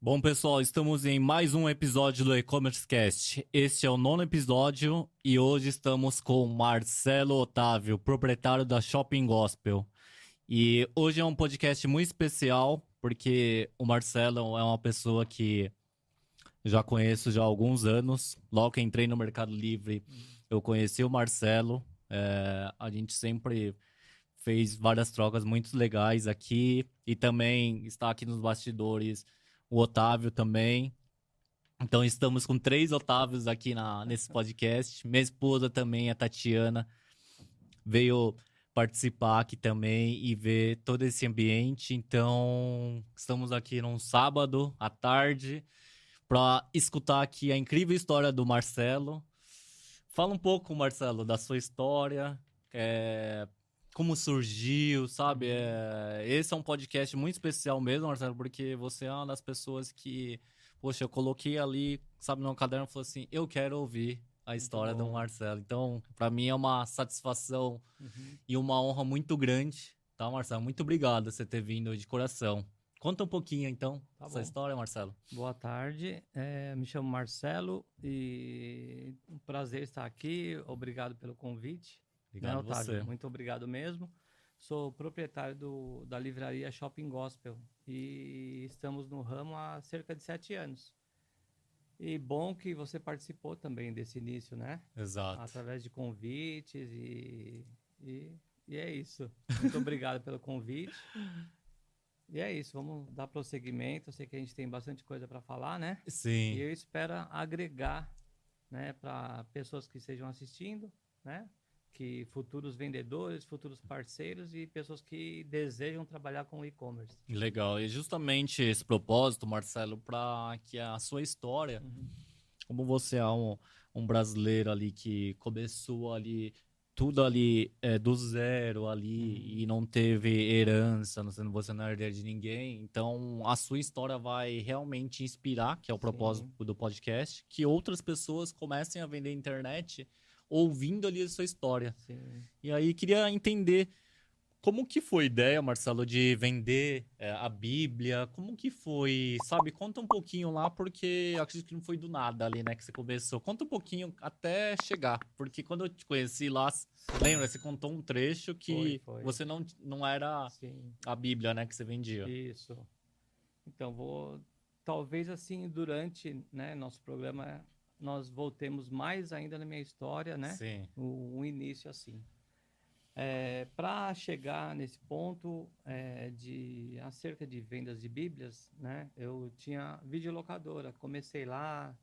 Bom, pessoal, estamos em mais um episódio do E-Commerce Cast. Este é o 9º episódio e hoje estamos com Marcelo Otávio, proprietário da Shopping Gospel. E hoje é um podcast muito especial porque o Marcelo é uma pessoa que já conheço já há alguns anos. Logo que entrei no Mercado Livre, eu conheci o Marcelo. A gente sempre fez várias trocas muito legais aqui e também está aqui nos bastidores o Otávio também. Então estamos com 3 Otávios aqui nesse podcast. Minha esposa também, a Tatiana, veio participar aqui também e ver todo esse ambiente. Então estamos aqui num sábado à tarde para escutar aqui a incrível história do Marcelo. Fala um pouco, Marcelo, da sua história, como surgiu, sabe? Esse é um podcast muito especial mesmo, Marcelo, porque você é uma das pessoas que, poxa, eu coloquei ali, sabe, no caderno e falei assim, eu quero ouvir a história do Marcelo. Então, para mim é uma satisfação e uma honra muito grande, tá, Marcelo? Muito obrigado por você ter vindo de coração. Conta um pouquinho, então, essa história, Marcelo. Boa tarde, me chamo Marcelo e um prazer estar aqui. Obrigado pelo convite. Obrigado Otávio? você. Muito obrigado mesmo. Sou proprietário da livraria Shopping Gospel e estamos no ramo há cerca de 7 anos. E bom que você participou também desse início, né? Exato. Através de convites e é isso. Muito obrigado pelo convite. E é isso, vamos dar prosseguimento. Eu sei que a gente tem bastante coisa para falar, né? Sim. E eu espero agregar, né, para pessoas que estejam assistindo, né? Que futuros vendedores, futuros parceiros e pessoas que desejam trabalhar com e-commerce. Legal. E justamente esse propósito, Marcelo, para que a sua história, como você é um brasileiro ali que começou ali tudo ali do zero ali e não teve herança, você não é herdeiro de ninguém, então a sua história vai realmente inspirar, que é o propósito do podcast, que outras pessoas comecem a vender internet ouvindo ali a sua história. Sim. E aí queria entender como que foi a ideia, Marcelo, de vender a Bíblia? Como que foi, sabe? Conta um pouquinho lá, porque eu acredito que não foi do nada ali, né, que você começou. Conta um pouquinho até chegar, porque quando eu te conheci lá, lembra, você contou um trecho que Foi. você não era Sim. a Bíblia, né, que você vendia. Isso. Então, talvez assim, durante, né, nosso programa, nós voltemos mais ainda na minha história, né? Sim. O início assim. Para chegar nesse ponto acerca de vendas de Bíblias, né? Eu tinha videolocadora, comecei lá,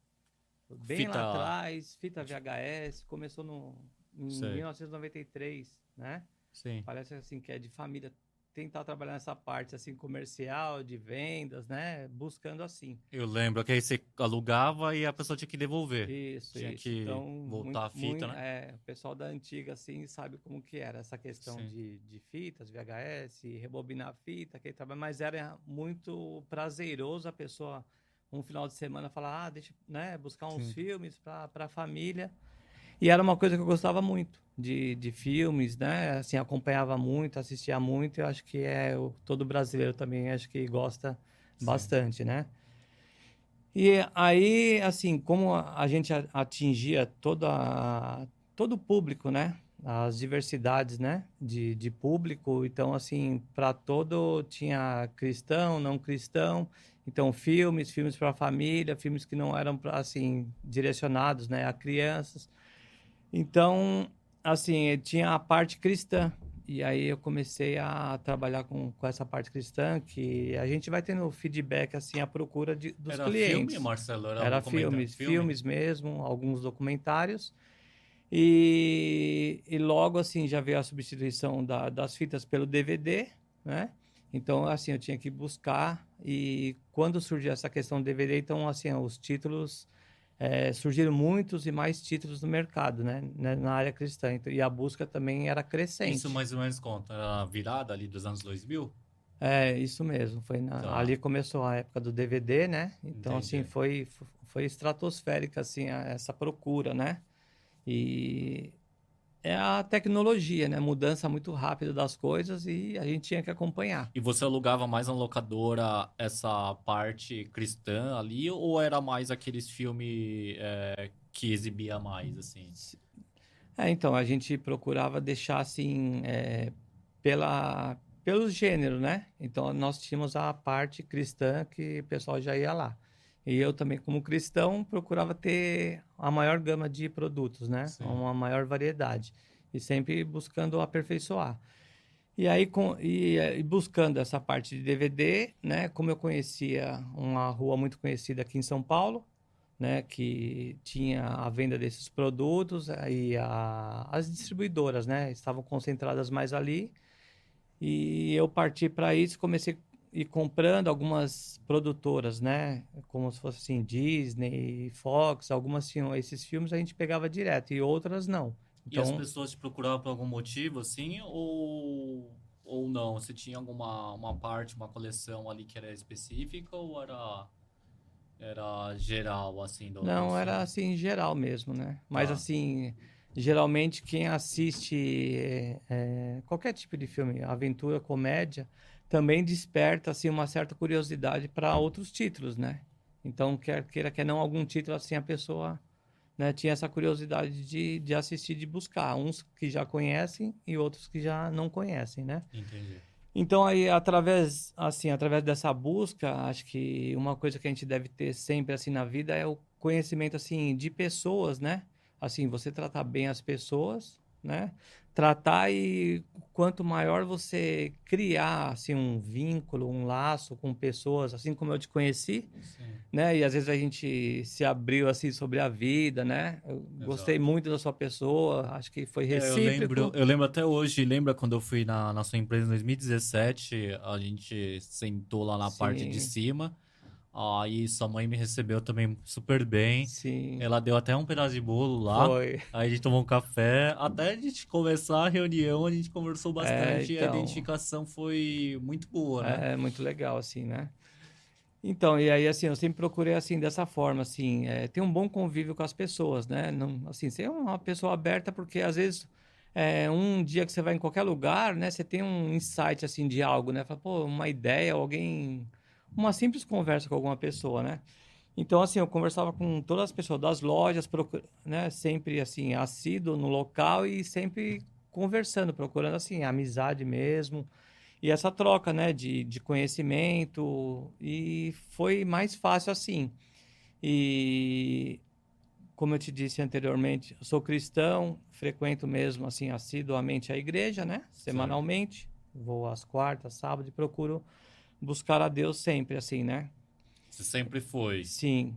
bem lá atrás, fita VHS, começou em 1993, né? Sim. Parece assim que é de família tentar trabalhar nessa parte assim comercial, de vendas, né? Buscando assim. Eu lembro que aí você alugava e a pessoa tinha que devolver. Isso. Que Então, voltar a fita, né? o pessoal da antiga, assim, sabe como que era essa questão de fitas, VHS, rebobinar a fita, aquele trabalho, mas era muito prazeroso a pessoa, um final de semana, falar, deixa, né, buscar uns filmes para a família. E era uma coisa que eu gostava muito, de filmes, né? Assim, acompanhava muito, assistia muito, eu acho que todo brasileiro também, acho que gosta bastante, né? E aí, assim, como a gente atingia todo o público, né? As diversidades, né? De público. Então, assim, para todo tinha cristão, não cristão. Então, filmes para família, filmes que não eram, assim, direcionados, né? A crianças. Então, assim, tinha a parte cristã. E aí eu comecei a trabalhar com essa parte cristã, que a gente vai tendo feedback, assim, à procura dos Era clientes. Filme, Marcelo? Era filmes mesmo, alguns documentários. E logo, assim, já veio a substituição das fitas pelo DVD, né? Então, assim, eu tinha que buscar. E quando surgiu essa questão do DVD, então, assim, os títulos... surgiram muitos e mais títulos no mercado, né? Na área cristã. Então, e a busca também era crescente. Isso mais ou menos conta a virada ali dos anos 2000? Isso mesmo. Ali começou a época do DVD, né? Então, assim, foi estratosférica, assim, essa procura, né? E É a tecnologia, né? Mudança muito rápida das coisas e a gente tinha que acompanhar. E você alugava mais na locadora essa parte cristã ali, ou era mais aqueles filmes que exibia mais, assim? Então, a gente procurava deixar assim, pelos gêneros, né? Então, nós tínhamos a parte cristã que o pessoal já ia lá. E eu também, como cristão, procurava ter a maior gama de produtos, né? Sim. Uma maior variedade. E sempre buscando aperfeiçoar. E aí, e buscando essa parte de DVD, né? Como eu conhecia uma rua muito conhecida aqui em São Paulo, né, que tinha a venda desses produtos, aí as distribuidoras, né, estavam concentradas mais ali, e eu parti para isso, comecei a ir comprando algumas produtoras, né, como se fosse assim, Disney, Fox, algumas tinham esses filmes, a gente pegava direto, e outras não. E as Então, pessoas te procuravam por algum motivo, assim, ou não? Você tinha alguma uma parte, uma coleção ali que era específica, ou era geral, assim, não, dos era filmes? assim, em geral mesmo, né, mas Tá, assim, geralmente quem assiste qualquer tipo de filme, aventura, comédia, também desperta assim uma certa curiosidade para outros títulos, né? Então, quer queira quer não, algum título assim a pessoa, né, tinha essa curiosidade de assistir, de buscar, uns que já conhecem e outros que já não conhecem, né? entendi. Então aí através dessa busca, acho que uma coisa que a gente deve ter sempre assim na vida é o conhecimento assim de pessoas, né? Assim, você tratar bem as pessoas, né? Tratar e quanto maior você criar assim um vínculo, um laço com pessoas, assim como eu te conheci, Sim, né? E às vezes a gente se abriu assim sobre a vida, né? Eu gostei exato. muito da sua pessoa, acho que foi É, recíproco. eu lembro até hoje, lembra quando eu fui na sua empresa em 2017, a gente sentou lá na parte de Sim, cima, aí sua mãe me recebeu também super bem, sim, ela deu até um pedaço de bolo lá, foi. aí a gente tomou um café, até a gente começar a reunião, a gente conversou bastante e a Então, identificação foi muito boa, né? é muito legal, assim, né? Então, e aí, assim, eu sempre procurei, assim, dessa forma, assim, ter um bom convívio com as pessoas, né? Não, assim, ser uma pessoa aberta, porque às vezes, um dia que você vai em qualquer lugar, né? Você tem um insight, assim, de algo, né? Fala, pô, uma ideia, alguém... Uma simples conversa com alguma pessoa, né? Então, assim, eu conversava com todas as pessoas das lojas, né? Sempre, assim, assíduo no local e sempre conversando, procurando, assim, amizade mesmo. E essa troca, né, de conhecimento, e foi mais fácil assim. E como eu te disse anteriormente, eu sou cristão, frequento mesmo assim assiduamente a igreja, né, Certo. semanalmente. Vou às quartas, sábado e procuro buscar a Deus sempre assim, né? Você sempre foi. Sim.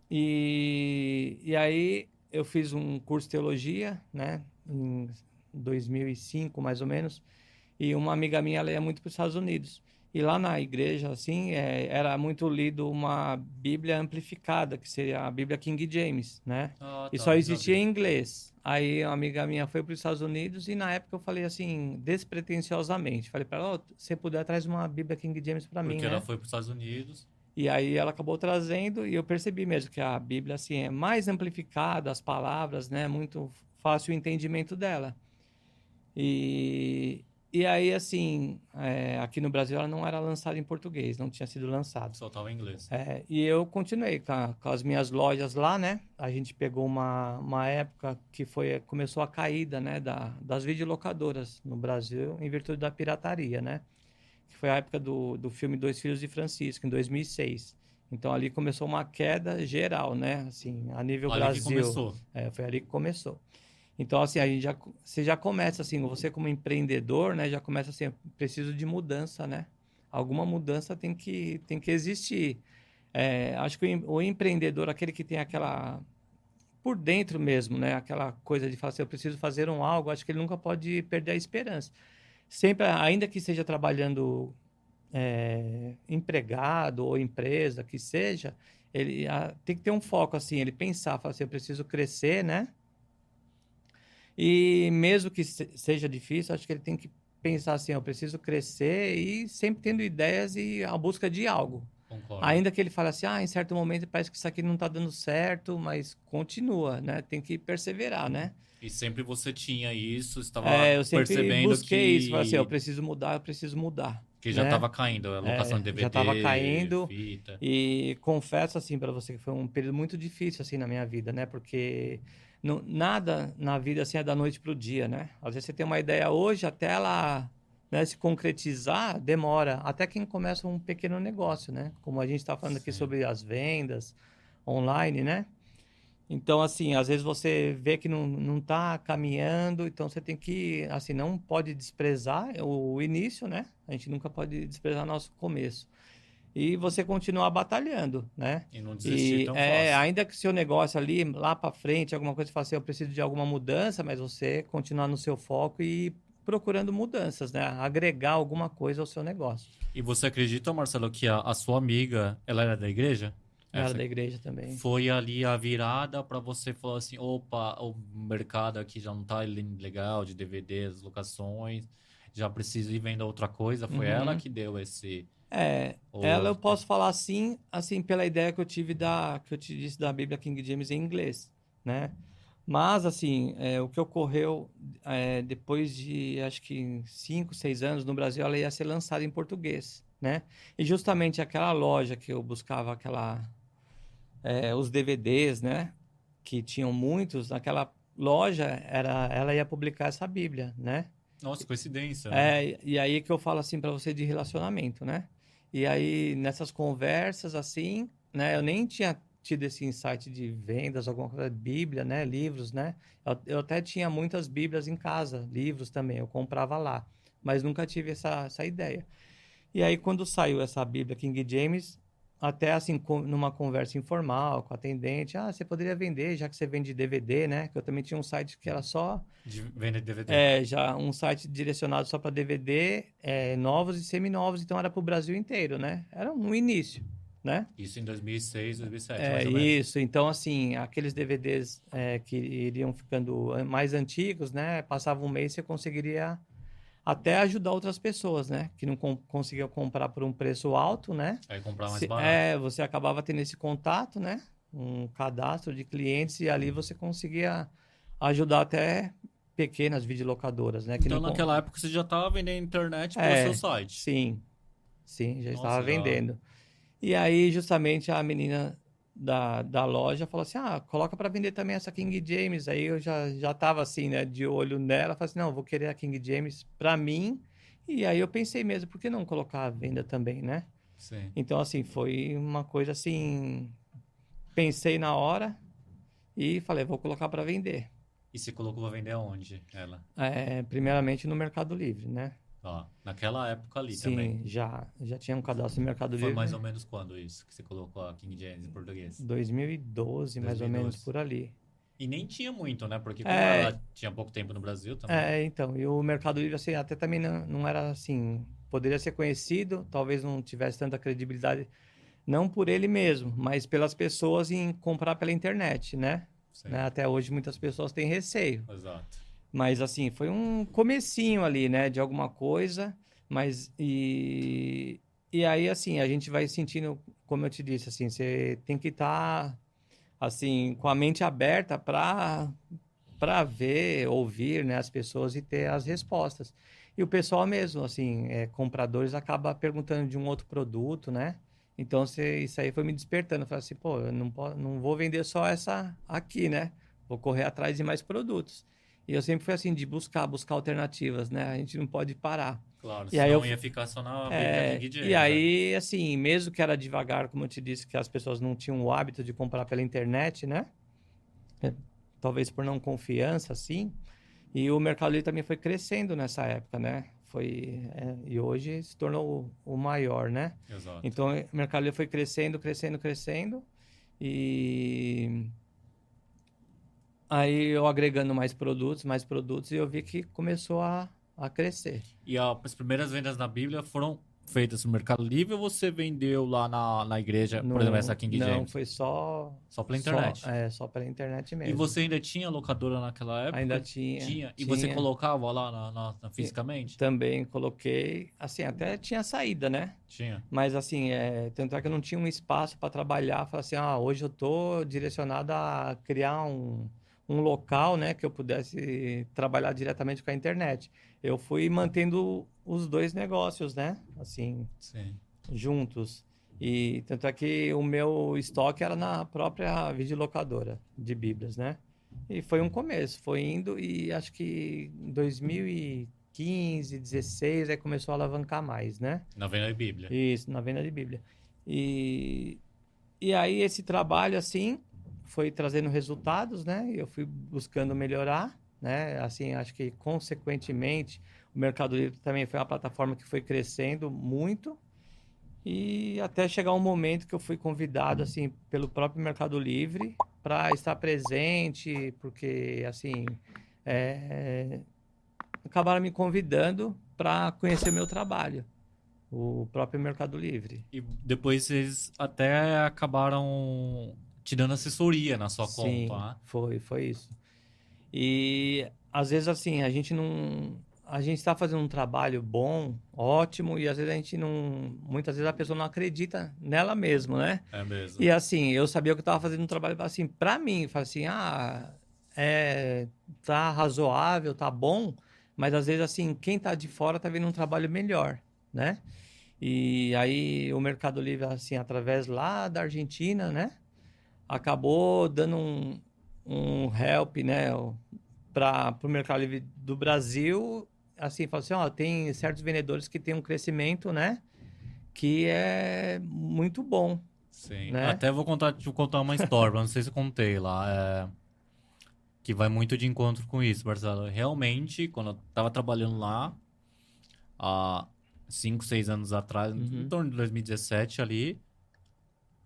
E aí eu fiz um curso de teologia, né, em 2005 mais ou menos. E uma amiga minha, ela ia muito para os Estados Unidos. E lá na igreja, assim, era muito lido uma Bíblia amplificada, que seria a Bíblia King James, né? Ah, E só tá, eu já existia vi. em inglês. Aí uma amiga minha foi para os Estados Unidos e na época eu falei assim, despretensiosamente, falei para ela, oh, se puder, traz uma Bíblia King James para mim, Porque ela né? foi para os Estados Unidos. E aí ela acabou trazendo e eu percebi mesmo que a Bíblia, assim, é mais amplificada, as palavras, né? Muito fácil o entendimento dela. E, e aí, assim, aqui no Brasil ela não era lançada em português, não tinha sido lançado. Só tava em inglês. E eu continuei com as minhas lojas lá, né? A gente pegou uma época que começou a caída, né, das videolocadoras no Brasil em virtude da pirataria, né? Que foi a época do filme Dois Filhos de Francisco, em 2006. Então ali começou uma queda geral, né? Assim, a nível Ali que Brasil. começou. Foi ali que começou. Então, assim, você já começa assim, você como empreendedor, né, já começa assim, preciso de mudança, né? Alguma mudança tem que existir. Acho que o empreendedor, aquele que tem aquela, por dentro mesmo, né, aquela coisa de falar assim, eu preciso fazer algo, acho que ele nunca pode perder a esperança. Sempre, ainda que seja trabalhando empregado ou empresa, que seja, ele tem que ter um foco, assim, ele pensar, falar assim, eu preciso crescer, né? E mesmo que seja difícil, acho que ele tem que pensar assim, eu preciso crescer e sempre tendo ideias e a busca de algo. Concordo. Ainda que ele fale assim, em certo momento parece que isso aqui não tá dando certo, mas continua, né? Tem que perseverar, né? E sempre você tinha isso, estava Eu sempre percebendo busquei isso, falei assim, eu preciso mudar, que já né? estava caindo, a locação de Já estava DVD, caindo fita. e confesso assim para você que foi um período muito difícil assim na minha vida, né? Porque nada na vida assim é da noite pro dia, né? Às vezes você tem uma ideia hoje, até ela, né, se concretizar, demora. Até quem começa um pequeno negócio, né? Como a gente está falando aqui Sim. sobre as vendas online, né? Então, assim, às vezes você vê que não está caminhando, então você tem que, assim, não pode desprezar o início, né? A gente nunca pode desprezar nosso começo. E você continuar batalhando, né? E não desistir E tão fácil. ainda que seu negócio ali, lá para frente, alguma coisa, você fala assim, eu preciso de alguma mudança, mas você continuar no seu foco e procurando mudanças, né? Agregar alguma coisa ao seu negócio. E você acredita, Marcelo, que a sua amiga, ela era da igreja? Era Essa da igreja também. foi ali a virada para você falar assim, opa, o mercado aqui já não tá legal de DVDs, locações, já preciso ir vendo outra coisa. Foi ela Uhum. que deu esse... Ela Ou... eu posso falar assim pela ideia que eu tive que eu te disse da Bíblia King James em inglês, né? Mas assim, o que ocorreu depois de acho que 5, 6 anos no Brasil, ela ia ser lançada em português, né? E justamente aquela loja que eu buscava os DVDs, né? Que tinham muitos, naquela loja ela ia publicar essa Bíblia, né? Nossa, coincidência, né? E aí que eu falo assim para você de relacionamento, né? E aí nessas conversas assim, né? Eu nem tinha tido esse insight de vendas, alguma coisa, Bíblia, né? Livros, né? Eu até tinha muitas Bíblias em casa, livros também, eu comprava lá, mas nunca tive essa ideia. E aí, quando saiu essa Bíblia King James, até assim, numa conversa informal com a atendente, você poderia vender, já que você vende DVD, né? Que eu também tinha um site que era só, De venda de DVD. já um site direcionado só para DVD, novos e seminovos, então era para o Brasil inteiro, né? Era um início, né? Isso em 2006, 2007, mais ou menos. Isso, então assim, aqueles DVDs que iriam ficando mais antigos, né? Passava um mês, você conseguiria até ajudar outras pessoas, né? Que não conseguiam comprar por um preço alto, né? Aí comprar mais barato. Você acabava tendo esse contato, né? Um cadastro de clientes e ali você conseguia ajudar até pequenas videolocadoras, né? Que Então, não, naquela época, você já estava vendendo internet pelo seu site. sim, sim, já estava Nossa, já... vendendo. E aí, justamente, a menina da loja falou assim, coloca para vender também essa King James. Aí eu já tava assim, né, de olho nela. Falei assim, não, vou querer a King James para mim. E aí eu pensei mesmo, por que não colocar a venda também, né? Sim. Então, assim, foi uma coisa assim, pensei na hora e falei, vou colocar para vender. E você colocou pra vender aonde, ela? Primeiramente no Mercado Livre, né? Ó, naquela época ali também. Sim, já tinha um cadastro no Mercado Foi mais Livre, ou menos quando isso, que você colocou a King James em português? 2012, mais ou menos 2012. por ali. E nem tinha muito, né? Porque como É, ela tinha pouco tempo no Brasil também. então, e o Mercado Livre, assim, até também não era assim, poderia ser conhecido, talvez não tivesse tanta credibilidade, não por ele mesmo, mas pelas pessoas em comprar pela internet, né? Sim, Até hoje muitas pessoas têm receio, exato. mas assim, foi um comecinho ali, né, de alguma coisa, mas e aí, assim, a gente vai sentindo, como eu te disse, assim, você tem que estar, assim, com a mente aberta para ver, ouvir, né, as pessoas e ter as respostas. E o pessoal mesmo, assim, compradores acaba perguntando de um outro produto, né? Então, isso aí foi me despertando. Eu falei assim, pô, eu não vou vender só essa aqui, né? Vou correr atrás de mais produtos. E eu sempre fui assim, de buscar alternativas, né? A gente não pode parar. Claro, E aí senão ia ficar só na Bíblia King e James, né? aí, assim, mesmo que era devagar, como eu te disse, que as pessoas não tinham o hábito de comprar pela internet, né? É, talvez por não confiança, assim. E o Mercado Livre também foi crescendo nessa época, né? E hoje se tornou o maior, né? Exato. Então, o Mercado Livre foi crescendo, crescendo, crescendo. E aí eu agregando mais produtos, e eu vi que começou a crescer. E as primeiras vendas na Bíblia foram feitas no Mercado Livre ou você vendeu lá na igreja, por exemplo, essa King Não, James? foi só... Só pela internet? Só pela internet E mesmo. você ainda tinha locadora naquela época? Ainda tinha. Tinha. E você colocava lá fisicamente? Também coloquei, assim, até tinha saída, né? Tinha. Mas assim, tanto é que eu não tinha um espaço para trabalhar, falar assim, hoje eu tô direcionado a criar um local, né, que eu pudesse trabalhar diretamente com a internet. Eu fui mantendo os dois negócios, né, assim, Sim. juntos. E tanto é que o meu estoque era na própria videolocadora de Bíblias, né? E foi um começo, foi indo e acho que em 2015, 16, aí começou a alavancar mais, né? Na venda de Bíblia. Isso, na venda de Bíblia. E, e aí esse trabalho, assim, foi trazendo resultados, né? E eu fui buscando melhorar, né? Assim, acho que consequentemente o Mercado Livre também foi uma plataforma que foi crescendo muito. E até chegar um momento que eu fui convidado, assim, pelo próprio Mercado Livre para estar presente, porque, assim, acabaram me convidando para conhecer meu trabalho, o próprio Mercado Livre. E depois vocês até acabaram te dando assessoria na sua conta, Sim, né? foi isso. E às vezes, assim, a gente não. A gente está fazendo um trabalho bom, ótimo, e às vezes a gente não. Muitas vezes a pessoa não acredita nela mesma, né? É mesmo. E assim, eu sabia que eu estava fazendo um trabalho assim, para mim, falei assim, tá razoável, tá bom, mas às vezes assim, quem tá de fora tá vendo um trabalho melhor, né? E aí o Mercado Livre, assim, através lá da Argentina, né? Acabou dando um help, né? Para o Mercado Livre do Brasil, assim, falou assim, tem certos vendedores que têm um crescimento, né? Que é muito bom, Sim. né? Até vou te contar uma história, não sei se eu contei lá, que vai muito de encontro com isso, Marcelo. Realmente, quando eu tava trabalhando lá, há 5, 6 anos atrás, em torno de 2017 ali,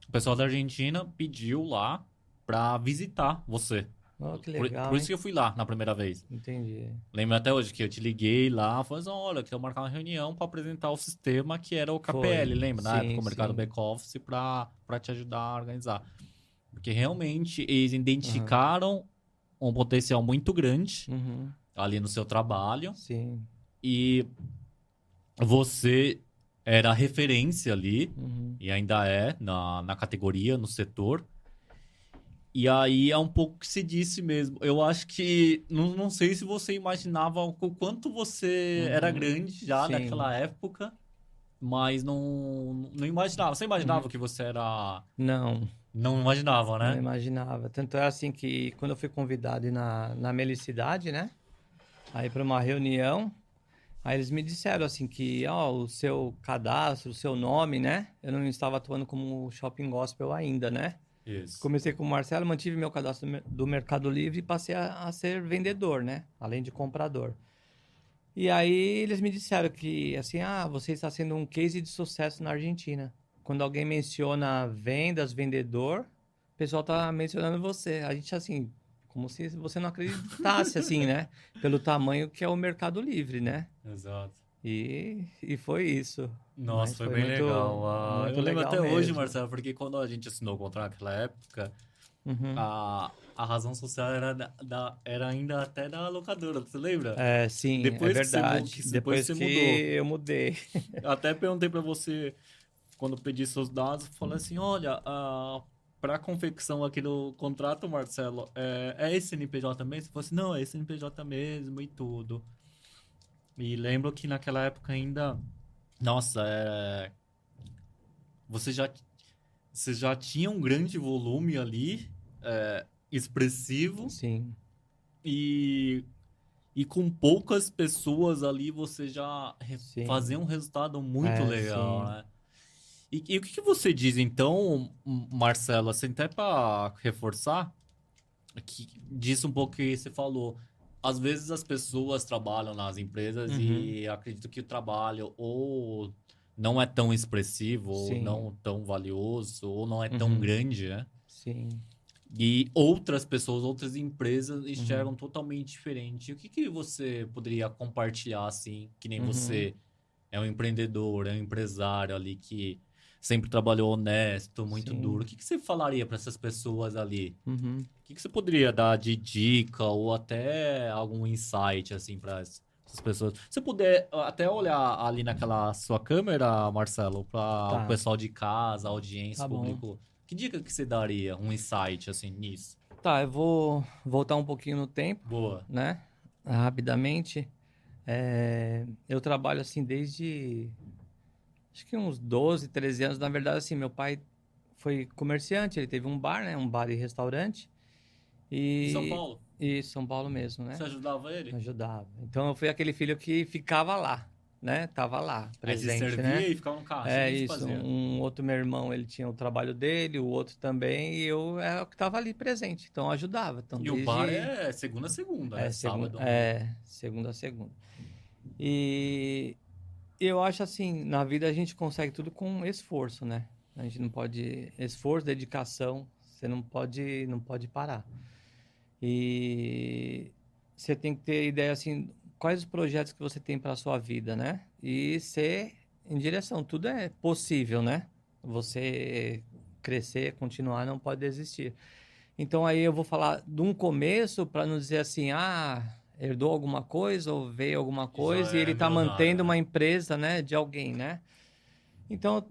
o pessoal da Argentina pediu lá pra visitar você. Oh, que Por legal, isso hein? que eu fui lá na primeira vez. Entendi. Lembro até hoje que eu te liguei lá, falei assim, olha, quero marcar uma reunião para apresentar o sistema que era o KPL, Foi. lembra? Na época, Sim, o mercado sim. back-office para te ajudar a organizar. Porque realmente eles Aham. identificaram um potencial muito grande Uhum. ali no seu trabalho Sim. e você era a referência ali, Uhum. e ainda é, na categoria, no setor. E aí é um pouco que se disse mesmo. Eu acho que. Não sei se você imaginava o quanto você era Uhum. grande já Sim. naquela época, mas não imaginava. Você Uhum. imaginava que você era. Não, Não imaginava, não né? imaginava. Tanto é assim que quando eu fui convidado na Melicidade, né? Aí para uma reunião, aí eles me disseram assim que, o seu cadastro, o seu nome, né? Eu não estava atuando como Shopping Gospel ainda, né? Isso. Comecei com o Marcelo, mantive meu cadastro do Mercado Livre e passei a ser vendedor, né? Além de comprador. E aí eles me disseram que, assim, você está sendo um case de sucesso na Argentina. Quando alguém menciona vendas, vendedor, o pessoal tá mencionando você. A gente, assim, como se você não acreditasse, assim, né? Pelo tamanho que é o Mercado Livre, né? Exato. E foi isso. Nossa, Mas foi foi bem muito, legal. muito Eu lembro legal até hoje, mesmo. Marcelo, porque quando a gente assinou o contrato naquela época, Uhum. a razão social era, era ainda até da locadora, você lembra? É, sim, é Depois que verdade. depois que Depois você que mudou. eu mudei. Eu até perguntei pra você, quando eu pedi seus dados, falei assim, olha, para confecção aqui do contrato, Marcelo, é esse CNPJ também? Você falou assim, não, é esse CNPJ mesmo e tudo. E lembro que naquela época ainda, nossa, você já, você já tinha um grande volume ali, expressivo, Sim, e, e com poucas pessoas ali você já fazia sim, um resultado muito legal, sim. né? E o que você diz, então, Marcelo, assim, até para reforçar, que disso um pouco que você falou. Às vezes as pessoas trabalham nas empresas Uhum, e acreditam que o trabalho ou não é tão expressivo, ou sim, não tão valioso, ou não é tão uhum, grande, né? sim, E outras pessoas, outras empresas uhum, enxergam totalmente diferente. O que você poderia compartilhar, assim, que nem uhum, você é um empreendedor, é um empresário ali que sempre trabalhou honesto, muito Sim. duro. O que você falaria para essas pessoas ali? Uhum. O que você poderia dar de dica ou até algum insight, assim, para essas pessoas? Se você puder até olhar ali naquela sua câmera, Marcelo, para o Tá, pessoal de casa, audiência, tá bom. público, que dica que você daria? Um insight, assim, nisso? Tá, eu vou voltar um pouquinho no tempo, Boa. né? Rapidamente. Eu trabalho assim desde acho que uns 12, 13 anos. Na verdade, assim, meu pai foi comerciante, ele teve um bar, né? Um bar e restaurante. Em São E, Paulo, e São Paulo mesmo, você né? ajudava ele? Ajudava. Então eu fui aquele filho que ficava lá, né? Tava lá, Aí você presente, servia né? e ficava no caixa. O É que que você isso. fazia? Um outro meu irmão, ele tinha o trabalho dele, o outro também, e eu era o que tava ali presente. Então eu ajudava. Então E o bar desde é segunda a segunda, né? segunda, Sábado não. segunda a segunda. E eu acho assim, na vida a gente consegue tudo com esforço, né? A gente não pode esforço, dedicação, você não pode parar. E você tem que ter ideia assim, quais os projetos que você tem para a sua vida, né? E ser em direção, tudo é possível, né? Você crescer, continuar, não pode desistir. Então aí eu vou falar de um começo para não dizer assim, herdou alguma coisa ou veio alguma E já coisa e ele é está milionário, mantendo né? uma empresa, né, de alguém, né? Então eu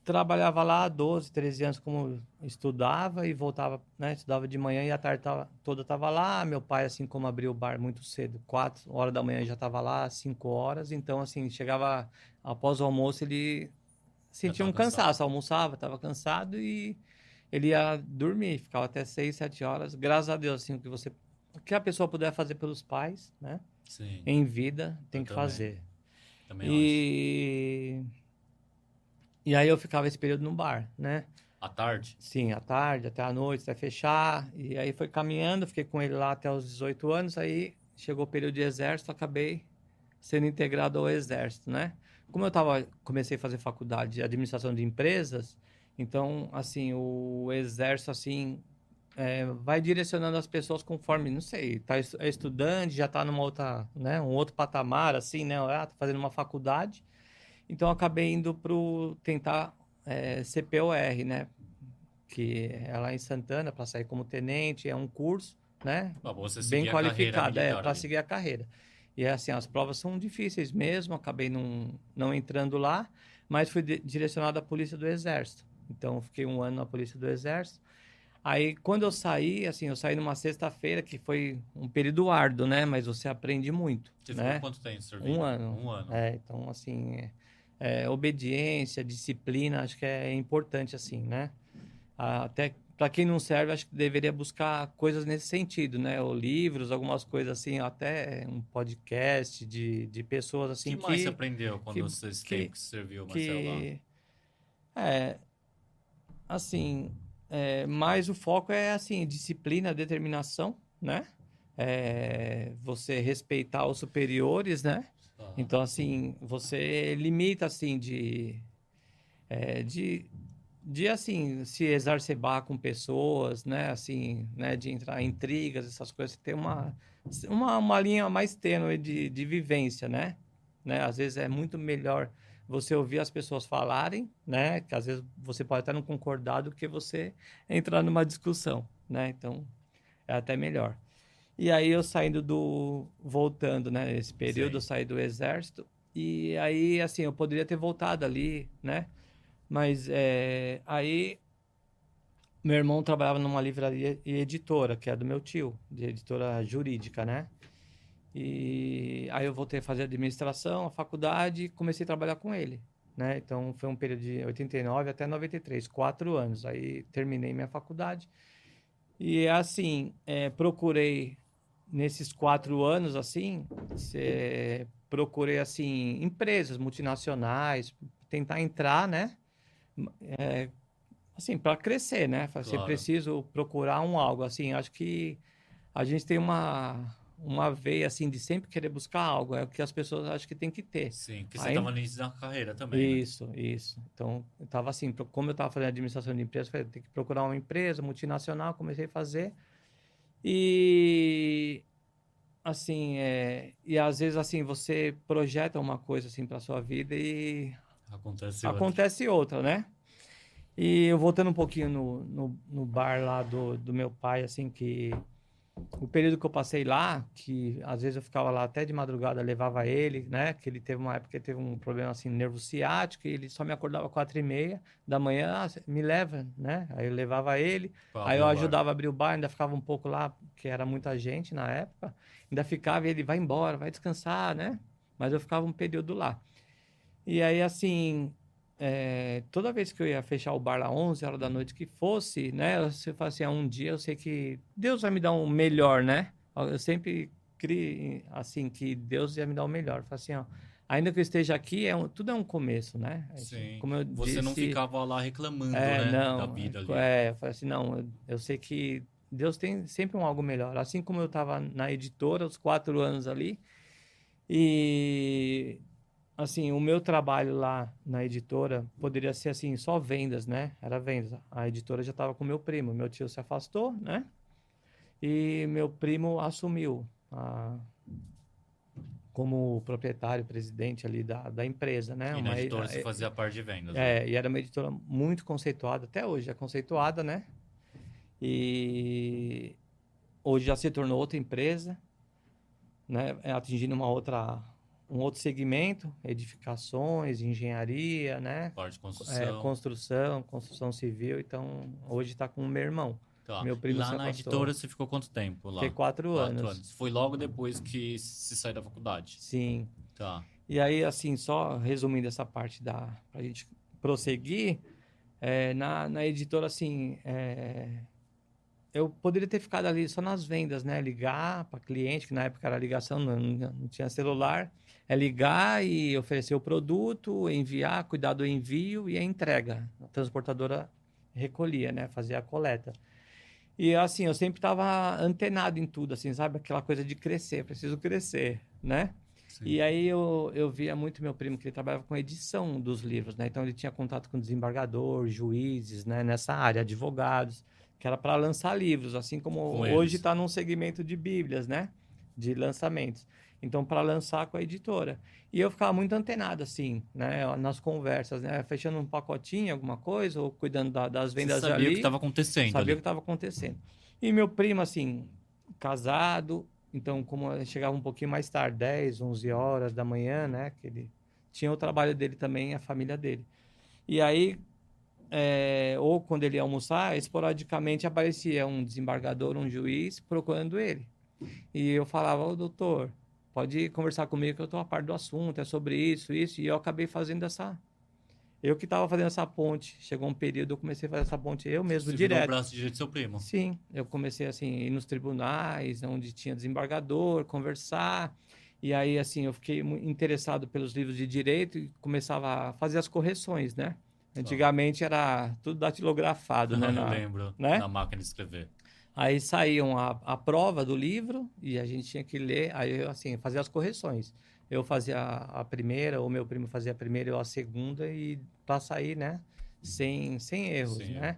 trabalhava lá 12, 13 anos como estudava e voltava, né, estudava de manhã e a tarde toda estava lá. Meu pai, assim como abriu o bar muito cedo, 4 horas da manhã já estava lá, 5 horas. Então assim, chegava após o almoço, ele Já sentia tava um cansado. cansaço, almoçava, estava cansado e ele ia dormir, ficava até 6, 7 horas. Graças a Deus, assim, o que a pessoa puder fazer pelos pais, né? Sim, Em vida, eu tem que também. fazer. Também acho. E aí eu ficava esse período no bar, né? À tarde? Sim, à tarde, até à noite, até fechar. E aí foi caminhando, fiquei com ele lá até os 18 anos. Aí chegou o período de exército, acabei sendo integrado ao exército, né? Como comecei a fazer faculdade de administração de empresas, então, assim, o exército, assim, vai direcionando as pessoas conforme, não sei, é estudante, já está numa outra, né, um outro patamar, assim, né? Tá fazendo uma faculdade. Então, eu acabei indo tentar CPOR, né? Que é lá em Santana, para sair como tenente, é um curso, né? Pra você Bem seguir a carreira qualificado, militar para ali. seguir a carreira. E é assim, as provas são difíceis mesmo, acabei não entrando lá, mas fui direcionado à Polícia do Exército. Então, fiquei um ano na Polícia do Exército. Aí, quando eu saí, assim, eu saí numa sexta-feira, que foi um período árduo, né? Mas você aprende muito, Você ficou né? quanto tempo Um servindo? ano. Um ano. Então, assim, obediência, disciplina, acho que é importante, assim, né? Até para quem não serve, acho que deveria buscar coisas nesse sentido, né? Ou livros, algumas coisas assim, até um podcast de pessoas O que assim mais você aprendeu quando que, esse tempo que, que você serviu, Marcelo, lá? que é, assim, mas o foco é assim, disciplina, determinação, né? Você respeitar os superiores, né? Aham. Então, assim, você limita, assim, de assim se exacerbar com pessoas, né, assim, né, de entrar em intrigas, essas coisas, tem uma linha mais tênue de vivência, né? Às vezes é muito melhor você ouvir as pessoas falarem, né, que às vezes você pode até não concordar do que você entrar numa discussão, né? Então, é até melhor. E aí eu voltando, né, nesse período eu Sim. saí do exército e aí assim, eu poderia ter voltado ali, né? Mas aí meu irmão trabalhava numa livraria e editora, que é do meu tio, de editora jurídica, né? E aí eu voltei a fazer administração, a faculdade, e comecei a trabalhar com ele, né? Então foi um período de 89 até 93, 4 anos. Aí terminei minha faculdade e assim, procurei nesses 4 anos assim, procurei assim empresas multinacionais, tentar entrar, né? Assim, para crescer, né? Você Claro. preciso procurar algo, assim, acho que a gente tem uma veia, assim, de sempre querer buscar algo, é o que as pessoas acham que tem que ter. Sim, que você Aí, tava no início da carreira também, né? isso. Então, eu tava assim, como eu tava fazendo administração de empresa, eu falei, tem que procurar uma empresa multinacional, comecei a fazer, e assim, e às vezes, assim, você projeta uma coisa, assim, para sua vida e Acontece outra. acontece outra, né? E eu voltando um pouquinho no bar lá do meu pai, assim, que o período que eu passei lá, que às vezes eu ficava lá até de madrugada, levava ele, né? Que ele teve uma época que ele teve um problema assim, nervo ciático, e ele só me acordava 4h30 da manhã, me leva, né? Aí eu levava ele, Pra aí abrir eu o bar. ajudava a abrir o bar, ainda ficava um pouco lá, porque era muita gente na época, ainda ficava e ele vai embora, vai descansar, né? Mas eu ficava um período lá. E aí, assim, toda vez que eu ia fechar o bar lá 11 horas da noite que fosse, né? Você fala assim, um dia eu sei que Deus vai me dar um melhor, né? Eu sempre criei, assim, que Deus ia me dar o melhor. Eu falo assim, ó, ainda que eu esteja aqui, tudo é um começo, né? Sim. Como eu Você não disse, ficava lá reclamando, né? Da não, vida ali. eu falei assim, não, eu sei que Deus tem sempre um algo melhor. Assim como eu estava na editora, os 4 anos ali, e assim, o meu trabalho lá na editora poderia ser assim, só vendas, né? Era vendas. A editora já estava com meu primo. Meu tio se afastou, né? E meu primo assumiu como proprietário, presidente ali da empresa, né? E na editora você fazia a parte de vendas, né? E era uma editora muito conceituada, até hoje é conceituada, né? E hoje já se tornou outra empresa, né? Atingindo um outro segmento, edificações, engenharia, né? Parte de construção. Construção civil. Então, hoje está com o meu irmão. Tá. Meu primo se Lá na afastou. editora você ficou quanto tempo lá? Fiquei 4 anos. 4 anos. Foi logo depois que se saiu da faculdade. Sim. Tá. E aí, assim, só resumindo essa parte pra gente prosseguir, na editora, assim, eu poderia ter ficado ali só nas vendas, né? Ligar para cliente, que na época era ligação, não tinha celular. É ligar e oferecer o produto, enviar, cuidar do envio e a entrega. A transportadora recolhia, né? Fazia a coleta. E assim, eu sempre estava antenado em tudo, assim, sabe? Aquela coisa de crescer, preciso crescer, né? Sim. E aí eu via muito meu primo que ele trabalhava com edição dos livros, né? Então ele tinha contato com desembargador, juízes, né? Nessa área, advogados, que era para lançar livros, assim como Com hoje eles. está num segmento de bíblias, né? De lançamentos. Então, para lançar com a editora. E eu ficava muito antenado, assim, né? Nas conversas, né? Fechando um pacotinho, alguma coisa, ou cuidando das Você vendas sabia o ali. que estava acontecendo Sabia ali. o que estava acontecendo. E meu primo, assim, casado, então, como eu chegava um pouquinho mais tarde, 10, 11 horas da manhã, né? Que ele tinha o trabalho dele também, a família dele. E aí, ou quando ele ia almoçar, esporadicamente aparecia um desembargador, um juiz, procurando ele. E eu falava, ô doutor, pode conversar comigo que eu estou a par do assunto, é sobre isso, isso. E eu acabei fazendo eu que estava fazendo essa ponte. Chegou um período, eu comecei a fazer essa ponte eu mesmo, Você virou o direto. braço direito do seu primo. Sim, eu comecei assim, ir nos tribunais, onde tinha desembargador, conversar. E aí, assim, eu fiquei interessado pelos livros de direito e começava a fazer as correções, né? Antigamente era tudo datilografado, né? Eu lembro, né? na máquina de escrever. Aí saíam a prova do livro e a gente tinha que ler, aí eu, assim, fazia as correções. Eu fazia a primeira, o meu primo fazia a primeira, eu a segunda, e para sair, né? Sem erros, Sim. né?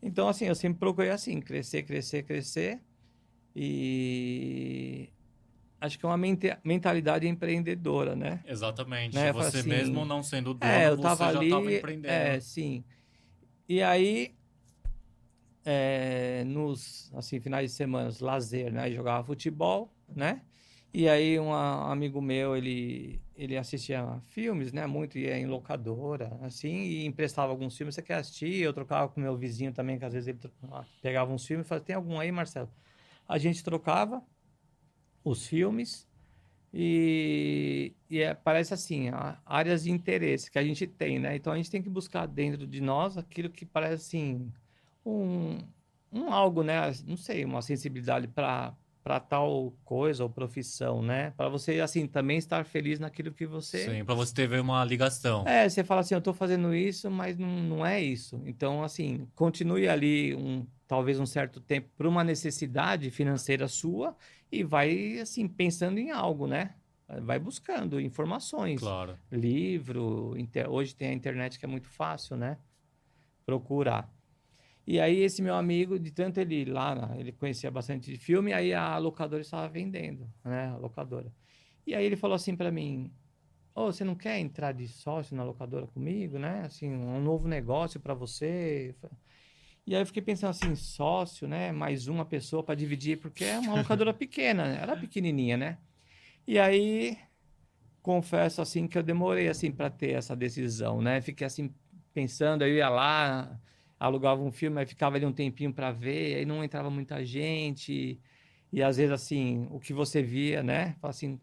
Então, assim, eu sempre procurei assim, crescer, crescer, crescer. E acho que é uma mentalidade empreendedora, né? Exatamente. Né? Eu falo Você assim, mesmo não sendo dono, eu você tava já estava ali, empreendendo. sim. E aí, nos assim, finais de semana, lazer, né? Jogava futebol, né? E aí um amigo meu, ele assistia filmes, né? Muito, ia em locadora, assim, e emprestava alguns filmes. Você quer assistir? Eu trocava com meu vizinho também, que às vezes ele pegava uns filmes e falava, tem algum aí, Marcelo? A gente trocava os filmes parece assim, áreas de interesse que a gente tem, né? Então a gente tem que buscar dentro de nós aquilo que parece assim, um, um algo, né? Não sei, uma sensibilidade para tal coisa ou profissão, né? Para você, assim, também estar feliz naquilo que você. Sim, para você ter uma ligação. Você fala assim, eu estou fazendo isso, mas não é isso. Então, assim, continue ali talvez um certo tempo por uma necessidade financeira sua e vai, assim, pensando em algo, né? Vai buscando informações. Claro. Livro, hoje tem a internet que é muito fácil, né? Procurar. E aí esse meu amigo, de tanto ele ir lá, ele conhecia bastante de filme, aí a locadora estava vendendo, né? A locadora. E aí ele falou assim para mim: Ô, você não quer entrar de sócio na locadora comigo, né? Assim, um novo negócio para você. E aí eu fiquei pensando assim, sócio, né? Mais uma pessoa para dividir, porque é uma locadora pequena, né? Era pequenininha, né? E aí confesso assim que eu demorei assim para ter essa decisão, né? Fiquei assim pensando, aí eu ia lá, alugava um filme, aí ficava ali um tempinho para ver, aí não entrava muita gente. E às vezes assim, o que você via, né? Fala assim, o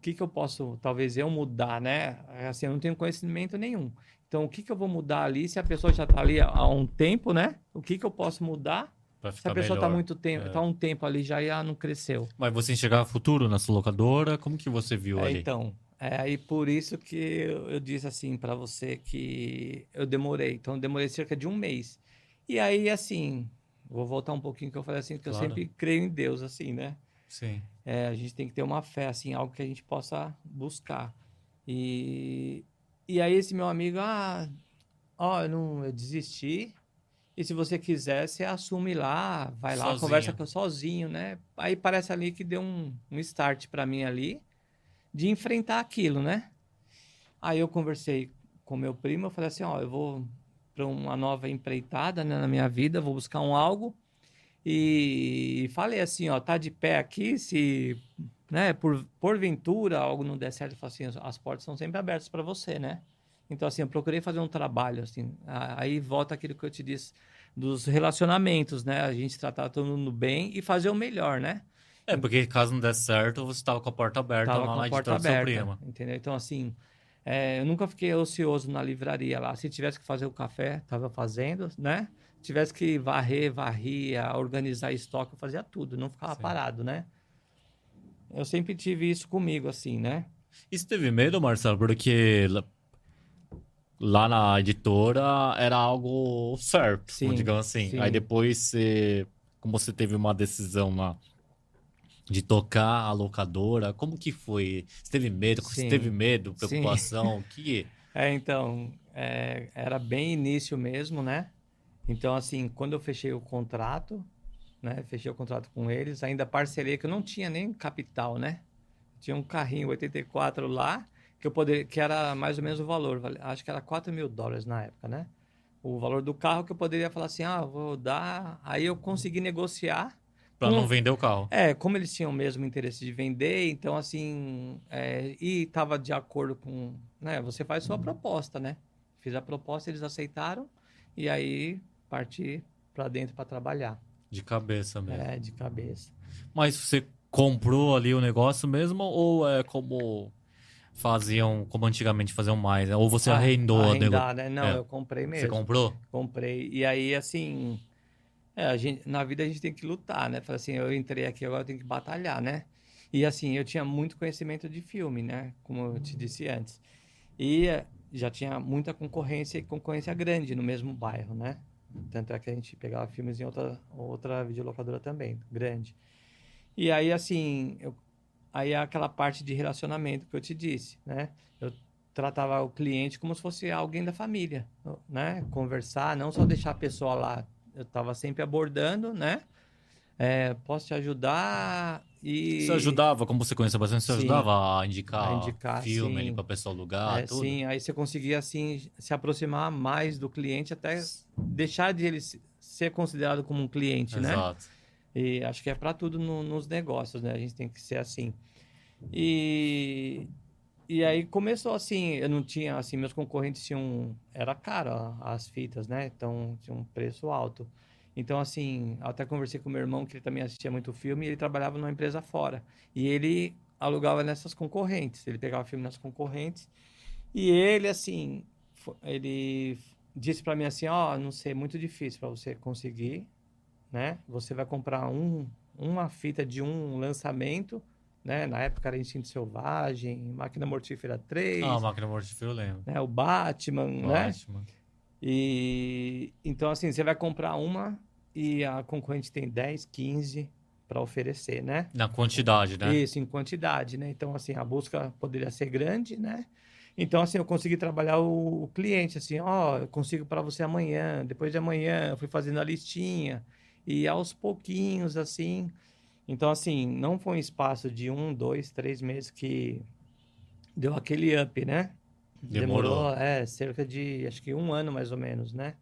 que que eu posso, talvez eu mudar, né? Assim, eu não tenho conhecimento nenhum. Então, o que que eu vou mudar ali se a pessoa já está ali há um tempo, né? O que que eu posso mudar Pra se a ficar pessoa está melhor. muito tempo, É. tá um tempo ali já e ela não cresceu? Mas você enxergava futuro na sua locadora? Como que você viu ali? Então, é aí por isso que eu disse assim para você que eu demorei. Então, eu demorei cerca de um mês. E aí, assim, vou voltar um pouquinho que eu falei assim, que eu Claro. sempre creio em Deus, assim, né? Sim. A gente tem que ter uma fé, assim, algo que a gente possa buscar. E, e aí esse meu amigo, eu desisti. E se você quiser, você assume lá, vai lá, conversa Sozinho. sozinho, né? Aí parece ali que deu um start para mim ali de enfrentar aquilo, né? Aí eu conversei com meu primo, eu falei assim, ó, eu vou para uma nova empreitada, né, na minha vida, vou buscar um algo e falei assim, ó, tá de pé aqui, se, né, porventura algo não der certo, eu falei assim, as portas são sempre abertas para você, né? Então assim, eu procurei fazer um trabalho assim, aí volta aquilo que eu te disse dos relacionamentos, né? A gente tratar todo mundo bem e fazer o melhor, né? É, porque caso não der certo, você tava com a porta aberta Tava lá com a na porta editora do seu aberta, primo. entendeu? Então, assim, eu nunca fiquei ocioso na livraria lá. Se tivesse que fazer o café, tava fazendo, né? Tivesse que varria, organizar estoque, eu fazia tudo, não ficava Sim. parado, né? Eu sempre tive isso comigo, assim, né? E você teve medo, Marcelo? Porque lá na editora era algo certo, Sim, digamos assim. Aí sim, depois, como você teve uma decisão lá de tocar a locadora, como que foi? Você teve medo? Você teve sim, medo, sim. preocupação? Que... Então, era bem início mesmo, né? Então, assim, quando eu fechei o contrato, né? Fechei o contrato com eles, ainda parcelei, que eu não tinha nem capital, né? Tinha um carrinho 84 lá, que era mais ou menos o valor, acho que era US$ 4.000 na época, né? O valor do carro que eu poderia falar assim, vou dar. Aí eu consegui negociar Pra não com. vender o carro. Como eles tinham o mesmo interesse de vender, então assim, e estava de acordo com, né? Você faz sua proposta, né? Fiz a proposta, eles aceitaram, e aí parti para dentro para trabalhar, De cabeça mesmo. de cabeça. Mas você comprou ali o negócio mesmo ou é como faziam, como antigamente faziam mais, né? Ou você arrendou o negócio? Arrendar, né? Não, É. eu comprei Você mesmo. comprou? Comprei. E aí, assim, na vida a gente tem que lutar, né? Falei assim, eu entrei aqui, agora eu tenho que batalhar, né? E assim, eu tinha muito conhecimento de filme, né? Como eu te disse antes. E já tinha muita concorrência e concorrência grande no mesmo bairro, né? Tanto é que a gente pegava filmes em outra videolocadora também, grande. E aí, assim, aí é aquela parte de relacionamento que eu te disse, né? Eu tratava o cliente como se fosse alguém da família, né? Conversar, não só deixar a pessoa lá. Eu estava sempre abordando, né? Posso te ajudar Você e ajudava, como você conhecia bastante, você sim, ajudava a a indicar indicar, filme ali sim, pra pessoa alugar, tudo? sim. Aí você conseguia assim se aproximar mais do cliente, até deixar de ele ser considerado como um cliente, né? Exato. E acho que é para tudo nos negócios, né? A gente tem que ser assim. E, e aí começou assim, eu não tinha, assim, meus concorrentes tinham, era caro as fitas, né? Então tinha um preço alto. Então, assim, até conversei com meu irmão, que ele também assistia muito filme, e ele trabalhava numa empresa fora. E ele alugava nessas concorrentes, ele pegava filme nas concorrentes. E ele, assim, ele disse para mim assim, não sei, é muito difícil para você conseguir, né? Você vai comprar uma fita de um lançamento, né? Na época era Instinto Selvagem, Máquina Mortífera Ah, 3, Máquina Mortífera eu lembro. né? O Batman, né? Batman. E então assim, você vai comprar uma e a concorrente tem 10, 15 para oferecer, né? Na quantidade, né? Isso, em quantidade, né? Então assim, a busca poderia ser grande, né? Então, assim, eu consegui trabalhar o cliente, assim, ó, eu consigo para você amanhã, depois de amanhã, eu fui fazendo a listinha, e aos pouquinhos, assim. Então, assim, não foi um espaço de 1, 2, 3 meses que deu aquele up, né? Demorou. Demorou, cerca de, acho que 1 ano mais ou menos, né?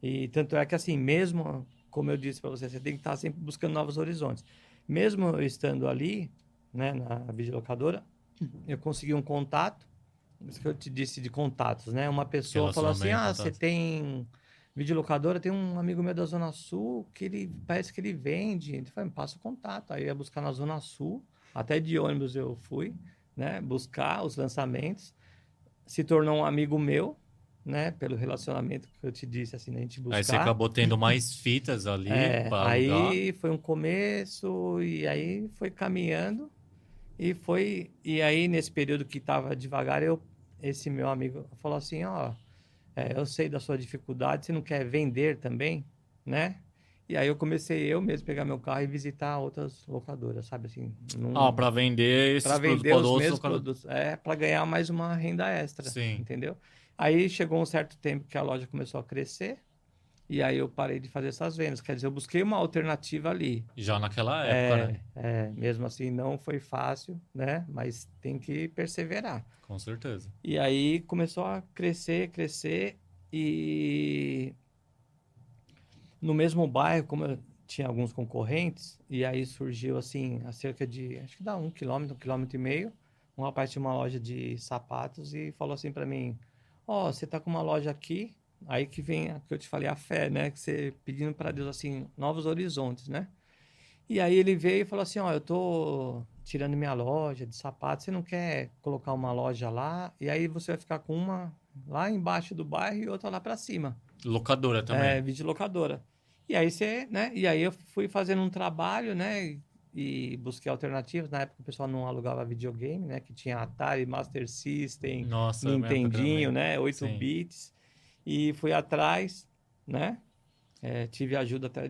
E tanto é que, assim, mesmo, como eu disse para você, você tem que estar sempre buscando novos horizontes. Mesmo eu estando ali, né, na videolocadora, eu consegui um contato, isso que eu te disse de contatos, né? Uma pessoa falou assim, Relacionamento, você contato. tem videolocadora, tem um amigo meu da Zona Sul que ele parece que ele vende. Ele falou, me passa o contato. Aí eu ia buscar na Zona Sul, até de ônibus eu fui, né? Buscar os lançamentos. Se tornou um amigo meu, né? Pelo relacionamento que eu te disse, assim, né? A gente Aí você buscar. acabou tendo mais fitas ali para alugar. Aí foi um começo e aí foi caminhando e aí nesse período que estava devagar, esse meu amigo falou assim, ó, eu sei da sua dificuldade, você não quer vender também, né? E aí eu comecei eu mesmo pegar meu carro e visitar outras locadoras, sabe assim, Ah, para vender para esses produtos vender para os outros mesmos locadores. produtos, para ganhar mais uma renda extra, Sim. entendeu? Aí chegou um certo tempo que a loja começou a crescer e aí eu parei de fazer essas vendas, quer dizer, eu busquei uma alternativa ali. Já naquela época, né? Mesmo assim não foi fácil, né? Mas tem que perseverar. Com certeza. E aí começou a crescer, crescer e no mesmo bairro, como eu tinha alguns concorrentes, e aí surgiu assim, a cerca de, acho que dá 1 quilômetro, 1,5 quilômetro, um rapaz tinha uma loja de sapatos e falou assim para mim, ó, você tá com uma loja aqui, aí que vem a que eu te falei, a fé, né? Que você pedindo para Deus assim, novos horizontes, né? E aí ele veio e falou assim, ó, eu tô tirando minha loja de sapatos, você não quer colocar uma loja lá? E aí você vai ficar com uma lá embaixo do bairro e outra lá para cima, Locadora também. videolocadora. E aí você, né? E aí eu fui fazendo um trabalho, né? E busquei alternativas. Na época o pessoal não alugava videogame, né? Que tinha Atari, Master System, Nossa, minha época Nintendinho, também. né? 8 Sim. bits. E fui atrás, né? Tive ajuda até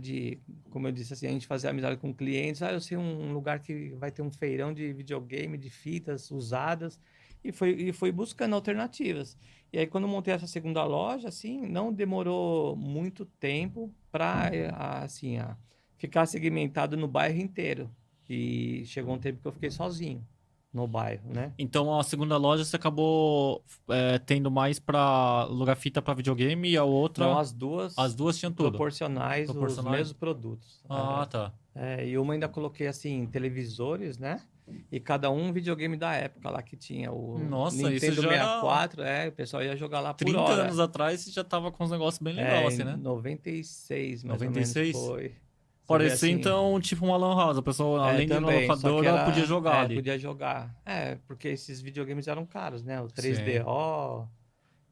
como eu disse assim, a gente fazer amizade com clientes. Eu sei um lugar que vai ter um feirão de videogame, de fitas usadas, e fui buscando alternativas. E aí, quando eu montei essa segunda loja, assim, não demorou muito tempo para, assim, ficar segmentado no bairro inteiro. E chegou um tempo que eu fiquei sozinho no bairro, né? Então a segunda loja você acabou tendo mais para alugar fita para videogame e a Não, outra, as as duas duas tinham tudo. proporcionais, os Proporcionais? mesmos produtos. Ah, tá. E uma ainda coloquei assim, televisores, né? E cada um videogame da época lá que tinha. O Nossa, isso Nintendo já sessenta e era quatro o pessoal ia jogar lá por 30 hora. anos atrás, você já tava com uns negócios bem legais, Em assim, né? 96, mais ou menos, 96? foi. Você vê Parecia assim. então tipo uma lan house. A pessoa, além de ir na Também, só que locadora, podia jogar ali. podia jogar. Porque esses videogames eram caros, né? O Sim. 3DO.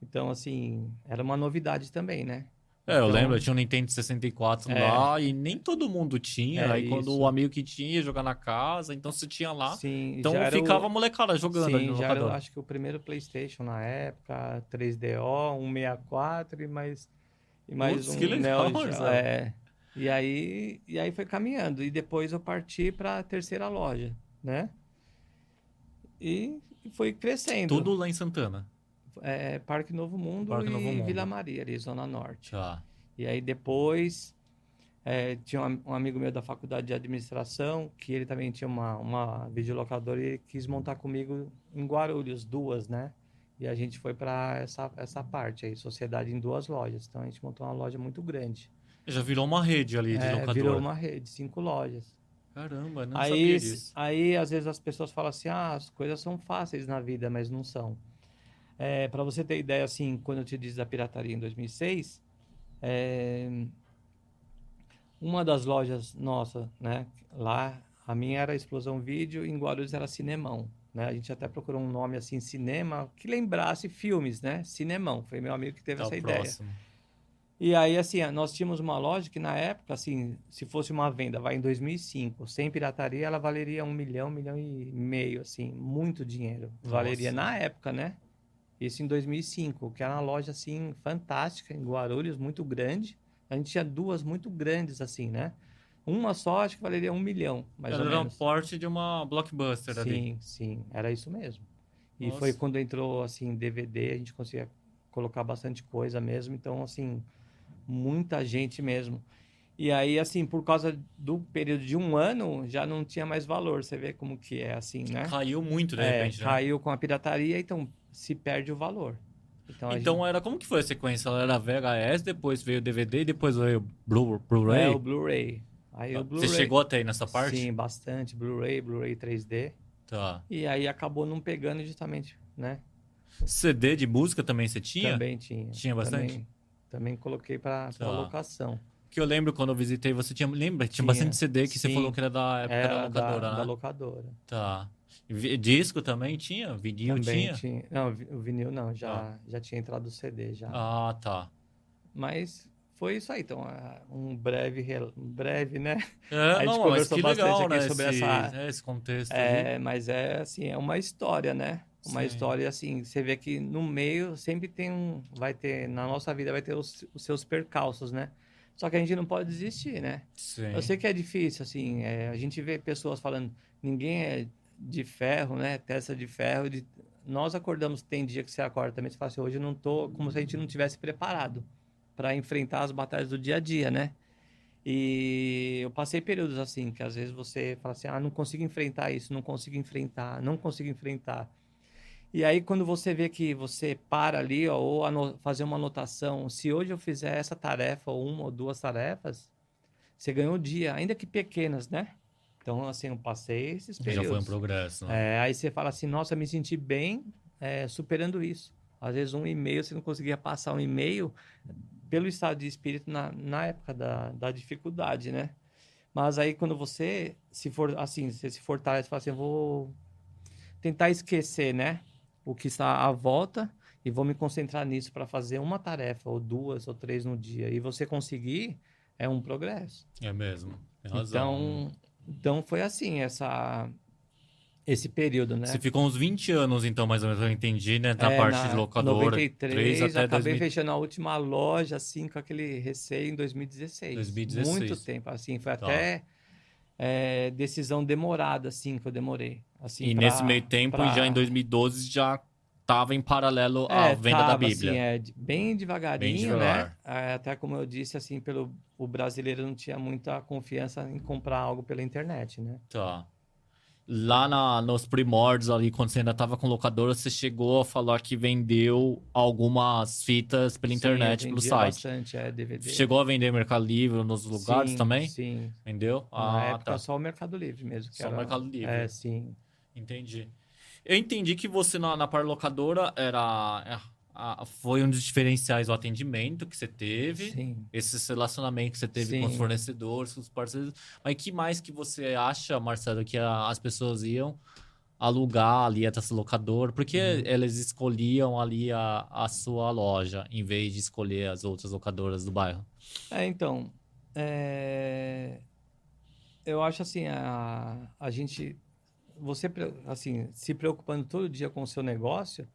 Então, assim, era uma novidade também, né? Eu lembro, eu Então, tinha um Nintendo 64 é, lá e nem todo mundo tinha. Aí quando o isso. amigo que tinha ia jogar na casa, então você tinha lá. Sim, já Então era ficava a molecada jogando ali sim, no já era, eu locador. acho que o primeiro PlayStation na época, 3DO, 164 e mais Putz, que um legal, Neo Geo. Marcelo. E aí foi caminhando. E depois eu parti para a terceira loja, né? E foi crescendo. Tudo lá em Santana. Parque Novo Mundo Parque Novo e Vila Mundo. Maria, ali, Zona Norte. Tá. E aí depois tinha um amigo meu da faculdade de administração, que ele também tinha uma videolocadora e quis montar comigo em Guarulhos, duas, né? E a gente foi para essa parte aí, sociedade em duas lojas. Então a gente montou uma loja muito grande. Já virou uma rede ali de Virou locadora. uma rede, 5 lojas. Caramba, não Aí, sabia disso. aí às vezes as pessoas falam assim, as coisas são fáceis na vida, mas não são. Para você ter ideia, assim, quando eu te disse da pirataria em 2006, uma das lojas nossa, né? Lá, a minha era Explosão Vídeo, em Guarulhos era Cinemão, né? A gente até procurou um nome assim, cinema, que lembrasse filmes, né? Cinemão, foi meu amigo que teve Tá o essa ideia. próximo. E aí, assim, nós tínhamos uma loja que na época, assim, se fosse uma venda, vai em 2005, sem pirataria, ela valeria 1 milhão, 1,5 milhão, assim, muito dinheiro. Valeria Nossa. na época, né? Isso em 2005, que era uma loja, assim, fantástica, em Guarulhos, muito grande. A gente tinha duas muito grandes, assim, né? Uma só, acho que valeria 1 milhão, mais ou Ela era um menos. porte de uma Blockbuster ali. Sim, sim, era isso mesmo. E Nossa. foi quando entrou, assim, DVD, a gente conseguia colocar bastante coisa mesmo. Então, assim, muita gente mesmo. E aí, assim, por causa do período de 1 ano, já não tinha mais valor. Você vê como que é, assim, né? Caiu muito de repente, né? Caiu com a pirataria, então se perde o valor. Então, a gente, Então era como que foi a sequência? Ela era VHS, depois veio DVD, depois veio o Blu-ray? Blu-ray. Aí o Você Blu-ray, chegou até aí nessa parte? sim, bastante. Blu-ray 3D. Tá. E aí acabou não pegando justamente, né? CD de música também você tinha? Também tinha. Tinha bastante? Também coloquei para Tá. locação. Que eu lembro quando eu visitei, você tinha. Lembra? Tinha Tinha, bastante CD que você sim. falou que era da época da Era locadora, da né? locadora. Tá. E disco também tinha? Vinil Também tinha? Não, o vinil não, já tinha entrado o CD já. Ah, tá. Mas foi isso aí, então, um breve, né? É, A gente não, mas conversou que bastante legal, aqui né? sobre Esse contexto aí. mas é assim, é uma história, né? Uma Sim. história assim, você vê que no meio sempre vai ter, na nossa vida vai ter os seus percalços, né? Só que a gente não pode desistir, né? Sim. Eu sei que é difícil, assim, a gente vê pessoas falando, ninguém é de ferro, né? Testa de ferro. Nós acordamos, tem dia que você acorda também, você fala assim, hoje eu não tô, como se a gente não tivesse preparado para enfrentar as batalhas do dia a dia, né? E eu passei períodos assim, que às vezes você fala assim, não consigo enfrentar isso, não consigo enfrentar, não consigo enfrentar. E aí, quando você vê que você para ali, ó, ou fazer uma anotação, se hoje eu fizer essa tarefa, ou 1 ou 2 tarefas, você ganhou o dia, ainda que pequenas, né? Então, assim, eu passei esses períodos. Já foi um progresso, né? Aí você fala assim, nossa, me senti bem superando isso. Às vezes 1 e-mail, você não conseguia passar 1 e-mail pelo estado de espírito na época da dificuldade, né? Mas aí quando você você se fortalece, fala assim, eu vou tentar esquecer, né? O que está à volta e vou me concentrar nisso para fazer uma tarefa, ou 2 ou 3 no dia. E você conseguir, é um progresso. É mesmo. Tem razão. Então foi assim, esse período, né? Você ficou uns 20 anos, então, mais ou menos, eu entendi, né? Na parte de locadora. 93, 3 até acabei 2000. fechando a última loja, assim, com aquele receio em 2016. 2016. Muito tempo, assim, foi Tá. até decisão demorada, assim, que eu demorei. Assim, E nesse meio tempo, já em 2012, já estava em paralelo à venda da tava, Bíblia. assim, bem devagarinho, Bem devagar. né? Até como eu disse, assim, o brasileiro não tinha muita confiança em comprar algo pela internet, né? Tá. Lá nos primórdios ali, quando você ainda estava com locadora, você chegou a falar que vendeu algumas fitas pela internet, Sim, eu pelo vendia site. bastante, DVD. Chegou a vender Mercado Livre nos lugares Sim, também? sim. Vendeu? Na época, Tá. só o Mercado Livre mesmo. Só o Mercado Livre. Sim. Entendi. Eu entendi que você na parlocadora foi um dos diferenciais o atendimento que você teve, Sim. esse relacionamento que você teve com os Sim. fornecedores, com os parceiros. Mas que mais que você acha, Marcelo, que as pessoas iam alugar ali essa locadora? Por que elas escolhiam ali a sua loja em vez de escolher as outras locadoras do bairro? Então, eu acho assim, a gente, você, assim, se preocupando todo dia com o seu negócio,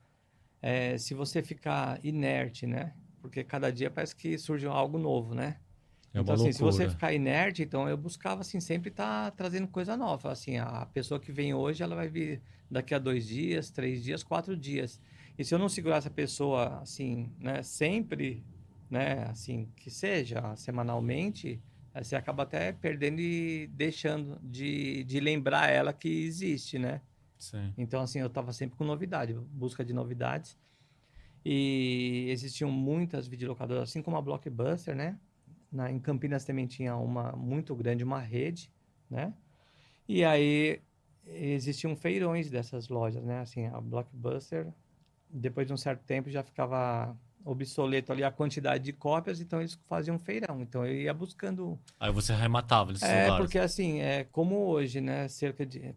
se você ficar inerte, né? Porque cada dia parece que surge algo novo, né? É uma Então, assim, se você loucura. ficar inerte, então eu buscava, assim, sempre estar trazendo coisa nova. Assim, a pessoa que vem hoje, ela vai vir daqui a 2 dias, 3 dias, 4 dias. E se eu não segurar essa pessoa, assim, né, sempre, né, assim, que seja semanalmente, você acaba até perdendo e deixando de lembrar ela que existe, né? Sim. Então, assim, eu estava sempre com novidade, busca de novidades. E existiam muitas videolocadoras, assim como a Blockbuster, né? Em Campinas também tinha uma muito grande, uma rede, né? E aí existiam feirões dessas lojas, né? Assim, a Blockbuster, depois de um certo tempo, já ficava obsoleto ali a quantidade de cópias, então eles faziam feirão. Então eu ia buscando. Aí você arrematava nesses lugares. Porque assim, como hoje, né?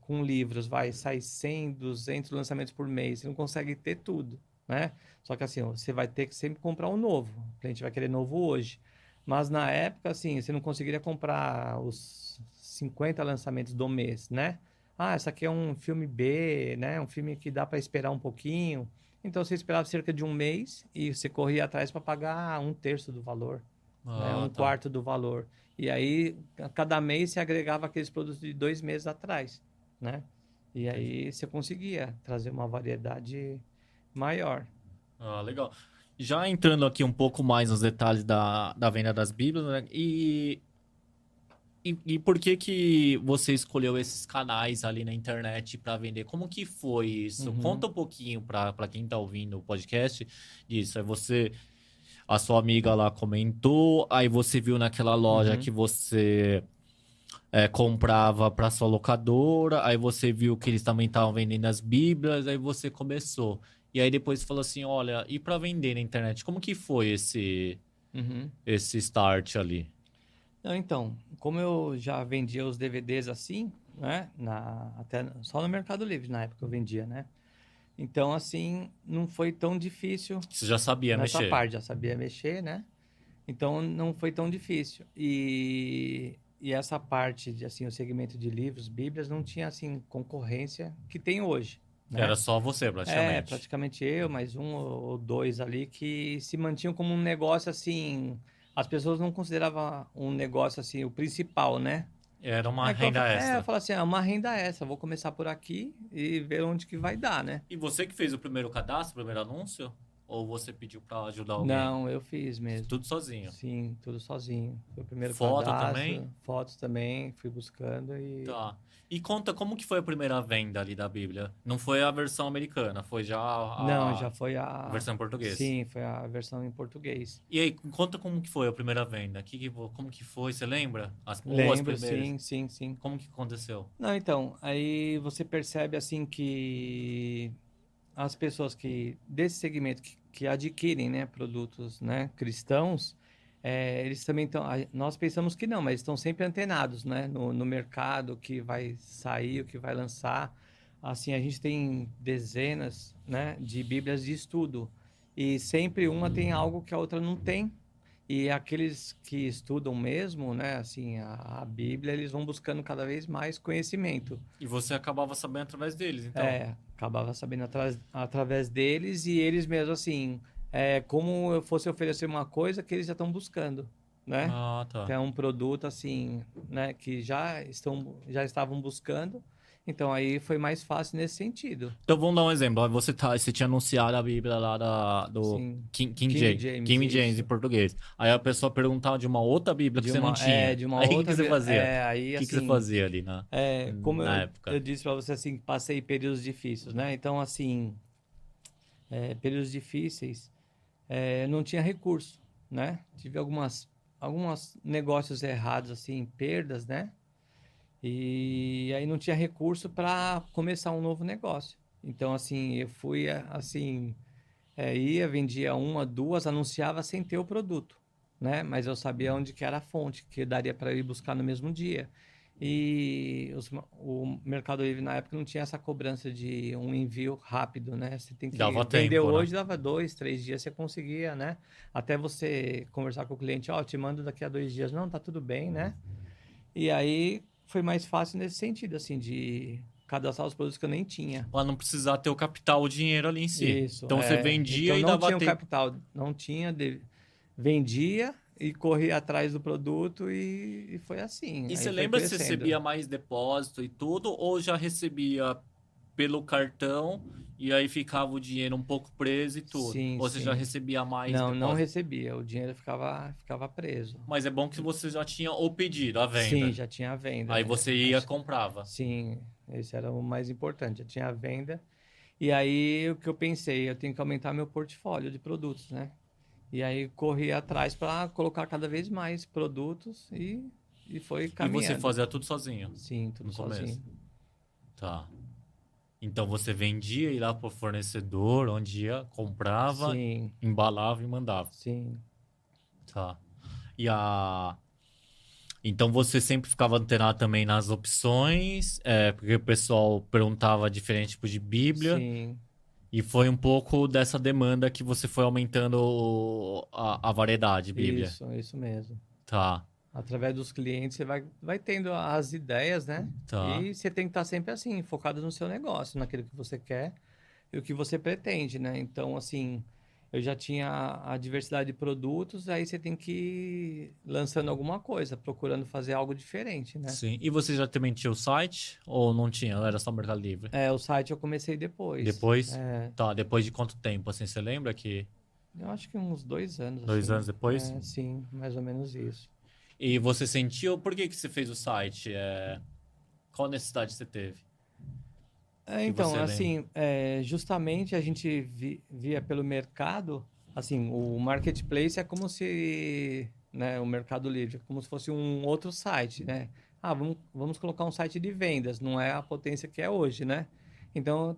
Com livros, sai 100, 200 lançamentos por mês, você não consegue ter tudo, né? Só que assim, você vai ter que sempre comprar um novo. O cliente vai querer novo hoje. Mas na época, assim, você não conseguiria comprar os 50 lançamentos do mês, né? Essa aqui é um filme B, né? Um filme que dá para esperar um pouquinho. Então você esperava cerca de um mês e você corria atrás para pagar 1/3 do valor, né? 1/4 do valor. E aí, a cada mês, você agregava aqueles produtos de 2 meses atrás, né? E aí você conseguia trazer uma variedade maior. Ah, legal. Já entrando aqui um pouco mais nos detalhes da venda das Bíblias, né? E por que que você escolheu esses canais ali na internet para vender? Como que foi isso? Uhum, Conta um pouquinho para quem tá ouvindo o podcast disso. A sua amiga lá comentou, aí você viu naquela loja uhum. que você comprava para sua locadora, aí você viu que eles também estavam vendendo as Bíblias, aí você começou. E aí depois falou assim, olha, e para vender na internet, como que foi Uhum. esse start ali? Não, então, como eu já vendia os DVDs assim, né? Até só no Mercado Livre na época eu vendia, né? Então, assim, não foi tão difícil Você já sabia nessa mexer? parte, já sabia mexer, né? Então, não foi tão difícil. E essa parte de, assim, o segmento de livros, bíblias, não tinha, assim, concorrência que tem hoje, Era né? só você, É, praticamente. praticamente eu, mais um ou dois ali que se mantinham como um negócio assim. As pessoas não consideravam um negócio assim o principal, né? Era uma É que renda eu extra. falo assim, é uma renda extra, vou começar por aqui e ver onde que vai dar, né? E você que fez o primeiro cadastro, o primeiro anúncio? Ou você pediu para ajudar alguém? Não, eu fiz mesmo. Tudo sozinho. Sim, tudo sozinho. Foi o primeiro Foto também? cadastro, fotos também, fui buscando e. Tá. E conta como que foi a primeira venda ali da Bíblia? Não foi a versão americana, foi já Não, a já foi versão em português. Sim, foi a versão em português. E aí, conta como que foi a primeira venda. Como que foi? Você lembra? Ou as Lembro, primeiras? sim, sim, sim. Como que aconteceu? Não, então, aí você percebe assim que as pessoas que desse segmento que adquirem, né, produtos, né, cristãos, eles também estão. Nós pensamos que não, mas estão sempre antenados, né, no mercado, o que vai sair, o que vai lançar. Assim, a gente tem dezenas, né, de Bíblias de estudo e sempre uma tem algo que a outra não tem. E aqueles que estudam mesmo, né, assim, a Bíblia, eles vão buscando cada vez mais conhecimento. E você acabava sabendo através deles, então. Acabava sabendo através deles e eles mesmo, assim, como eu fosse oferecer uma coisa que eles já estão buscando, né? Ah, tá. Então, é um produto, assim, né, que já estavam buscando. Então, aí foi mais fácil nesse sentido. Então vamos dar um exemplo. Ó, você tinha anunciado a Bíblia lá do Sim. King King James, James, King James em isso. português. Aí a pessoa perguntava de uma outra Bíblia que você não tinha. De uma Aí o que que outra. você fazia? Aí, O que que você assim, fazia ali como na eu época? disse para você, assim, passei períodos difíceis, né? Então, assim, períodos difíceis, não tinha recurso, né? Tive alguns negócios errados, assim, perdas, né? E aí não tinha recurso para começar um novo negócio. Então, assim, eu fui, assim, ia, vendia uma, duas, anunciava sem ter o produto, né? Mas eu sabia onde que era a fonte, que daria para ir buscar no mesmo dia. E o Mercado Livre na época não tinha essa cobrança de um envio rápido, né? Você tem que Dava vender tempo, né? hoje, dava 2, 3 dias, você conseguia, né? Até você conversar com o cliente, ó, te mando daqui a 2 dias. Não, tá tudo bem, né? E aí foi mais fácil nesse sentido, assim, de cadastrar os produtos que eu nem tinha. Pra não precisar ter o capital, o dinheiro ali em si. Isso, Então você vendia então e não dava tinha o tempo. capital, não tinha, vendia e corria atrás do produto e foi assim, E você aí foi lembra se crescendo. recebia mais depósito e tudo, ou já recebia pelo cartão e aí ficava o dinheiro um pouco preso e tudo? Sim, Ou você já sim. recebia mais Não, não depósito? recebia, o dinheiro ficava preso. Mas é bom que você já tinha o pedido, a Sim, venda. já tinha a venda. Aí você ia comprava. Sim, esse era o mais importante, já tinha a venda. E aí o que eu pensei, eu tenho que aumentar meu portfólio de produtos, né? E aí corri atrás para colocar cada vez mais produtos e foi E você caminhando. fazia tudo sozinho Sim, tudo no começo. sozinho. Tá. Então você vendia ir lá pro fornecedor, onde ia, comprava, Sim, embalava e mandava. sim, Tá. E a Então você sempre ficava antenado também nas opções, porque o pessoal perguntava diferentes tipos de Bíblia, sim. e foi um pouco dessa demanda que você foi aumentando a variedade de Bíblia. Isso mesmo. Tá, Através dos clientes você vai tendo as ideias, né? tá. E você tem que estar sempre assim, focado no seu negócio, naquilo que você quer e o que você pretende, né? Então, assim, eu já tinha a diversidade de produtos, aí você tem que ir lançando alguma coisa, procurando fazer algo diferente, né? Sim. E você já também tinha o site ou não tinha? Era só Mercado Livre? O site eu comecei depois. Depois? Tá, depois de quanto tempo, assim, você lembra que Eu acho que uns 2 anos, 2 anos assim. depois? Sim, mais ou menos isso. E você sentiu, por que que você fez o site? Qual necessidade você teve? Que Então, você lembra? assim, justamente a gente via pelo mercado, assim, o marketplace é como se, né, o Mercado Livre, é como se fosse um outro site, né? Ah, vamos colocar um site de vendas, não é a potência que é hoje, né? Então,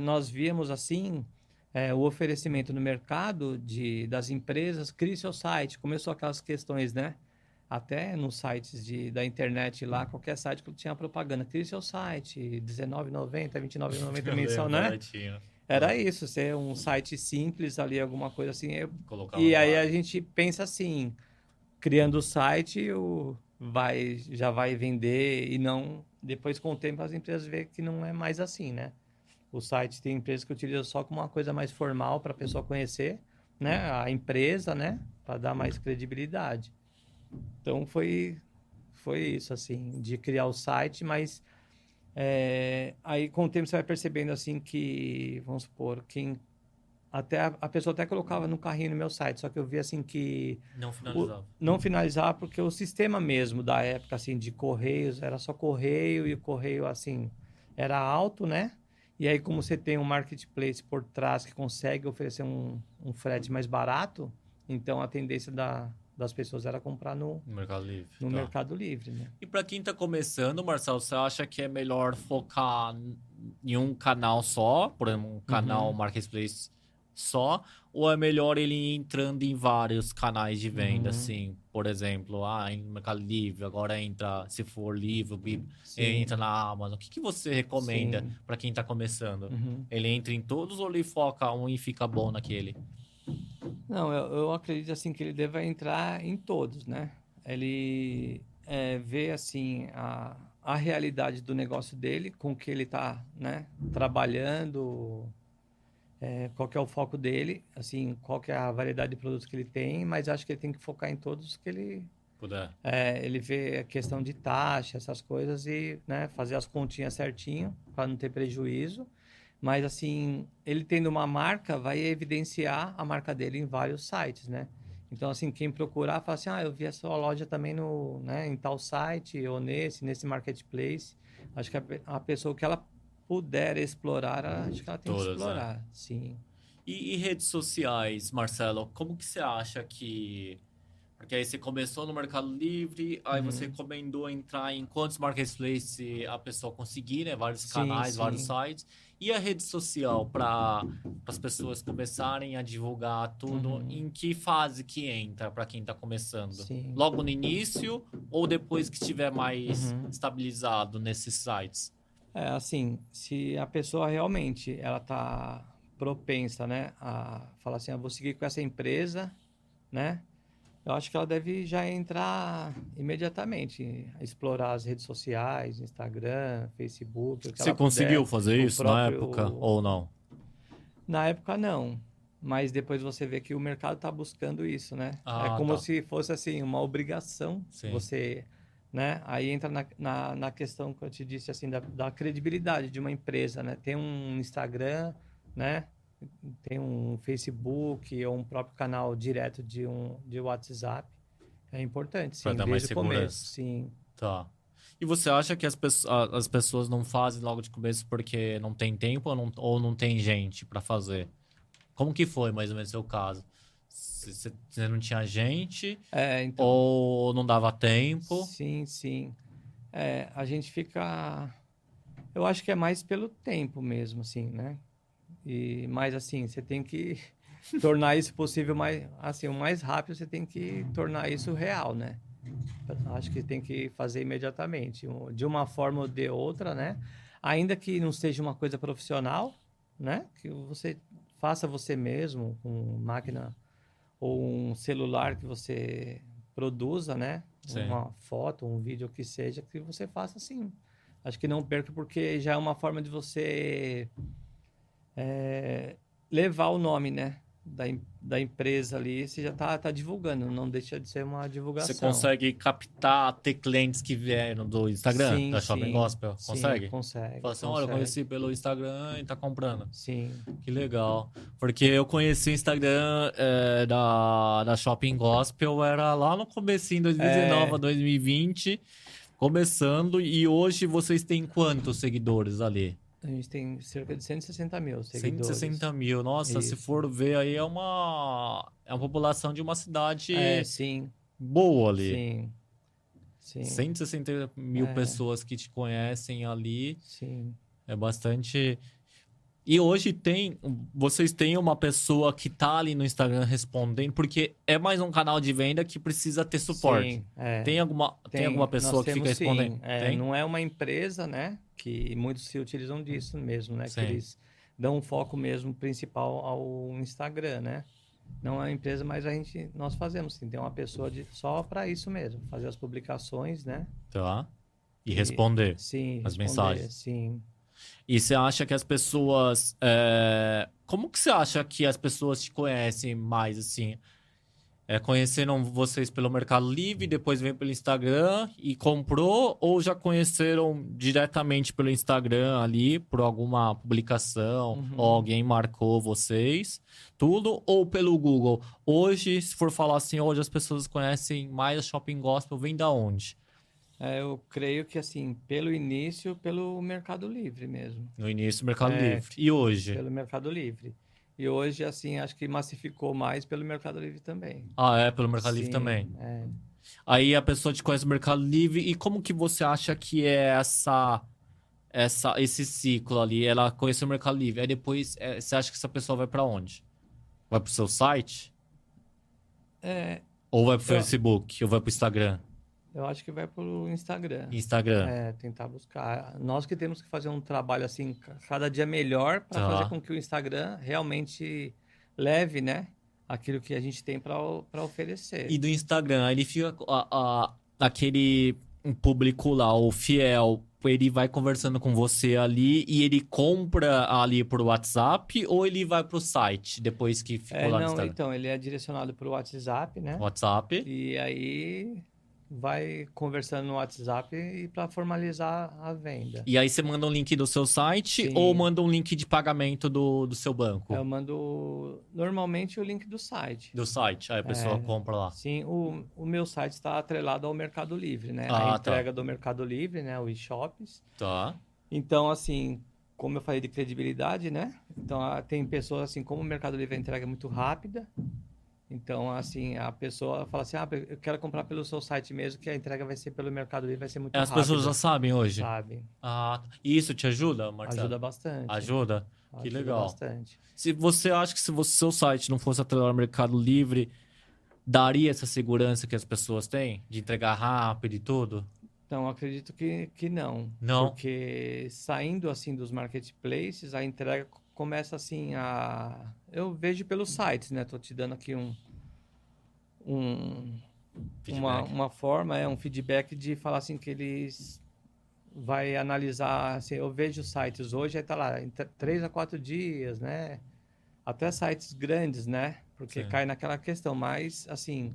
nós víamos, assim, o oferecimento no mercado das empresas, crie seu site, começou aquelas questões, né? Até nos sites da internet lá, qualquer site que tinha propaganda. Crie seu site, R$19,90, R$29,90 Eu mensal, lembro, né? tinha. Era isso, ser um site simples ali, alguma coisa assim. Colocava E no aí ar. a gente pensa assim, criando o site, já vai vender e não... Depois, com o tempo, as empresas veem que não é mais assim, né? O site tem empresas que utilizam só como uma coisa mais formal para a pessoa conhecer, né? A empresa, né? Para dar mais credibilidade. Então foi isso, assim, de criar o site, mas aí com o tempo você vai percebendo assim que, vamos supor, até a pessoa até colocava no carrinho no meu site, só que eu vi assim que Não finalizava. não finalizar porque o sistema mesmo da época assim de correios era só correio e o correio assim era alto, né? E aí como você tem um marketplace por trás que consegue oferecer um frete mais barato, então a tendência das pessoas era comprar No Mercado Livre. no Tá. Mercado Livre, né? E para quem tá começando, Marcelo, você acha que é melhor focar em um canal só, por exemplo, um canal marketplace só, ou é melhor ele ir entrando em vários canais de venda, assim, por exemplo, em Mercado Livre, agora entra, se for livro, Sim. entra na Amazon. O que você recomenda Sim. para quem tá começando? Uhum. Ele entra em todos ou ele foca um e fica bom naquele? Não, eu acredito assim que ele deva entrar em todos, né? Ele vê assim a realidade do negócio dele, com que ele está, né, trabalhando, qual que é o foco dele, assim, qual que é a variedade de produtos que ele tem, mas acho que ele tem que focar em todos que Puder. ele vê a questão de taxa, essas coisas e, né, fazer as continhas certinho para não ter prejuízo. Mas assim, ele tendo uma marca, vai evidenciar a marca dele em vários sites, né? Então, assim, quem procurar, fala assim, eu vi a sua loja também né, em tal site ou nesse marketplace. Acho que a pessoa que ela puder explorar, acho que ela tem que Todas, né? explorar, sim. E redes sociais, Marcelo, como que você acha que... Porque aí você começou no Mercado Livre, aí você recomendou entrar em quantos marketplaces a pessoa conseguir, né? Vários Sim, canais, vários sim. sites. E a rede social para as pessoas começarem a divulgar tudo, em que fase que entra para quem está começando? Sim. Logo no início ou depois que estiver mais estabilizado nesses sites? Assim, se a pessoa realmente ela tá propensa, né, a falar assim, vou seguir com essa empresa, né? Eu acho que ela deve já entrar imediatamente, explorar as redes sociais, Instagram, Facebook, o que Você ela conseguiu puder. fazer O isso na época próprio... ou não? Na época, não. Mas depois você vê que o mercado está buscando isso, né? É Ah, como tá. se fosse, assim, uma obrigação. Sim. Você, né? Aí entra na questão que eu te disse, assim, da credibilidade de uma empresa, né? Tem um Instagram, né? Tem um Facebook ou um próprio canal direto de WhatsApp. É importante, Para sim, dar mais desde o começo, segurança. sim. Tá. E você acha que as pessoas não fazem logo de começo porque não tem tempo ou não tem gente para fazer? Como que foi mais ou menos o seu caso? Você não tinha gente Então, ou não dava tempo? sim, sim. A gente fica... Eu acho que é mais pelo tempo mesmo, assim, né? Mas, assim, você tem que tornar isso possível mais... Assim, o mais rápido você tem que tornar isso real, né? Eu acho que tem que fazer imediatamente, de uma forma ou de outra, né? Ainda que não seja uma coisa profissional, né? Que você faça você mesmo, com máquina ou um celular que você produza, né? Sim. Uma foto, um vídeo, o que seja, que você faça assim. Acho que não perca, porque já é uma forma de você levar o nome, né? da empresa ali, você já tá divulgando, não deixa de ser uma divulgação. Você consegue captar, ter clientes que vieram do Instagram, Sim, da Shopping sim, Gospel? sim, Consegue? consegue, Fala assim, olha, eu consegue. conheci pelo Instagram e tá comprando. Sim. Que legal. Porque eu conheci o Instagram da Shopping Gospel, era lá no comecinho, 2019 a 2020, começando, e hoje vocês têm quantos seguidores ali? A gente tem cerca de 160 mil seguidores. 160 mil. Nossa, se Isso. for ver aí, é uma população de uma cidade Sim, boa ali. sim, sim. 160 mil pessoas que te conhecem ali. Sim. É bastante. E hoje vocês têm uma pessoa que tá ali no Instagram respondendo, porque é mais um canal de venda que precisa ter suporte. Sim, Tem alguma pessoa nós que fica temos, respondendo? sim. Tem? Não é uma empresa, né? Que muitos se utilizam disso mesmo, né? Que Sim. eles dão um foco mesmo principal ao Instagram, né? Não é uma empresa, mas nós fazemos, sim. Tem uma pessoa só para isso mesmo, fazer as publicações, né? Tá. E responder Sim, as responder, mensagens. sim. E você acha que as pessoas. Como que você acha que as pessoas te conhecem mais, assim? Conheceram vocês pelo Mercado Livre, depois vem pelo Instagram e comprou, ou já conheceram diretamente pelo Instagram ali, por alguma publicação, ou alguém marcou vocês, tudo, ou pelo Google? Hoje, se for falar assim, hoje as pessoas conhecem mais a Shopping Gospel, vem da onde? Eu creio que, assim, pelo início, pelo Mercado Livre mesmo. No início, Mercado Livre. E hoje? Pelo Mercado Livre. E hoje, assim, acho que massificou mais pelo Mercado Livre também. Pelo Mercado Livre Sim, também. Aí a pessoa te conhece no Mercado Livre, e como que você acha que é esse ciclo ali? Ela conheceu o Mercado Livre, aí depois você acha que essa pessoa vai pra onde? Vai pro seu site? Ou vai pro Facebook? Ou vai pro Instagram? Eu acho que vai pro Instagram. Instagram. Tentar buscar. Nós que temos que fazer um trabalho assim, cada dia melhor, para fazer com que o Instagram realmente leve, né, aquilo que a gente tem para oferecer. E do Instagram, ele fica aquele público lá, o fiel, ele vai conversando com você ali e ele compra ali por WhatsApp, ou ele vai pro site depois que ficou lá no Instagram? Então, ele é direcionado pro WhatsApp, né? WhatsApp. E aí vai conversando no WhatsApp e para formalizar a venda. E aí você manda um link do seu site, Sim. ou manda um link de pagamento do seu banco? Eu mando normalmente o link do site. Do site, aí a pessoa compra lá. Sim, o meu site está atrelado ao Mercado Livre, né? Ah, a entrega do Mercado Livre, né? O e-shops. Tá. Então, assim, como eu falei de credibilidade, né? Então, tem pessoas assim, como o Mercado Livre a entrega é muito rápida. Então, assim, a pessoa fala assim, eu quero comprar pelo seu site mesmo, que a entrega vai ser pelo Mercado Livre, vai ser muito rápido. As pessoas já sabem hoje? Sabem. E isso te ajuda, Marcelo? Ajuda bastante. Ajuda? Que legal. Bastante. Se você acha que se o seu site não fosse atrelado ao Mercado Livre, daria essa segurança que as pessoas têm? De entregar rápido e tudo? Então, acredito que não. Não? Porque saindo, assim, dos marketplaces, a entrega começa, assim, Eu vejo pelos sites, né? Tô te dando aqui uma forma, um feedback de falar, assim, que eles vai analisar, assim, eu vejo sites hoje, aí tá lá, em 3 a 4 dias, né? Até sites grandes, né? Porque cai naquela questão, mas, assim...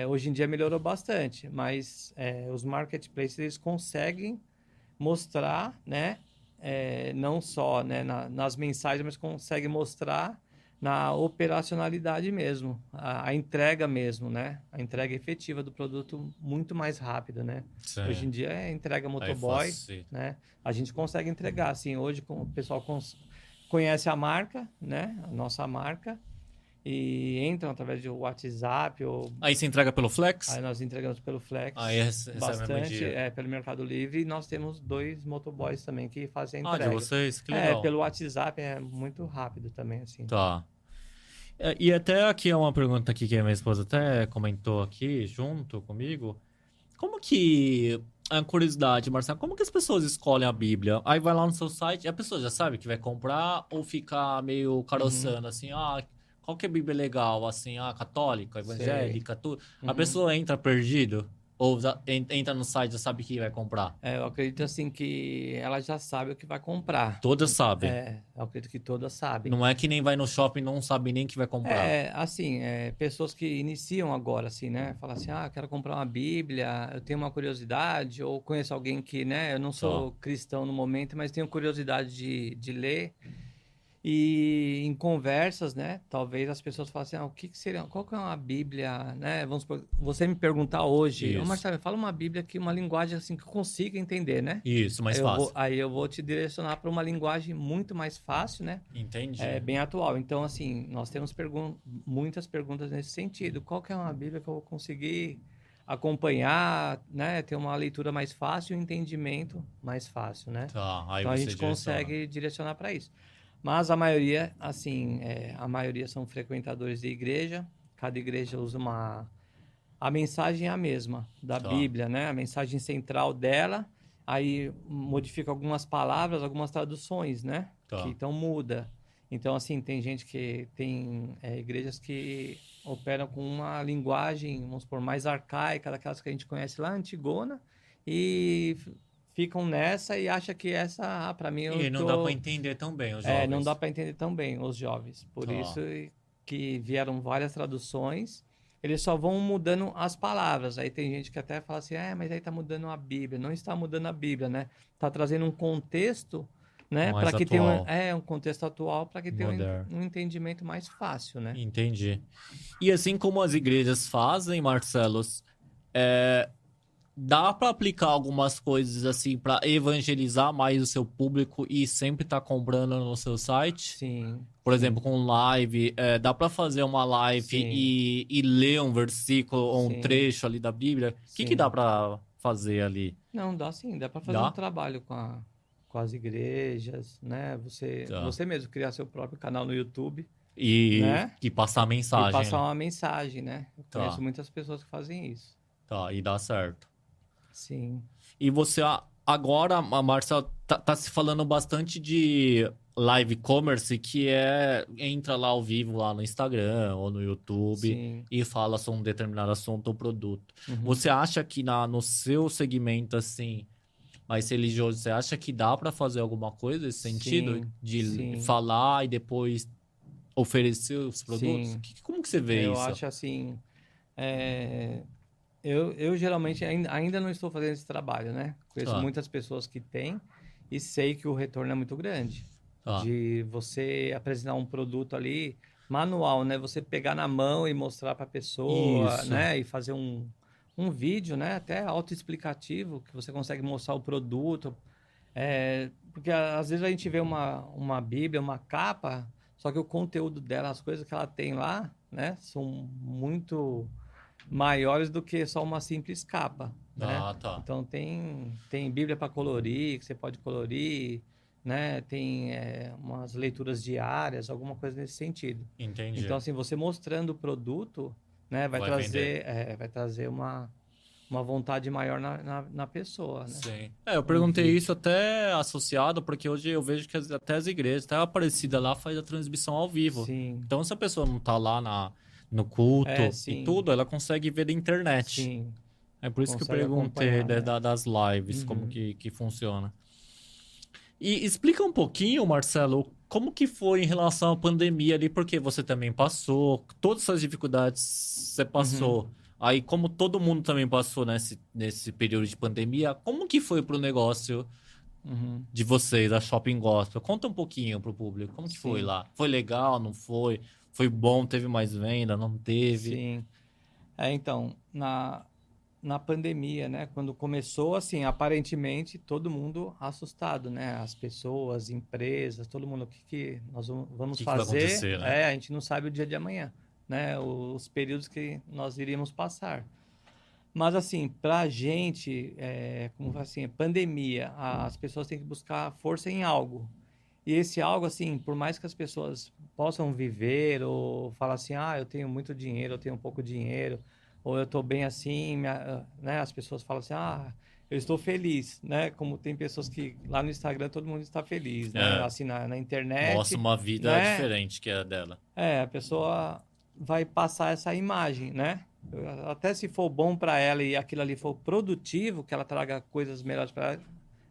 hoje em dia melhorou bastante, mas os marketplaces eles conseguem mostrar, né, não só, né, nas mensagens, mas conseguem mostrar na operacionalidade mesmo, a entrega mesmo, né, a entrega efetiva do produto muito mais rápida, né. Sim. Hoje em dia é entrega motoboy, né, a gente consegue entregar, assim, hoje o pessoal conhece a marca, né, a nossa marca, e entram através do WhatsApp ou... Aí você entrega pelo Flex? Aí nós entregamos pelo Flex. Aí recebe bastante, pelo Mercado Livre. E nós temos 2 motoboys também que fazem a entrega. De vocês? Que legal. Pelo WhatsApp é muito rápido também, assim. Tá. E até aqui é uma pergunta aqui que a minha esposa até comentou aqui junto comigo. Como que... A curiosidade, Marcelo, como que as pessoas escolhem a Bíblia? Aí vai lá no seu site e a pessoa já sabe que vai comprar, ou fica meio caroçando, assim, qual que é a Bíblia legal? Assim, católica, evangélica, tudo. A pessoa entra perdido? Ou entra no site, já sabe o que vai comprar? Eu acredito assim que ela já sabe o que vai comprar. Todas sabem. Eu acredito que todas sabem. Não é que nem vai no shopping e não sabe nem o que vai comprar. Assim, pessoas que iniciam agora, assim, né? Falam assim, quero comprar uma Bíblia, eu tenho uma curiosidade, ou conheço alguém que, né? Eu não Tá. sou cristão no momento, mas tenho curiosidade de ler. E em conversas, né? Talvez as pessoas falem assim, o que seria, qual que é uma Bíblia, né? Vamos supor, você me perguntar hoje, ô Isso. Marcelo, fala uma Bíblia que uma linguagem assim que eu consiga entender, né? Isso, mais fácil. Aí eu vou te direcionar para uma linguagem muito mais fácil, né? Entendi. Bem atual. Então, assim, nós temos muitas perguntas nesse sentido. Qual que é uma Bíblia que eu vou conseguir acompanhar, né? Ter uma leitura mais fácil e um entendimento mais fácil, né? Tá, aí Então, a você gente direciona. consegue direcionar para isso. Mas a maioria, assim, a maioria são frequentadores de igreja. Cada igreja usa uma... A mensagem é a mesma da Tá, Bíblia, né? A mensagem central dela. Aí modifica algumas palavras, algumas traduções, né? Que tá. então muda. Então, assim, tem gente que tem igrejas que operam com uma linguagem, vamos supor, mais arcaica, daquelas que a gente conhece lá, antigona, e ficam nessa e acham que essa, para mim, eu E não dá pra tô. entender tão bem os Não dá jovens. para entender tão bem os jovens. Por Tá. isso que vieram várias traduções. Eles só vão mudando as palavras. Aí tem gente que até fala assim, mas aí tá mudando a Bíblia. Não está mudando a Bíblia, né? Tá trazendo um contexto, né? Mais Para que tenha atual, um contexto atual, para que tenha moderno. um entendimento mais fácil, né? Entendi. E assim como as igrejas fazem, Marcelos, é, dá para aplicar algumas coisas assim para evangelizar mais o seu público e sempre estar comprando no seu site? Sim, Por exemplo, sim, com live, dá para fazer uma live sim, e ler um versículo ou um sim, trecho ali da Bíblia? O que dá sim. para fazer ali? Não, dá sim, dá para fazer um Dá? trabalho com as igreas, né? Tá. Você mesmo criar seu próprio canal no YouTube, E, né? e passar a E mensagem passar ali. uma mensagem, né? Eu conheço Tá, muitas pessoas que fazem isso. tá, e dá certo. Sim. E você agora, a Marcela, tá se falando bastante de live commerce, que entra lá ao vivo lá no Instagram ou no YouTube Sim. e fala sobre um determinado assunto ou produto. Uhum. Você acha que no seu segmento assim, mais religioso, você acha que dá para fazer alguma coisa nesse sentido Sim. de Sim. falar e depois oferecer os produtos? Sim. Como que você vê Eu isso? acho assim. é, eu geralmente ainda não estou fazendo esse trabalho, né? Conheço Tá, muitas pessoas que têm e sei que o retorno é muito grande. tá. De você apresentar um produto ali manual, né? Você pegar na mão e mostrar para a pessoa, Isso. né? E fazer um vídeo, né? Até autoexplicativo, que você consegue mostrar o produto. Porque às vezes a gente vê uma Bíblia, uma capa, só que o conteúdo dela, as coisas que ela tem lá, né? São muito maiores do que só uma simples capa, né? Ah, tá. Então tem Bíblia para colorir, que você pode colorir, né? Tem umas leituras diárias, alguma coisa nesse sentido. Então, Entendi. assim, você mostrando o produto, né? Vai vender. Vai trazer uma vontade maior na pessoa, né? Sim. Eu Um perguntei vídeo. isso até associado, porque hoje eu vejo que até as igrejas, até a Aparecida lá faz a transmissão ao vivo. Sim. Então, se a pessoa não tá lá no culto e Sim. tudo, ela consegue ver da internet. Sim. É por isso que eu Consegue perguntei acompanhar, né? das lives, como Uhum. que funciona. E explica um pouquinho, Marcelo, como que foi em relação à pandemia ali, porque você também passou, todas essas dificuldades você Uhum. passou. Aí, como todo mundo também passou nesse período de pandemia, como que foi pro negócio Uhum. de vocês, a Shopping Gospel? Conta um pouquinho pro público, como que foi Sim. lá? Foi legal, não foi? Foi bom, teve mais venda, não teve? Sim. Então, na pandemia, né? Quando começou, assim, aparentemente todo mundo assustado, né? As pessoas, empresas, todo mundo, o que nós O vamos que que vai fazer? acontecer, né? A gente não sabe o dia de amanhã, né? Os períodos que nós iríamos passar. Mas, assim, para a gente, como fala assim, pandemia, as pessoas têm que buscar força em algo. E esse algo, assim, por mais que as pessoas possam viver ou falar assim, eu tenho muito dinheiro, eu tenho pouco dinheiro, ou eu estou bem assim, né? As pessoas falam assim, eu estou feliz, né? Como tem pessoas que lá no Instagram todo mundo está feliz, né? É, Assim, na mostra internet, uma vida né? diferente que é a dela. A pessoa vai passar essa imagem, né? Até se for bom para ela e aquilo ali for produtivo, que ela traga coisas melhores para ela,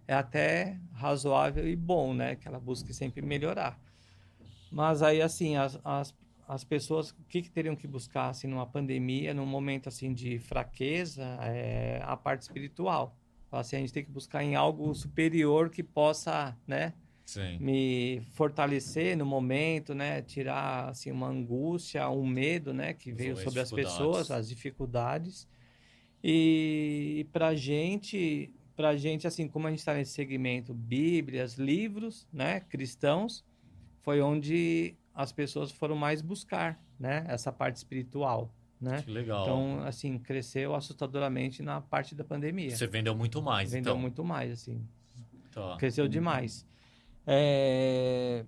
é até razoável e bom, né? Que ela busque sempre melhorar. Mas aí, assim, as pessoas, o que teriam que buscar, assim, numa pandemia, num momento, assim, de fraqueza, é a parte espiritual. Fala assim, a gente tem que buscar em algo superior que possa, né, Sim. me fortalecer no momento, né, tirar, assim, uma angústia, um medo, né, que veio sobre as pessoas, as dificuldades. E pra gente, assim, como a gente está nesse segmento, Bíblias, livros, né, cristãos, foi onde as pessoas foram mais buscar, né, essa parte espiritual, né? Que legal. Então, assim, cresceu assustadoramente na parte da pandemia. Você vendeu muito mais, Vendeu então. muito mais, assim, Tá. cresceu demais. É...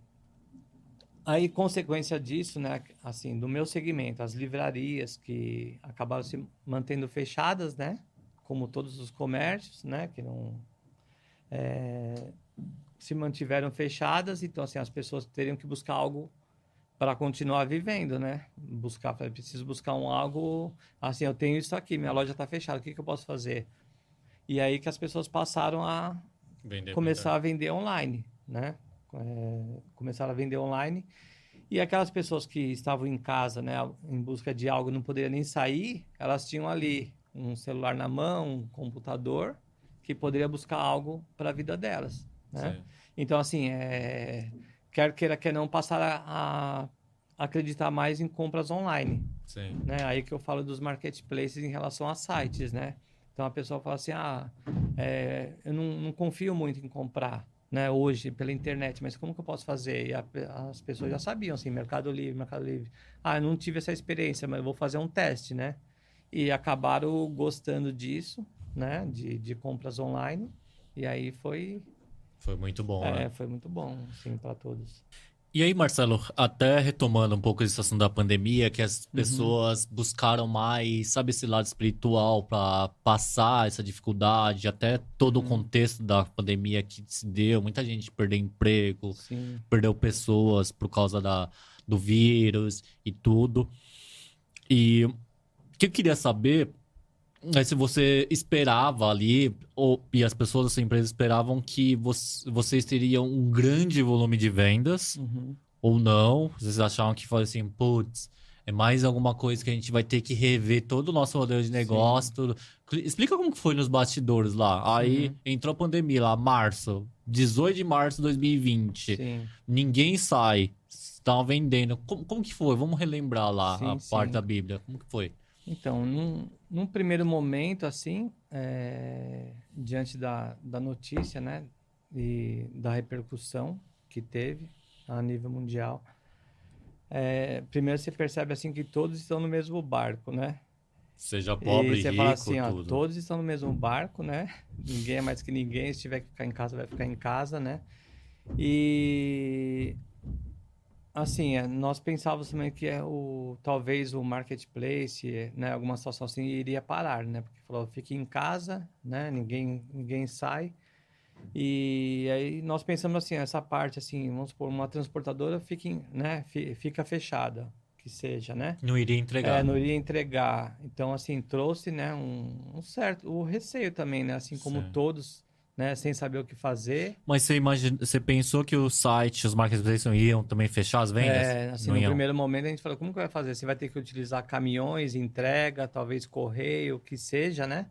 Aí, consequência disso, né, assim, do meu segmento, as livrarias que acabaram se mantendo fechadas, né, como todos os comércios, né, que não se mantiveram fechadas, então, assim, as pessoas teriam que buscar algo para continuar vivendo, né? Preciso buscar algo, assim, eu tenho isso aqui, minha loja está fechada, o que que eu posso fazer? E aí que as pessoas passaram a Vender começar a vender online, né? Começaram a vender online. E aquelas pessoas que estavam em casa, né, em busca de algo, não poderiam nem sair, elas tinham ali um celular na mão, um computador, que poderia buscar algo para a vida delas, né? Sim. Então, assim, quer queira, quer não, passar a acreditar mais em compras online, Sim. né? Aí que eu falo dos marketplaces em relação a sites, né? Então, a pessoa fala assim, eu não confio muito em comprar, né, hoje pela internet, mas como que eu posso fazer? E as pessoas já sabiam, assim, Mercado Livre. Eu não tive essa experiência, mas eu vou fazer um teste, né? E acabaram gostando disso, né, de compras online. E aí Foi muito bom, né? foi muito bom, assim, para todos. E aí, Marcelo, até retomando um pouco essa situação da pandemia, que as Uhum. pessoas buscaram mais, sabe, esse lado espiritual para passar essa dificuldade, até todo o Uhum. contexto da pandemia que se deu, muita gente perdeu emprego, Sim. perdeu pessoas por causa do vírus e tudo. E o que eu queria saber é se você esperava ali, e as pessoas da sua empresa esperavam que vocês teriam um grande volume de vendas Uhum. ou não. Vocês achavam que foi assim, putz, é mais alguma coisa que a gente vai ter que rever todo o nosso modelo de Sim. negócio, tudo. Explica como que foi nos bastidores lá. Aí Uhum. entrou a pandemia lá, março, 18 de março de 2020. Sim. Ninguém sai. Estavam vendendo. Como que foi? Vamos relembrar lá a Sim, parte da sim. Bíblia. Como que foi? Então, num primeiro momento, assim, diante da notícia, né, e da repercussão que teve a nível mundial, primeiro você percebe, assim, que todos estão no mesmo barco, né? Seja E pobre, você fala rico, assim, ó, tudo. todos estão no mesmo barco, né? Ninguém é mais que ninguém, se tiver que ficar em casa, vai ficar em casa, né? E assim, nós pensávamos também que talvez o marketplace, né, alguma situação assim iria parar, né? Porque falou, fique em casa, né? Ninguém sai. E aí nós pensamos assim, essa parte assim, vamos supor, uma transportadora fica fechada, que seja, né? Não iria entregar. Não iria entregar. Então, assim, trouxe, né, um certo, o receio também, né? Assim como Sim. todos, né, sem saber o que fazer. Mas você pensou que o site, os marketplaces não iam também fechar as vendas? Assim, Não no iam. primeiro momento a gente falou, como que vai fazer? Você vai ter que utilizar caminhões, entrega, talvez correio, o que seja, né?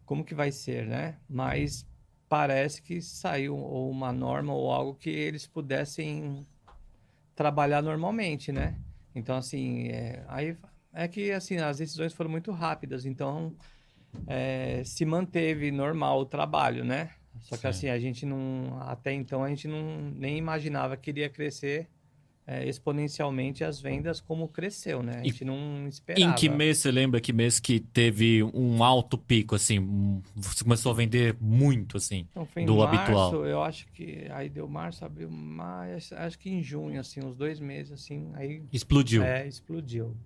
Como que vai ser, né? Mas parece que saiu ou uma norma ou algo que eles pudessem trabalhar normalmente, né? Então, assim, aí é que assim, as decisões foram muito rápidas, então se manteve normal o trabalho, né? Só que Sim. assim, a gente não, até então a gente não nem imaginava que iria crescer exponencialmente as vendas como cresceu, né? A E gente não em que esperava. mês você lembra que mês que teve um alto pico, assim? Você começou a vender muito, assim, Então foi em do março, habitual. eu acho que aí deu março, abril, maio, acho que em junho, assim, uns 2 meses, assim, aí Explodiu. explodiu.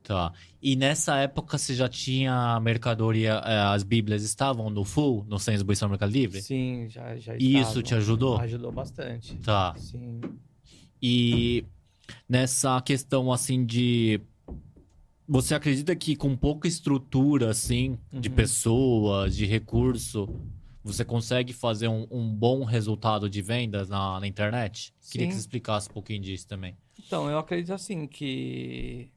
Tá. E nessa época você já tinha mercadoria, as bíblias estavam no full, no sem distribuição Mercado Livre? Sim, já E isso te estavam. ajudou? Ajudou bastante. Tá. Sim. E nessa questão, assim, de Você acredita que com pouca estrutura, assim, de pessoas, de recurso, você consegue fazer um bom resultado de vendas na internet? Queria que você Sim. explicasse um pouquinho disso também. Então, eu acredito assim que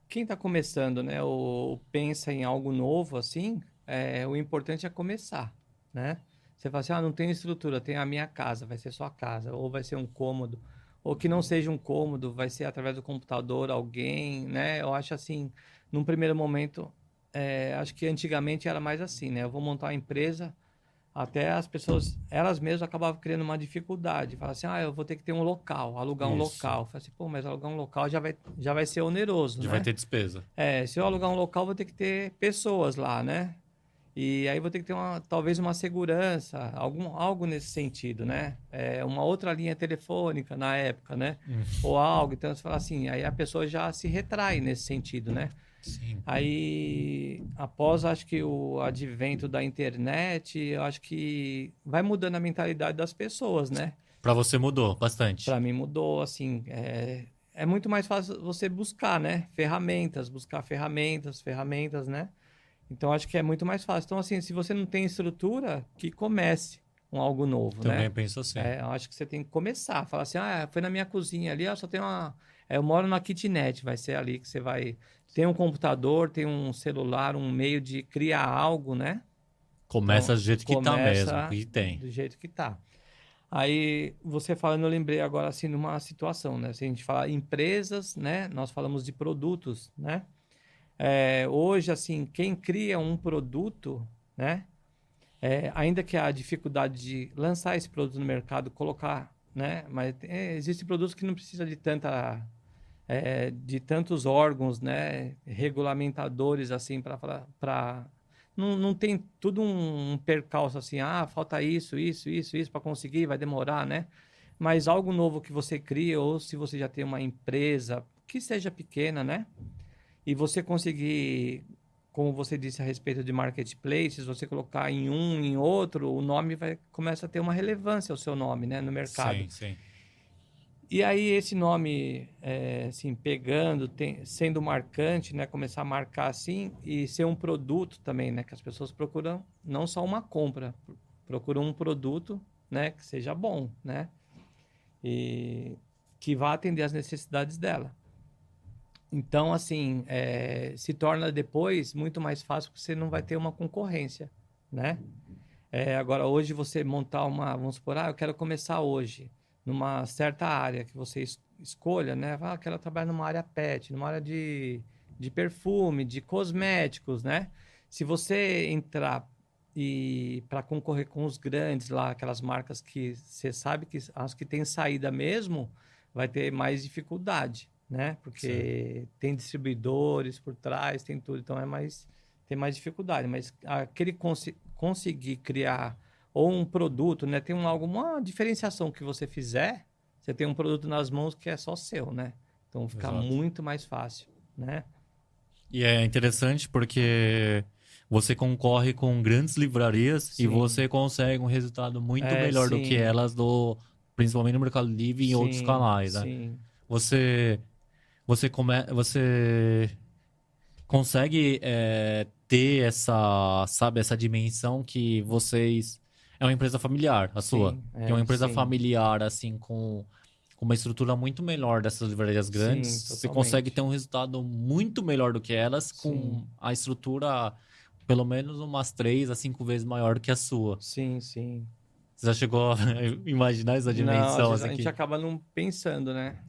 quem está começando, né, ou pensa em algo novo, assim, o importante é começar, né? Você fala assim, não tem estrutura, tem a minha casa, vai ser sua casa, ou vai ser um cômodo, ou que não seja um cômodo, vai ser através do computador, alguém, né? Eu acho assim, num primeiro momento, acho que antigamente era mais assim, né? Eu vou montar uma empresa, até as pessoas, elas mesmas acabavam criando uma dificuldade. Falavam assim, eu vou ter que ter um local, alugar um Isso. local. Falei assim, pô, mas alugar um local já vai ser oneroso, Já vai né? ter despesa. Se eu alugar um local, vou ter que ter pessoas lá, né? E aí vou ter que ter talvez uma segurança, algo nesse sentido, né? Uma outra linha telefônica na época, né? Ou algo. Então, você fala assim, aí a pessoa já se retrai nesse sentido, né? Sim. Aí, após, acho que o advento da internet, eu acho que vai mudando a mentalidade das pessoas, né? Pra você mudou bastante. Para mim mudou, assim, é muito mais fácil você buscar, né? Buscar ferramentas, né? Então, acho que é muito mais fácil. Então, assim, se você não tem estrutura, que comece com algo novo, Também né? penso assim. Eu acho que você tem que começar. Falar assim, foi na minha cozinha ali, só tem uma... eu moro na kitnet, vai ser ali que você vai... Tem um computador, tem um celular, um meio de criar algo, né? Começa Então, do jeito que tá mesmo, começa que tem. do jeito que tá. Aí, você falando, eu lembrei agora, assim, numa situação, né? Se a gente fala empresas, né? Nós falamos de produtos, né? Hoje, assim, quem cria um produto, né? Ainda que a dificuldade de lançar esse produto no mercado, colocar, né? Mas existem produtos que não precisam de tantos órgãos, né? Regulamentadores, assim, para não tem tudo um percalço assim, falta isso para conseguir, vai demorar, né? Mas algo novo que você cria, ou se você já tem uma empresa, que seja pequena, né? E você conseguir, como você disse a respeito de marketplaces, você colocar em um, em outro, o nome começa a ter uma relevância, o seu nome, né, no mercado. Sim, sim. E aí esse nome, assim, pegando, sendo marcante, né, começar a marcar assim e ser um produto também, né, que as pessoas procuram não só uma compra, procuram um produto, né, que seja bom, né, e que vá atender as necessidades dela. Então, assim, se torna depois muito mais fácil porque você não vai ter uma concorrência, né? Agora, hoje você montar vamos supor, eu quero começar hoje numa certa área que você escolha, né? Quero trabalhar numa área pet, numa área de perfume, de cosméticos, né? Se você entrar e para concorrer com os grandes lá, aquelas marcas que você sabe que as que têm saída mesmo, vai ter mais dificuldade, né? Porque tem distribuidores por trás, tem tudo, então tem mais dificuldade. Mas aquele conseguir criar ou um produto, né? Tem uma diferenciação que você fizer, você tem um produto nas mãos que é só seu, né? Então fica Exato. muito mais fácil, né? E é interessante porque você concorre com grandes livrarias Sim. e você consegue um resultado muito melhor do que sim. elas, principalmente no Mercado Livre e em outros Sim, canais, né? sim. Você consegue ter essa dimensão que vocês... É uma empresa familiar, a sua. Sim, Que é uma empresa sim. familiar, assim, com uma estrutura muito melhor dessas livrarias grandes. Sim, Você totalmente. consegue ter um resultado muito melhor do que elas, com Sim. a estrutura pelo menos umas 3 a 5 vezes maior do que a sua. Sim, sim. Você já chegou a imaginar essa Não, dimensão? às vezes a Assim, gente que... acaba não pensando, né?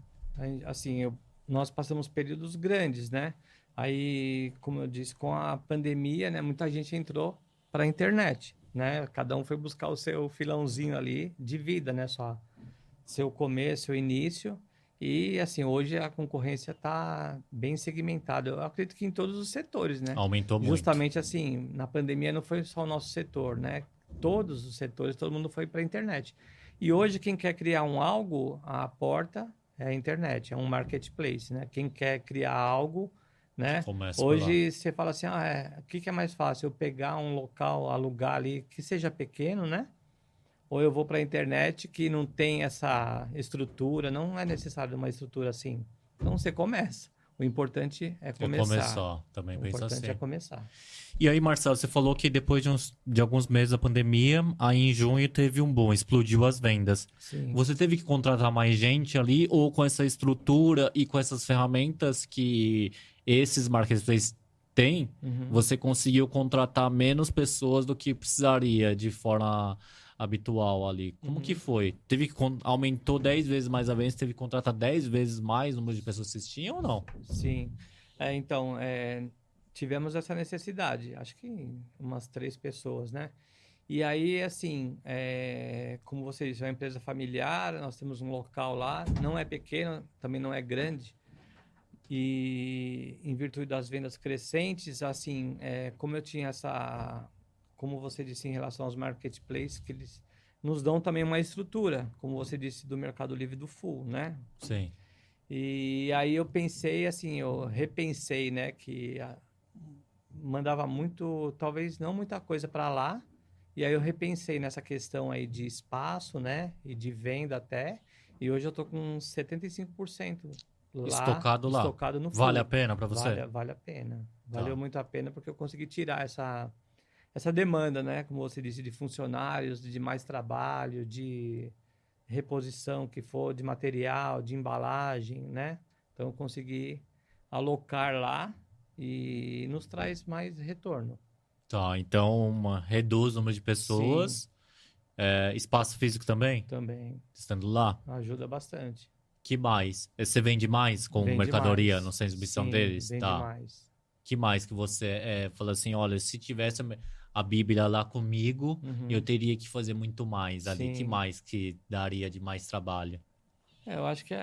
Assim, nós passamos períodos grandes, né? Aí, como eu disse, com a pandemia, né? Muita gente entrou para a internet, né? Cada um foi buscar o seu filãozinho ali de vida, né? Seu começo, seu início. E, assim, hoje a concorrência está bem segmentada. Eu acredito que em todos os setores, né? Aumentou muito. Justamente, assim, na pandemia não foi só o nosso setor, né? Todos os setores, todo mundo foi para a internet. E hoje, quem quer criar algo, a porta é a internet, é um marketplace, né? Quem quer criar algo, né? Começa por lá. Hoje você fala assim, o que é mais fácil? Eu pegar um local, alugar ali, que seja pequeno, né? Ou eu vou para a internet que não tem essa estrutura, não é necessário uma estrutura assim. Então você começa. O importante é É começar. começar, também O penso importante assim. é começar. E aí, Marcelo, você falou que depois de alguns meses da pandemia, aí em junho teve um boom, explodiu as vendas. Sim. Você teve que contratar mais gente ali, ou com essa estrutura e com essas ferramentas que esses marketplaces têm, Uhum. você conseguiu contratar menos pessoas do que precisaria de forma habitual ali? Como que foi? Aumentou 10 vezes mais a venda, teve que contratar 10 vezes mais o número de pessoas que vocês tinham ou não? Sim. Então, tivemos essa necessidade. Acho que umas 3 pessoas, né? E aí, assim, como você disse, é uma empresa familiar, nós temos um local lá, não é pequeno, também não é grande. E em virtude das vendas crescentes, assim, como eu tinha como você disse em relação aos marketplaces, que eles nos dão também uma estrutura, como você disse, do Mercado Livre do Full, né? Sim. E aí eu pensei, assim, eu repensei, né, que mandava muito, talvez não muita coisa para lá. E aí eu repensei nessa questão aí de espaço, né, e de venda até. E hoje eu tô com 75% lá, Estocado lá. estocado no Vale a Full. pena para você? Vale a pena. Valeu Tá. muito a pena porque eu consegui tirar essa demanda, né, como você disse, de funcionários, de mais trabalho, de reposição que for, de material, de embalagem, né? Então eu consegui alocar lá e nos traz mais retorno. Tá, então reduz o número de Sim, pessoas. Espaço físico também? também Estando lá? ajuda bastante. Que mais? Você vende mais com Vende mercadoria mais. no centro de distribuição Sim, deles? vende Tá. mais. Que mais que você fala assim, olha, se tivesse a Bíblia lá comigo, eu Uhum. teria que fazer muito mais ali. Que Sim. mais que daria de mais trabalho? Eu acho que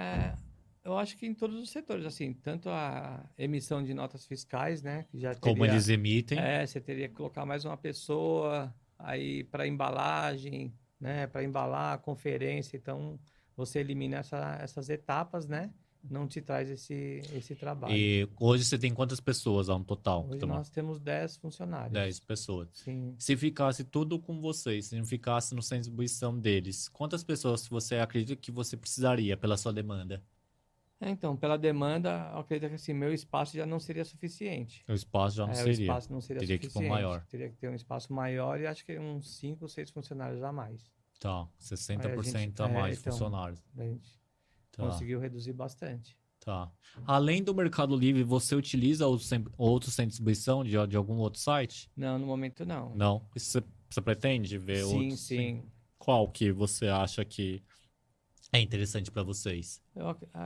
eu acho que em todos os setores, assim, tanto a emissão de notas fiscais, né, que já Como teria, eles emitem? você teria que colocar mais uma pessoa aí para embalagem, né, para embalar a conferência, então você elimina essas etapas, né, não te traz esse trabalho. E hoje você tem quantas pessoas lá no total? Hoje nós temos 10 10 funcionários. pessoas. Sim. Se ficasse tudo com vocês, se não ficasse no centro de distribuição deles, quantas pessoas você acredita que você precisaria pela sua demanda? Então, pela demanda, eu acredito que assim, meu espaço já não seria suficiente. O espaço já não O seria. espaço não seria Teria que ir para um suficiente. maior. Teria que ter um espaço maior e acho que uns 5, 6 funcionários a mais. Tá, Aí a gente, 60% a mais de então, funcionários. a gente Tá, conseguiu reduzir bastante. tá. Além do Mercado Livre, você utiliza outros centros de distribuição de algum outro site? Não, no momento não. Não. Você pretende ver Sim, outros? sim. Qual que você acha que é interessante para vocês?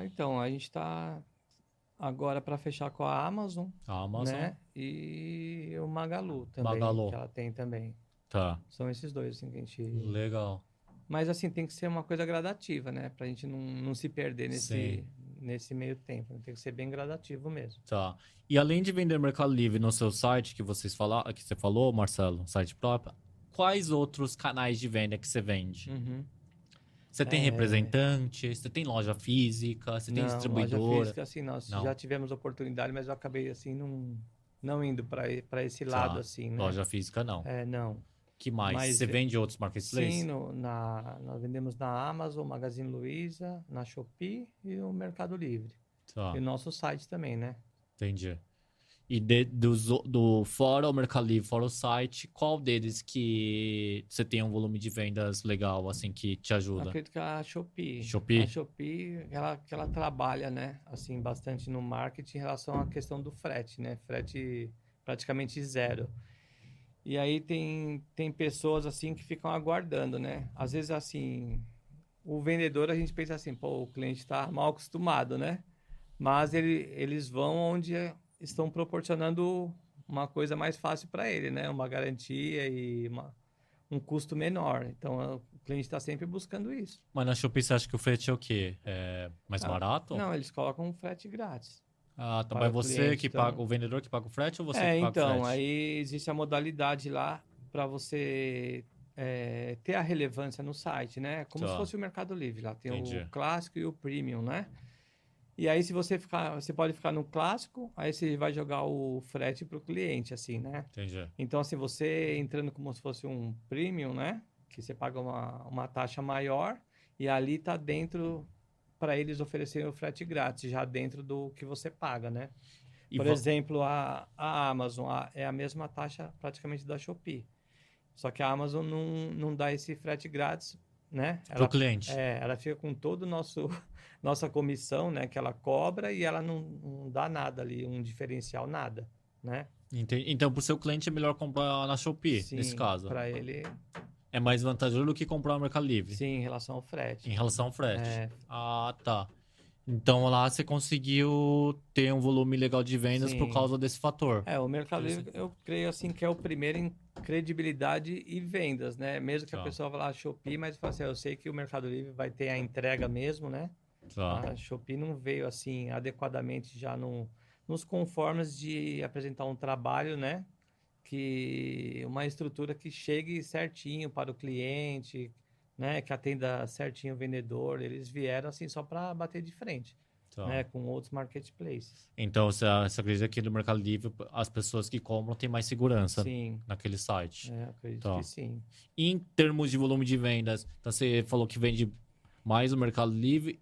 Então, a gente está agora para fechar com a Amazon, A Amazon? né? E o Magalu também, Magalu. que ela tem também. Tá, São esses dois, assim, que a gente... legal. Mas, assim, tem que ser uma coisa gradativa, né? Pra gente não se perder Sim. nesse meio tempo. Tem que ser bem gradativo mesmo. Tá. E além de vender Mercado Livre no seu site que você falou, Marcelo, site próprio, quais outros canais de venda que você vende? Uhum. Você tem representante? Você tem loja física? Você tem Não, loja distribuidora? física, assim, nós Não. já tivemos oportunidade, mas eu acabei, assim, não indo para esse lado, Tá. assim, né? Loja física não. Não. Que mais? Mas Você vende outros marketplaces? sim, nós vendemos na Amazon, Magazine Luiza, na Shopee e no Mercado Livre. Tá, E o nosso site também, né? entendi. E fora o Mercado Livre, fora o site, qual deles que você tem um volume de vendas legal, assim, que te ajuda? Acredito que a Shopee. Shopee? A Shopee, ela trabalha, né? Assim, bastante no marketing em relação à questão do frete, né? Frete praticamente zero. E aí tem pessoas, assim, que ficam aguardando, né? Às vezes, assim, o vendedor, a gente pensa assim, pô, o cliente está mal acostumado, né? Mas eles vão onde estão proporcionando uma coisa mais fácil para ele, né? Uma garantia e um custo menor. Então, o cliente está sempre buscando isso. Mas na Shopee você acha que o frete é o quê? É mais barato? Não, eles colocam um frete grátis. Ah, tá. Para Mas o você cliente, que então. paga, o vendedor que paga o frete ou você que paga o Então, frete? aí existe a modalidade lá para você ter a relevância no site, né? Como Tá. se fosse o Mercado Livre. Lá tem Entendi. o clássico e o premium, né? E aí, se você pode ficar no clássico, aí você vai jogar o frete para o cliente, assim, né? Entendi. Então, assim, você entrando como se fosse um premium, né? Que você paga uma taxa maior e ali tá dentro para eles oferecerem o frete grátis, já dentro do que você paga, né? E Por exemplo, a Amazon é a mesma taxa praticamente da Shopee. Só que a Amazon não dá esse frete grátis, né? pro cliente. Ela fica com todo o nosso nossa comissão, né? Que ela cobra e ela não dá nada ali, um diferencial, nada, né? Então, pro seu cliente é melhor comprar na Shopee, nesse Sim, caso. para ele, É mais vantajoso do que comprar no Mercado Livre, sim, em relação ao frete. em relação ao frete. É, Ah, tá. Então lá você conseguiu ter um volume legal de vendas por sim. causa desse fator. O Mercado Livre, eu creio assim que é o primeiro em credibilidade e vendas, né? Mesmo que a Tá, pessoa vá lá Shopee, mas fala assim, eu sei que o Mercado Livre vai ter a entrega mesmo, né? tá. A Shopee não veio assim adequadamente já nos conformes de apresentar um trabalho, né? Que uma estrutura que chegue certinho para o cliente, né? Que atenda certinho o vendedor. Eles vieram assim só para bater de frente, Tá. né? Com outros marketplaces. Então, você acredita que no Mercado Livre as pessoas que compram têm mais segurança Sim, naquele site? acredito Tá. que sim. E em termos de volume de vendas, então você falou que vende mais no Mercado Livre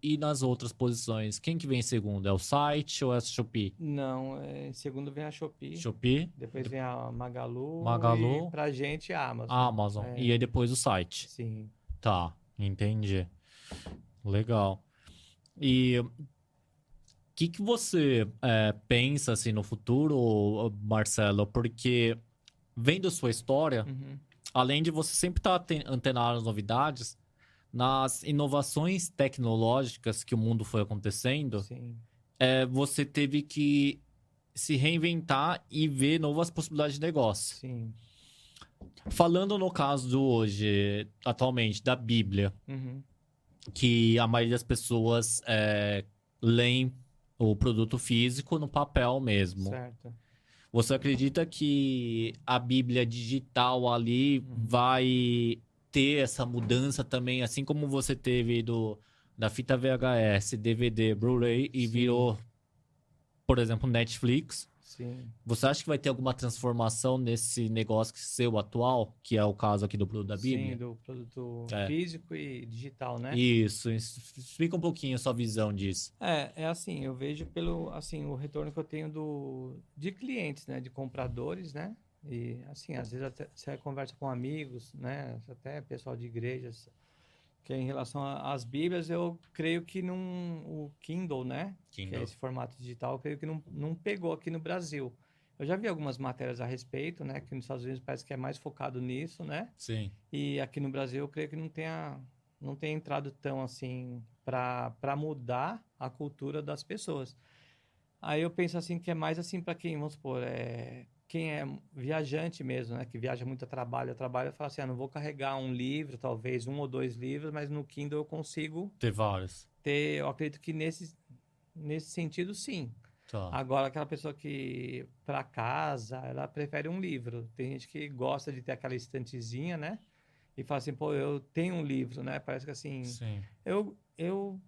e nas outras posições. Quem que vem em segundo? É o site ou é a Shopee? Não, em segundo vem a Shopee, Shopee, depois vem a Magalu e Magalu, pra gente a a Amazon. Amazon. E aí depois o site. Sim. Tá, entendi. Legal. E o que você pensa assim no futuro, Marcelo? Porque vendo sua história, Uhum. além de você sempre estar antenado nas novidades, nas inovações tecnológicas que o mundo foi acontecendo, Sim. você teve que se reinventar e ver novas possibilidades de negócio. Sim. Falando no caso do hoje, atualmente, da Bíblia, Uhum. que a maioria das pessoas leem o produto físico no papel mesmo. Certo. Você acredita que a Bíblia digital ali vai ter essa mudança também, assim como você teve da fita VHS, DVD, Blu-ray e Sim. virou, por exemplo, Netflix? Sim. Você acha que vai ter alguma transformação nesse negócio seu atual, que é o caso aqui do produto da Bíblia? Sim, do produto É. físico e digital, né? Isso, explica um pouquinho a sua visão disso. É assim, eu vejo pelo assim o retorno que eu tenho de clientes, né, de compradores, né? E assim, às vezes até você conversa com amigos, né, até pessoal de igrejas, que em relação às Bíblias, eu creio que o Kindle, né, que é Kindle. esse formato digital, eu creio que não pegou aqui no Brasil. Eu já vi algumas matérias a respeito, né, que nos Estados Unidos parece que é mais focado nisso, né? Sim. E aqui no Brasil eu creio que não tenha entrado tão assim para mudar a cultura das pessoas. Aí eu penso assim que é mais assim para quem, vamos supor, quem é viajante mesmo, né, que viaja muito a trabalho, fala assim, não vou carregar um livro, talvez um ou dois livros, mas no Kindle eu consigo Ter vários. ter, eu acredito que nesse sentido sim. Tá. Agora, aquela pessoa que, para casa, ela prefere um livro. Tem gente que gosta de ter aquela estantezinha, né? E fala assim, pô, eu tenho um livro, né? Parece que assim. Sim. Eu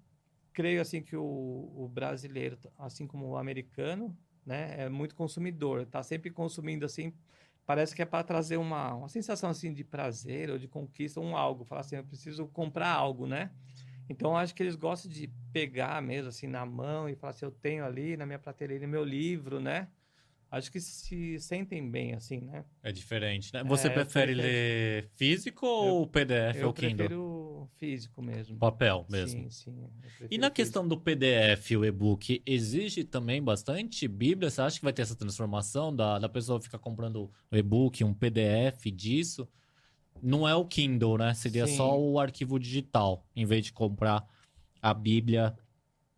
creio assim que o brasileiro, assim como o americano, né? É muito consumidor. Tá sempre consumindo assim. Parece que é para trazer uma sensação assim de prazer ou de conquista, algo. Falar assim, eu preciso comprar algo, né? Então, acho que eles gostam de pegar mesmo, assim, na mão e falar assim, eu tenho ali na minha prateleira meu livro, né? Acho que se sentem bem, assim, né? É diferente, né? Você Eu prefere prefiro, ler físico eu, ou PDF eu ou Kindle? prefiro físico mesmo. Papel mesmo. Sim, sim, eu E prefiro na físico. questão do PDF, o e-book, exige também bastante Bíblia? Você acha que vai ter essa transformação da pessoa ficar comprando o e-book, um PDF disso? Não é o Kindle, né? Seria só Sim, o arquivo digital, em vez de comprar a Bíblia,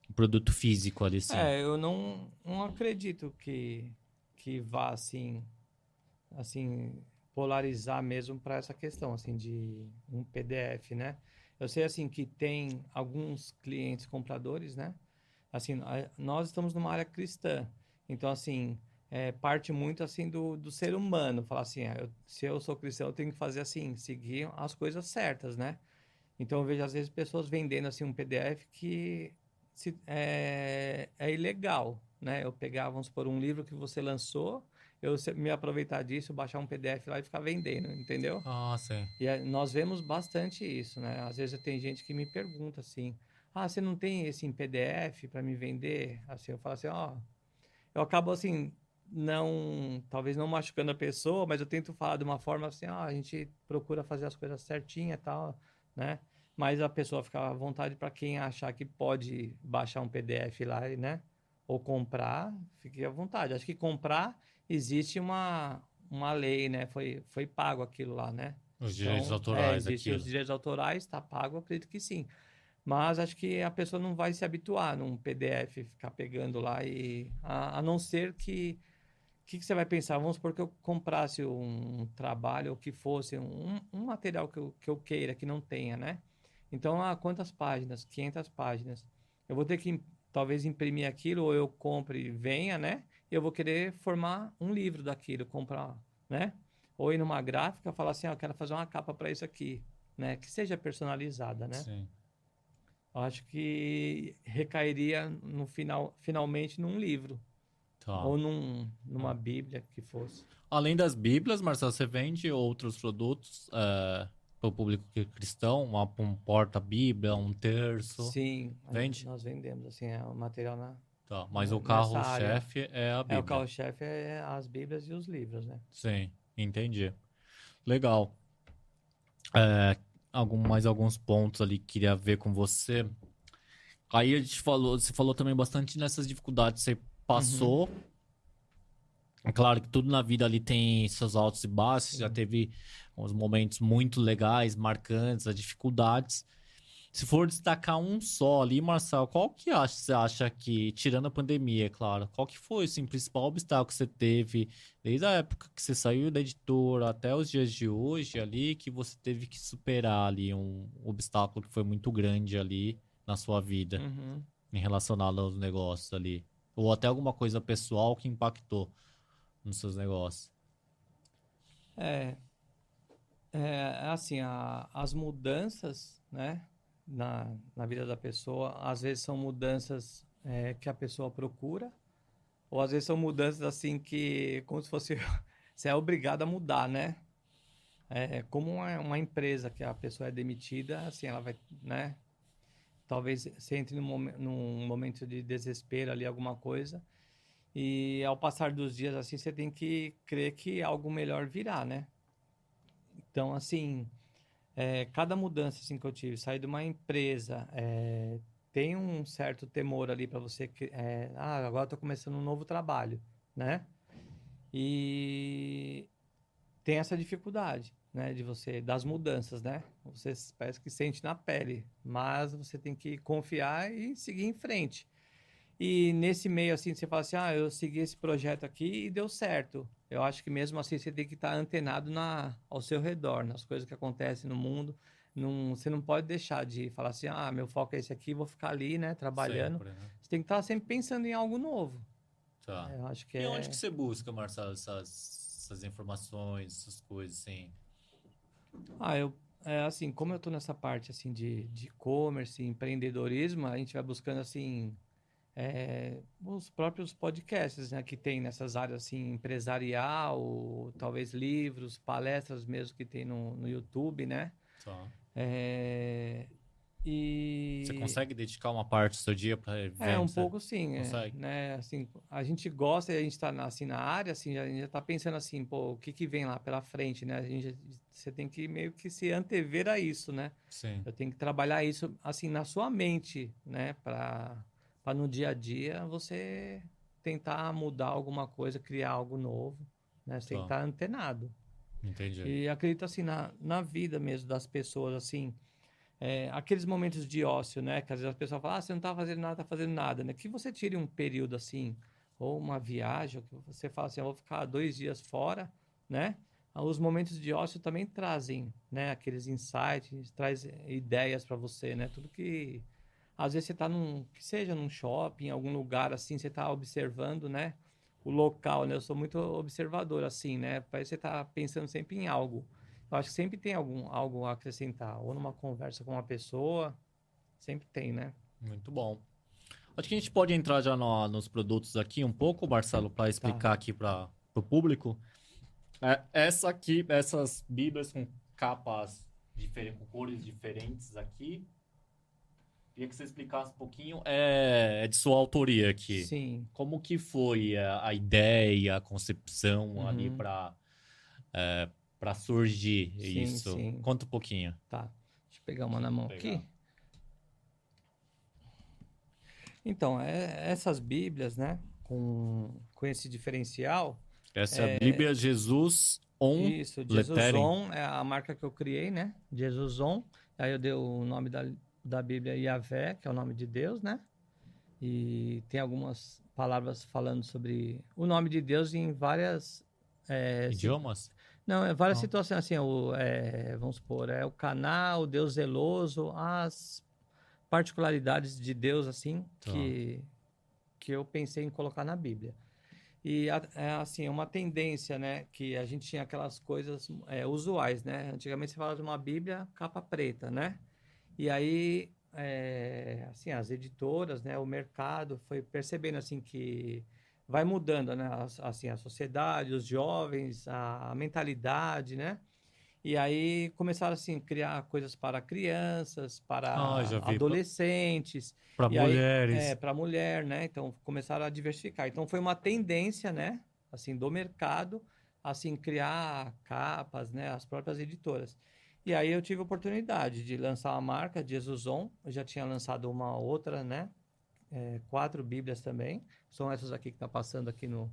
o produto físico ali, sim. eu não acredito que vá, assim, polarizar mesmo para essa questão, assim, de um PDF, né? Eu sei, assim, que tem alguns clientes compradores, né? Assim, nós estamos numa área cristã, então, assim, parte muito, assim, do ser humano, falar assim, se eu sou cristão, eu tenho que fazer, assim, seguir as coisas certas, né? Então, eu vejo, às vezes, pessoas vendendo, assim, um PDF que é ilegal, né? Eu pegar, vamos supor, um livro que você lançou, me aproveitar disso, baixar um PDF lá e ficar vendendo, entendeu? Ah, sim. E nós vemos bastante isso, né? Às vezes tem gente que me pergunta assim, ah, você não tem esse em PDF para me vender? Assim, eu falo assim, ó, eu acabo assim, não, talvez não machucando a pessoa, mas eu tento falar de uma forma assim, ó, a gente procura fazer as coisas certinha e tal, né? Mas a pessoa fica à vontade para quem achar que pode baixar um PDF lá, né? Ou comprar, fique à vontade. Acho que comprar existe uma lei, né? Foi pago aquilo lá, né? Os direitos Então, autorais existe os daquilo. direitos autorais, está pago, eu acredito que sim. Mas acho que a pessoa não vai se habituar num PDF, ficar pegando lá e a não ser que que você vai pensar? Vamos supor que eu comprasse um trabalho ou que fosse um material que eu queira, que não tenha, né? Então, quantas páginas? 500 páginas. Eu vou ter que talvez imprimir aquilo, ou eu compre e venha, né? Eu vou querer formar um livro daquilo, comprar, né? Ou ir numa gráfica, falar assim, eu quero fazer uma capa para isso aqui, né? Que seja personalizada, né? Sim. Eu acho que recairia no final, finalmente num livro Tá. ou numa Bíblia que fosse. Além das Bíblias, Marcelo, você vende outros produtos para o público cristão? Um porta-Bíblia, um terço? Sim, Vende? nós vendemos assim, é o material Tá. Mas o nessa área. carro-chefe é a O Bíblia. carro-chefe é as Bíblias e os livros, né? Sim, entendi. Legal. É, mais alguns pontos ali que queria ver com você. Aí a gente falou, você falou também bastante nessas dificuldades que você Uhum, passou. É claro que tudo na vida ali tem seus altos e baixos, já sim. teve uns momentos muito legais, marcantes, as dificuldades. Se for destacar um só ali, Marcelo, qual que você acha que, tirando a pandemia, é claro, qual que foi assim, o principal obstáculo que você teve desde a época que você saiu da editora até os dias de hoje ali, que você teve que superar ali um obstáculo que foi muito grande ali na sua vida, Uhum. em relacionado aos negócios ali? Ou até alguma coisa pessoal que impactou nos seus negócios? É, assim, as mudanças, né, na vida da pessoa, às vezes são mudanças que a pessoa procura, ou às vezes são mudanças assim que, como se fosse, você é obrigado a mudar, né? Como uma empresa que a pessoa é demitida, assim, ela vai, né? Talvez você entre num momento de desespero ali, alguma coisa, e ao passar dos dias, assim, você tem que crer que algo melhor virá, né? Então, assim, cada mudança assim, que eu tive, sair de uma empresa, tem um certo temor ali para você, agora estou começando um novo trabalho, né? E tem essa dificuldade, né, das mudanças, né? Você parece que sente na pele, mas você tem que confiar e seguir em frente. E nesse meio assim, você fala assim: "Ah, eu segui esse projeto aqui e deu certo". Eu acho que mesmo assim você tem que estar antenado ao seu redor, nas coisas que acontecem no mundo. Não, você não pode deixar de falar assim: "Ah, meu foco é esse aqui, vou ficar ali, né, trabalhando". Sempre, né? Você tem que estar sempre pensando em algo novo. Tá. Eu acho que E onde que você busca, Marcelo, essas informações, essas coisas, assim? assim, como eu tô nessa parte assim de e-commerce, empreendedorismo, a gente vai buscando assim os próprios podcasts, né, que tem nessas áreas assim empresarial, talvez livros, palestras mesmo que tem no YouTube, né? Tá. É, Você e consegue dedicar uma parte do seu dia para um eventos? pouco sim, Consegue? né? Assim, a gente gosta e a gente está assim na área, assim, a gente já tá pensando assim, pô, o que que vem lá pela frente, né? Você tem que meio que se antever a isso, né? Sim. Eu tenho que trabalhar isso assim na sua mente, né? Para no dia a dia você tentar mudar alguma coisa, criar algo novo, né? Você tem que Tá. estar antenado. Entendi. E acredito assim na vida mesmo das pessoas, assim, aqueles momentos de ócio, né? Que às vezes a pessoa fala, você não tá fazendo nada, tá fazendo nada, né? Que você tire um período assim, ou uma viagem, ou que você fala assim, eu vou ficar 2 dias fora, né? Os momentos de ócio também trazem, né? Aqueles insights, traz ideias para você, né? Tudo que às vezes você tá que seja num shopping, em algum lugar assim, você tá observando, né? O local, né? Eu sou muito observador assim, né? Parece que você tá pensando sempre em algo. Eu acho que sempre tem algo a acrescentar, ou numa conversa com uma pessoa, sempre tem, né? Muito bom. Acho que a gente pode entrar já nos produtos aqui um pouco, Marcelo, para Tá. explicar aqui para o público. Essa aqui, essas bíblias com capas diferentes, com cores diferentes aqui. Queria que você explicasse um pouquinho. É de sua autoria aqui. Sim. Como que foi a ideia, a concepção ali Uhum. para surgir Sim, isso? sim. Conta um pouquinho. Tá. Deixa eu pegar uma na mão Pegar. aqui. Então, essas Bíblias, né? Com esse diferencial. Essa é a Bíblia Jesus On Isso, Lettering. Jesuson é a marca que eu criei, né? Jesuson. Aí eu dei o nome da Bíblia Yahvé, que é o nome de Deus, né? E tem algumas palavras falando sobre o nome de Deus em várias... Idiomas? Não, várias Não. situações, assim, vamos supor, o canal, o Deus zeloso, as particularidades de Deus, assim, Tá. que eu pensei em colocar na Bíblia. E, assim, é uma tendência, né, que a gente tinha aquelas coisas usuais, né? Antigamente você falava de uma Bíblia capa preta, né? E aí, assim, as editoras, né, o mercado foi percebendo, assim, que vai mudando, né? Assim, a sociedade, os jovens, a mentalidade, né? E aí começaram, assim, a criar coisas para crianças, para Já vi. adolescentes, Para e aí, mulheres. para mulher, né? Então, começaram a diversificar. Então, foi uma tendência, né? Assim, do mercado, assim, criar capas, né? As próprias editoras. E aí eu tive a oportunidade de lançar uma marca, Jesuson. Eu já tinha lançado uma outra, né? 4 Bíblias também. São essas aqui que tá passando aqui no...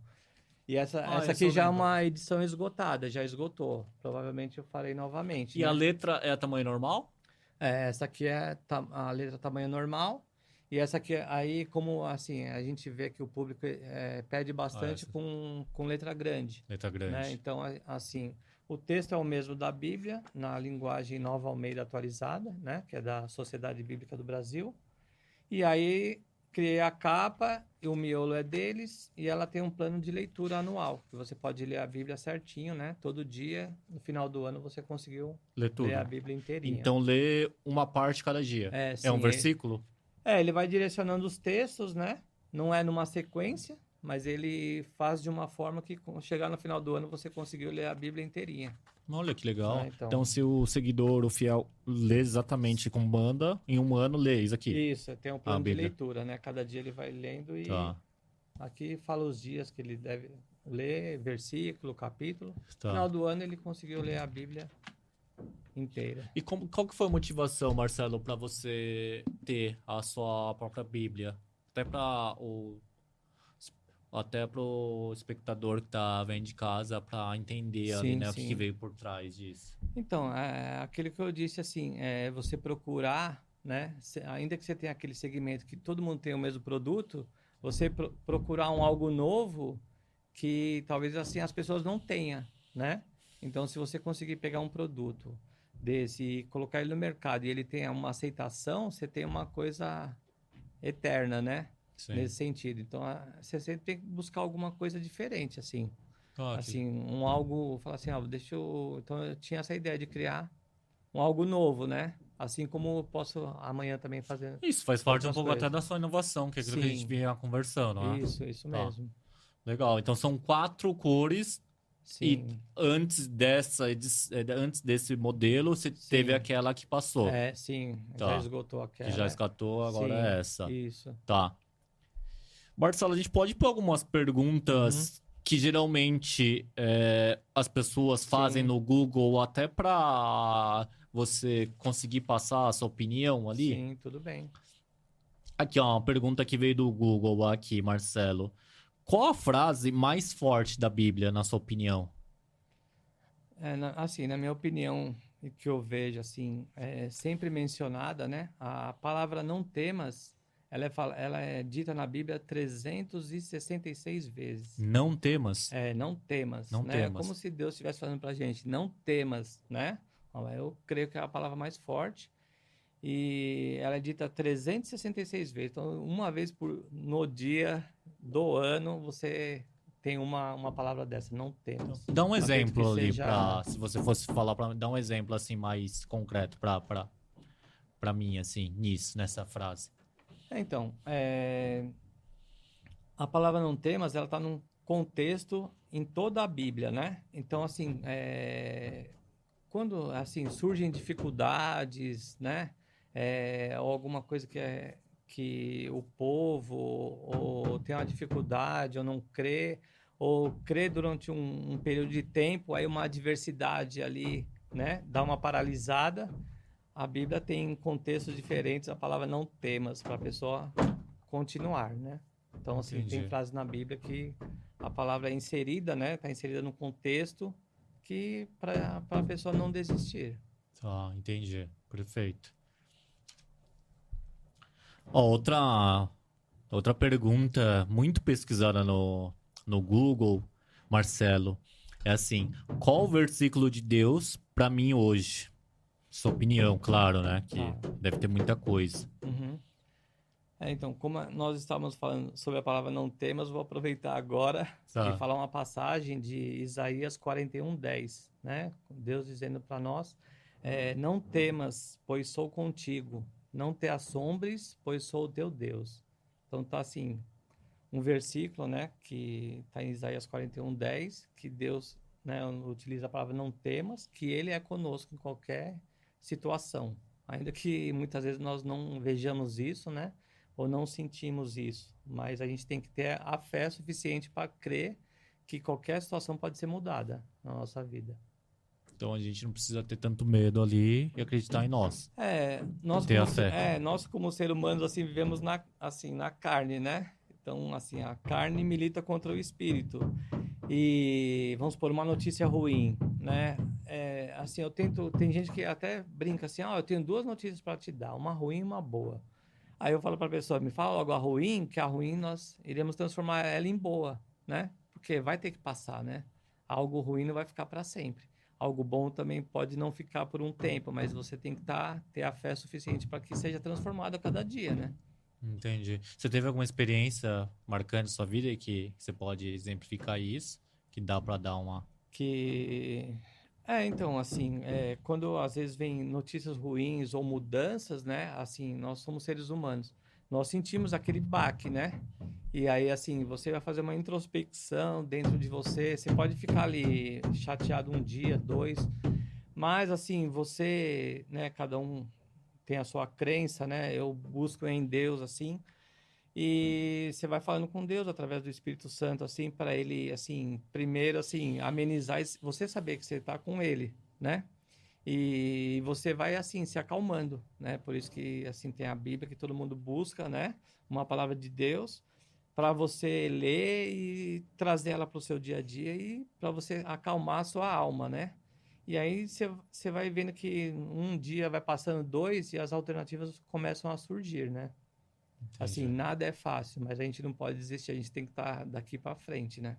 E essa Essa aqui eu já é lembro. uma edição esgotada, já esgotou. Provavelmente eu farei novamente, E a né? letra é tamanho normal? Essa aqui é a letra tamanho normal. E essa aqui, aí, como assim, a gente vê que o público pede bastante Essa. com letra grande, Letra né? grande. Então, assim, o texto é o mesmo da Bíblia, na linguagem Nova Almeida atualizada, né? Que é da Sociedade Bíblica do Brasil. E aí, criei a capa, e o miolo é deles, e ela tem um plano de leitura anual, que você pode ler a Bíblia certinho, né? Todo dia, no final do ano, você conseguiu Lê ler a tudo. Bíblia inteirinha. Então lê uma parte cada dia. É um Sim, versículo? ele vai direcionando os textos, né? Não é numa sequência, mas ele faz de uma forma que, quando chegar no final do ano, você conseguiu ler a Bíblia inteirinha. Olha que legal. Então. Então, se o seguidor, o fiel, lê exatamente como manda, em um ano lê isso aqui. Isso, tem um plano de Bíblia. leitura, né? Cada dia ele vai lendo e Tá. aqui fala os dias que ele deve ler, versículo, capítulo. Tá. No final do ano ele conseguiu ler a Bíblia inteira. E qual que foi a motivação, Marcelo, para você ter a sua própria Bíblia? Até pro espectador que tá vendo de casa para entender ali, Sim, né, o que sim. veio por trás disso. Então, aquilo que eu disse, assim, você procurar, né? Ainda que você tenha aquele segmento que todo mundo tem o mesmo produto, você procurar algo novo que talvez assim as pessoas não tenham, né? Então, se você conseguir pegar um produto desse e colocar ele no mercado e ele tenha uma aceitação, você tem uma coisa eterna, né? Sim. Nesse sentido. Então, você sempre tem que buscar alguma coisa diferente, assim. Ah, Assim, algo, falar assim, então eu tinha essa ideia de criar algo novo, né? Assim como eu posso amanhã também fazer Isso faz parte um outras pouco até coisas. da sua inovação, que é aquilo que a gente Sim. vinha conversando, né? Isso Tá. mesmo. Legal. Então são 4 cores. Sim. E antes desse modelo, você teve aquela que passou. Sim. Tá. Já esgotou aquela. Que já esgotou, agora Sim, é essa. Isso. Tá. Marcelo, a gente pode pôr algumas perguntas que geralmente as pessoas fazem no Google até para você conseguir passar a sua opinião ali? Sim, tudo bem. Aqui, ó, uma pergunta que veio do Google aqui, Marcelo. Qual a frase mais forte da Bíblia, na sua opinião? Assim, na minha opinião, e que eu vejo, assim, sempre mencionada, né? A palavra não temas, ela é dita na Bíblia 366 vezes. Não temas. Não temas, Não né? temas. Como se Deus estivesse falando pra gente, não temas, né? Eu creio que é a palavra mais forte. E ela é dita 366 vezes. Então, uma vez no dia do ano, você tem uma palavra dessa, não temas. Dá um exemplo ali, seja... se você fosse falar para dar um exemplo assim mais concreto para mim, assim, nessa frase. Então, a palavra não temas, ela está num contexto em toda a Bíblia, né? Então, assim, quando assim surgem dificuldades, né? ou alguma coisa que o povo ou tem uma dificuldade ou não crê, ou crê durante um período de tempo, aí uma adversidade ali, né, dá uma paralisada. A Bíblia tem contextos diferentes, a palavra não temas, para a pessoa continuar, né? Então, assim, tem Entendi. frases na Bíblia que a palavra é inserida, né? Está inserida no contexto que para a pessoa não desistir. Tá, entendi. Perfeito. Ó, outra pergunta muito pesquisada no Google, Marcelo, é assim: qual o versículo de Deus pra mim hoje? Sua opinião, claro, né? Que Tá. deve ter muita coisa. Uhum. Então, como nós estávamos falando sobre a palavra não temas, vou aproveitar agora e Tá. falar uma passagem de Isaías 41:10, né? Deus dizendo para nós, não temas, pois sou contigo. Não te assombres, pois sou o teu Deus. Então, tá assim, um versículo, né? Que está em Isaías 41:10, que Deus, né, utiliza a palavra não temas, que Ele é conosco em qualquer situação. Ainda que muitas vezes nós não vejamos isso, né? Ou não sentimos isso, mas a gente tem que ter a fé suficiente para crer que qualquer situação pode ser mudada na nossa vida. Então a gente não precisa ter tanto medo ali e acreditar em nós. Ter a fé. Nós como seres humanos assim vivemos na carne, né? Então assim a carne milita contra o espírito e vamos supor uma notícia ruim, né? Assim tem gente que até brinca assim, eu tenho duas notícias para te dar, uma ruim e uma boa. Aí eu falo para a pessoa, me fala logo a ruim, que a ruim nós iremos transformar ela em boa, né? Porque vai ter que passar, né? Algo ruim não vai ficar para sempre. Algo bom também pode não ficar por um tempo, mas você tem que ter a fé suficiente para que seja transformado a cada dia, né? Entendi. Você teve alguma experiência marcante em sua vida e que você pode exemplificar isso? Que dá pra dar uma. Que então assim, quando às vezes vem notícias ruins ou mudanças, né? Assim, nós somos seres humanos, nós sentimos aquele baque, né? E aí assim, você vai fazer uma introspecção dentro de você, você pode ficar ali chateado um dia, dois, mas assim, você, né? Cada um tem a sua crença, né? Eu busco em Deus assim. E você vai falando com Deus através do Espírito Santo, assim, para ele, assim, primeiro, assim, amenizar, você saber que você está com ele, né? E você vai, assim, se acalmando, né? Por isso que, assim, tem a Bíblia que todo mundo busca, né? Uma palavra de Deus para você ler e trazer ela para o seu dia a dia e para você acalmar a sua alma, né? E aí você vai vendo que um dia vai passando dois e as alternativas começam a surgir, né? Assim, Entendi. nada é fácil, mas a gente não pode desistir, a gente tem que estar daqui para frente, né?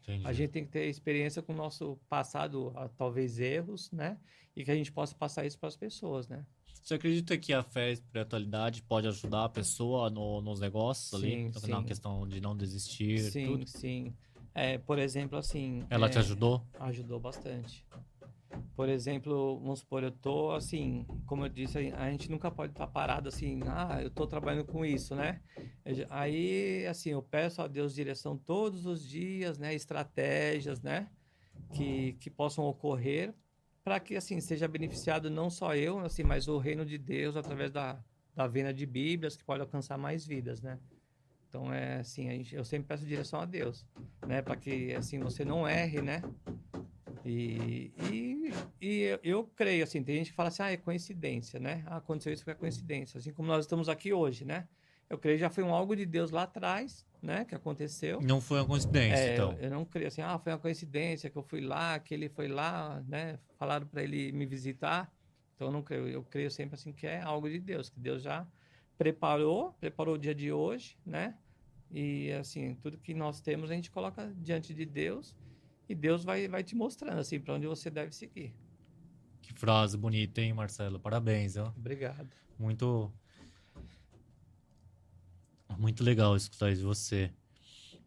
A Entendi. gente tem que ter experiência com o nosso passado, talvez erros, né? E que a gente possa passar isso para as pessoas, né? Você acredita que a fé e a espiritualidade pode ajudar a pessoa nos negócios ali? Sim, Na sim, questão de não desistir, sim, tudo? sim. Por exemplo, assim, Ela te ajudou? ajudou bastante. Por exemplo, vamos supor, eu tô assim, como eu disse, a gente nunca pode estar parado assim, eu tô trabalhando com isso, né? Aí, assim, eu peço a Deus direção todos os dias, né? Estratégias, né? Que possam ocorrer para que, assim, seja beneficiado não só eu, assim, mas o reino de Deus através da venda de Bíblias, que pode alcançar mais vidas, né? Então, assim, eu sempre peço direção a Deus, né? Para que, assim, você não erre, né? E eu creio, assim, tem gente que fala assim, é coincidência, né? Aconteceu isso porque é coincidência. Assim como nós estamos aqui hoje, né? Eu creio que já foi algo de Deus lá atrás, né? Que aconteceu. Não foi uma coincidência, então. Eu não creio assim, foi uma coincidência que eu fui lá, que ele foi lá, né? Falaram para ele me visitar. Então eu não creio. Eu creio sempre assim que é algo de Deus, que Deus já preparou o dia de hoje, né? E assim, tudo que nós temos a gente coloca diante de Deus e Deus vai te mostrando assim para onde você deve seguir. Que frase bonita, hein, Marcelo? Parabéns, ó. Obrigado. Muito, muito legal escutar isso de você.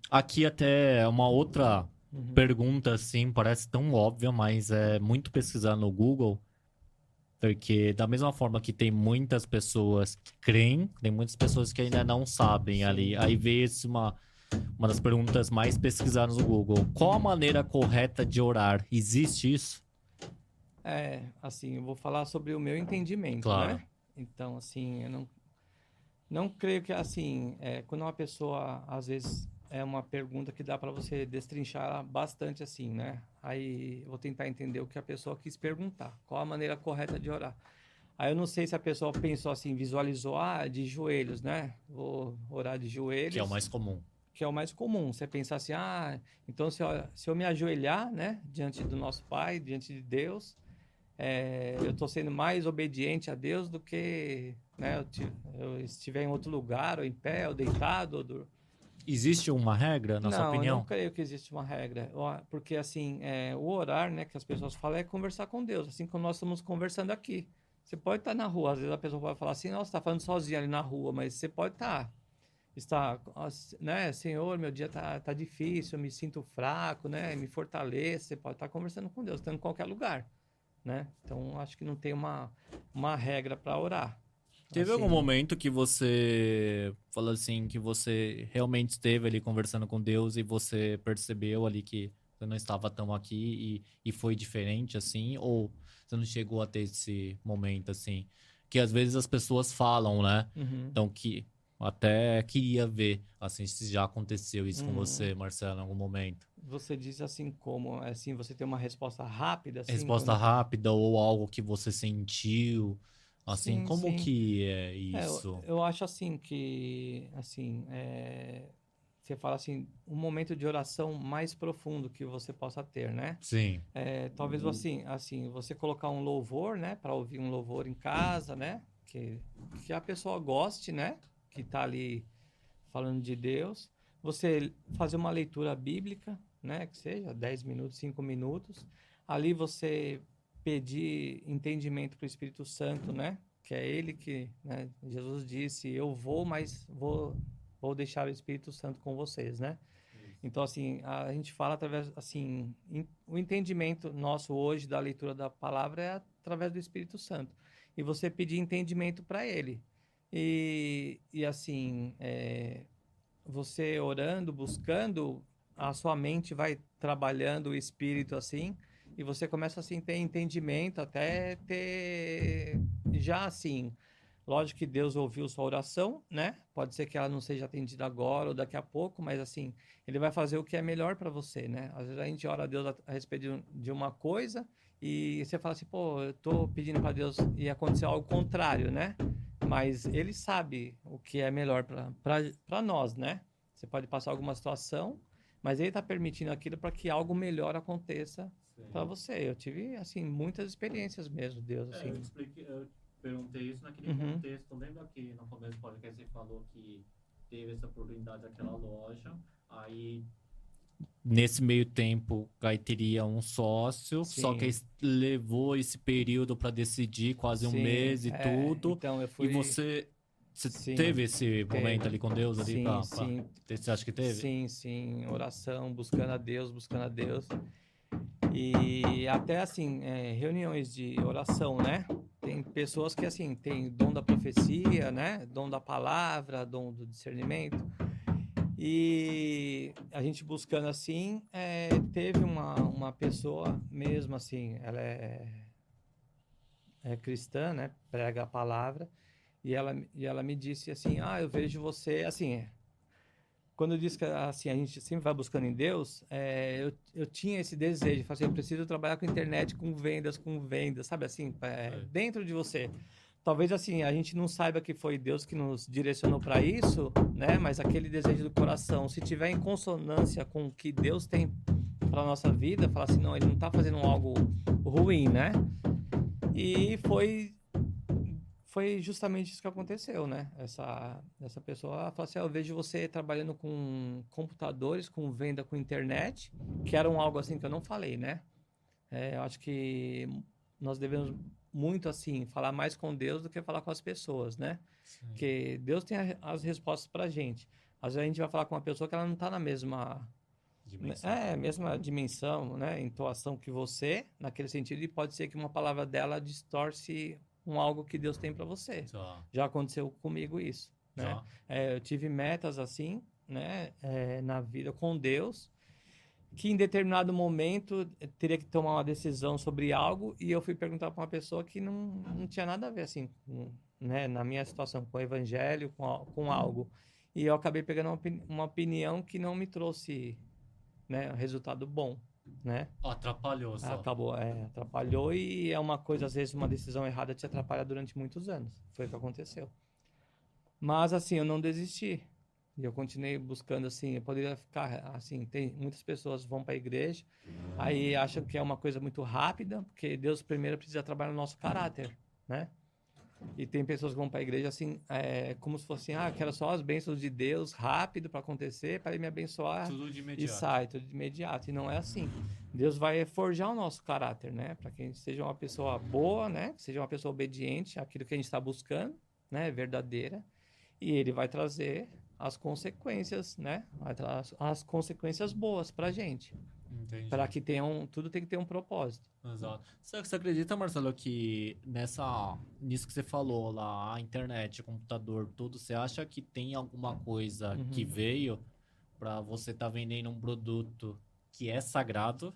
Aqui até uma outra Uhum. pergunta, assim, parece tão óbvia, mas é muito pesquisar no Google. Porque da mesma forma que tem muitas pessoas que creem, tem muitas pessoas que ainda não sabem Sim. ali. Aí veio uma das perguntas mais pesquisadas no Google. Qual a maneira correta de orar? Existe isso? Assim, eu vou falar sobre o meu entendimento, Claro. né? Então, assim, eu não creio que, assim, quando uma pessoa, às vezes, é uma pergunta que dá para você destrinchar ela bastante, assim, né? Aí eu vou tentar entender o que a pessoa quis perguntar, qual a maneira correta de orar. Aí eu não sei se a pessoa pensou assim, visualizou, de joelhos, né? Vou orar de Que é o joelhos, mais comum. que é o mais comum. Você pensar assim, então se eu me ajoelhar, né, diante do nosso Pai, diante de Deus, eu estou sendo mais obediente a Deus do que, né, eu estiver em outro lugar, ou em pé, ou deitado, Existe uma regra, na sua Não, eu não opinião? creio que existe uma regra, porque assim, o orar, né, que as pessoas falam é conversar com Deus, assim como nós estamos conversando aqui. Você pode estar na rua, às vezes a pessoa pode falar assim, nossa, está falando sozinho ali na rua, mas você pode estar, né, Senhor, meu dia tá difícil, eu me sinto fraco, né, me fortaleça. Você pode estar conversando com Deus, estando em qualquer lugar, né? Então, acho que não tem uma regra para orar. Teve algum Assim, momento que você falou assim, que você realmente esteve ali conversando com Deus e você percebeu ali que você não estava tão aqui e foi diferente assim? Ou você não chegou a ter esse momento assim? Que às vezes as pessoas falam, né? uhum, Então que até queria ver, assim, se já aconteceu isso com uhum. você, Marcelo, em algum momento. Você diz assim como, assim, você tem uma resposta rápida, assim, Resposta quando... rápida ou algo que você sentiu, assim, Sim, como sim. que é Eu, isso? eu acho assim que, assim, você fala assim, um momento de oração mais profundo que você possa ter, né? Sim, Talvez assim, você colocar um louvor, né, para ouvir um louvor em casa, né, que a pessoa goste, né, que tá ali falando de Deus. Você fazer uma leitura bíblica, né, que seja 10 minutos, 5 minutos. Ali você pedir entendimento para o Espírito Santo, né, que é ele que, né, Jesus disse, eu vou, mas vou deixar o Espírito Santo com vocês, né? Então, assim, a gente fala através, assim, o entendimento nosso hoje da leitura da palavra é através do Espírito Santo. E você pedir entendimento para ele. E assim, você orando, buscando, a sua mente vai trabalhando o espírito assim, e você começa assim, ter entendimento, até ter já assim. Lógico que Deus ouviu sua oração, né? Pode ser que ela não seja atendida agora ou daqui a pouco, mas assim, ele vai fazer o que é melhor para você, né? Às vezes a gente ora a Deus a respeito de uma coisa e você fala assim, pô, eu tô pedindo para Deus e acontecer algo contrário, né? Mas ele sabe o que é melhor para nós, né? Você pode passar alguma situação, mas ele está permitindo aquilo para que algo melhor aconteça para sim. você. Eu tive assim muitas experiências mesmo, Deus, É, eu assim. expliquei, eu perguntei isso naquele Uhum. contexto. Lembra que no começo do podcast você falou que teve essa oportunidade daquela loja, aí nesse meio tempo aí teria um sócio, só que aí Sim, levou esse período para decidir quase um sim, mês e tudo, então eu e fui, você teve sim, esse momento ali teve, com Deus ali sim, pra sim, você acha que teve? sim, sim, oração, buscando a Deus, buscando a Deus. E até assim, reuniões de oração, né? Tem pessoas que assim, tem dom da profecia, né? Dom da palavra, dom do discernimento. E a gente buscando assim, teve uma pessoa mesmo assim, ela é cristã, né? Prega a palavra. E ela me disse assim, eu vejo você, assim, quando eu disse que assim, a gente sempre vai buscando em Deus, eu tinha esse desejo, assim, eu preciso trabalhar com internet, com vendas, sabe assim, Sei. dentro de você. Talvez assim, a gente não saiba que foi Deus que nos direcionou para isso, né? Mas aquele desejo do coração, se tiver em consonância com o que Deus tem para nossa vida, falar assim, não, ele não está fazendo algo ruim, né? E foi justamente isso que aconteceu, né? Essa pessoa falou assim, eu vejo você trabalhando com computadores, com venda com internet, que eram algo assim que eu não falei, né? Eu acho que nós devemos muito, assim, falar mais com Deus do que falar com as pessoas, né? Sim. Porque Deus tem as respostas pra gente. Às vezes a gente vai falar com uma pessoa que ela não tá na Dimensão. mesma dimensão, né? Entoação que você, naquele sentido, e pode ser que uma palavra dela distorce algo que Deus tem para você. Já. Já aconteceu comigo isso, né? Já. Eu tive metas assim, né? Na vida com Deus, que em determinado momento teria que tomar uma decisão sobre algo e eu fui perguntar para uma pessoa que não tinha nada a ver assim né, na minha situação, com o evangelho, com algo. E eu acabei pegando uma opinião que não me trouxe, né, resultado bom, né? Atrapalhou só. Atrapalhou e é uma coisa, às vezes, uma decisão errada te atrapalha durante muitos anos. Foi o que aconteceu. Mas, assim, eu não desisti. E eu continuei buscando, assim, eu poderia ficar, assim, tem muitas pessoas vão para a igreja, aí acham que é uma coisa muito rápida, porque Deus primeiro precisa trabalhar no nosso caráter, né? E tem pessoas que vão para a igreja, assim, como se fosse, quero só as bênçãos de Deus rápido para acontecer, para ele me abençoar Tudo de e imediato. sai, tudo de imediato. E não é assim. Deus vai forjar o nosso caráter, né? Para que a gente seja uma pessoa boa, né? Que seja uma pessoa obediente àquilo que a gente está buscando, né? Verdadeira. E ele vai trazer as consequências, né? Vai trazer as consequências boas pra gente. Entendi. Para que tudo tem que ter um propósito. Exato. Você acredita, Marcelo, que nisso que você falou lá, a internet, o computador, tudo, você acha que tem alguma coisa que veio para você estar vendendo um produto que é sagrado?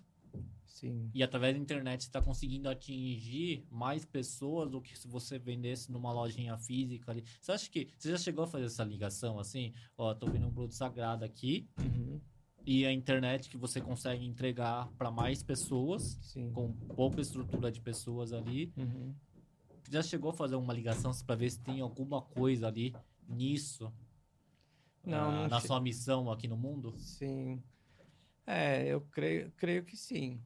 Sim. E através da internet você está conseguindo atingir mais pessoas do que se você vendesse numa lojinha física ali. Você acha que você já chegou a fazer essa ligação assim? Ó, tô vendo um produto sagrado aqui. E a internet que você consegue entregar para mais pessoas, Sim. com pouca estrutura de pessoas ali. Já chegou a fazer uma ligação para ver se tem alguma coisa ali nisso, Não na sua missão aqui no mundo? Sim. Eu creio que sim,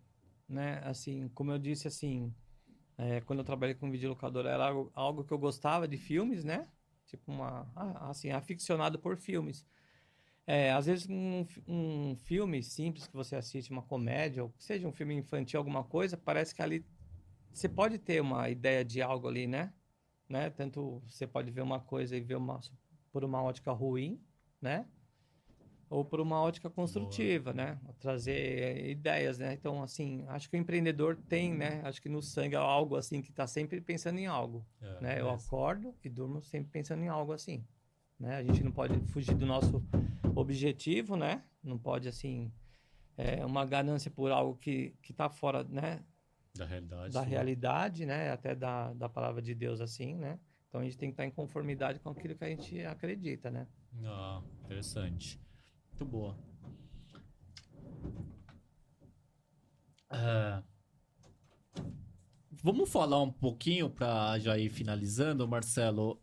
né? Assim, como eu disse, assim, quando eu trabalhei com videolocadora, era algo que eu gostava de filmes, né? Tipo assim, aficionado por filmes. Às vezes um filme simples que você assiste, uma comédia, ou que seja um filme infantil, alguma coisa, parece que ali você pode ter uma ideia de algo ali, né? Tanto você pode ver uma coisa e ver por uma ótica ruim, né? Ou por uma ótica construtiva, né? Trazer ideias, né? Então, assim, acho que o empreendedor tem, né? Acho que no sangue é algo assim que está sempre pensando em algo, né? Eu acordo e durmo sempre pensando em algo assim, né? A gente não pode fugir do nosso objetivo, né? Não pode, assim, uma ganância por algo que está fora, né? Da realidade, né? Até da palavra de Deus, assim, né? Então, a gente tem que estar em conformidade com aquilo que a gente acredita, né? Interessante. Muito boa. Vamos falar um pouquinho para já ir finalizando, Marcelo.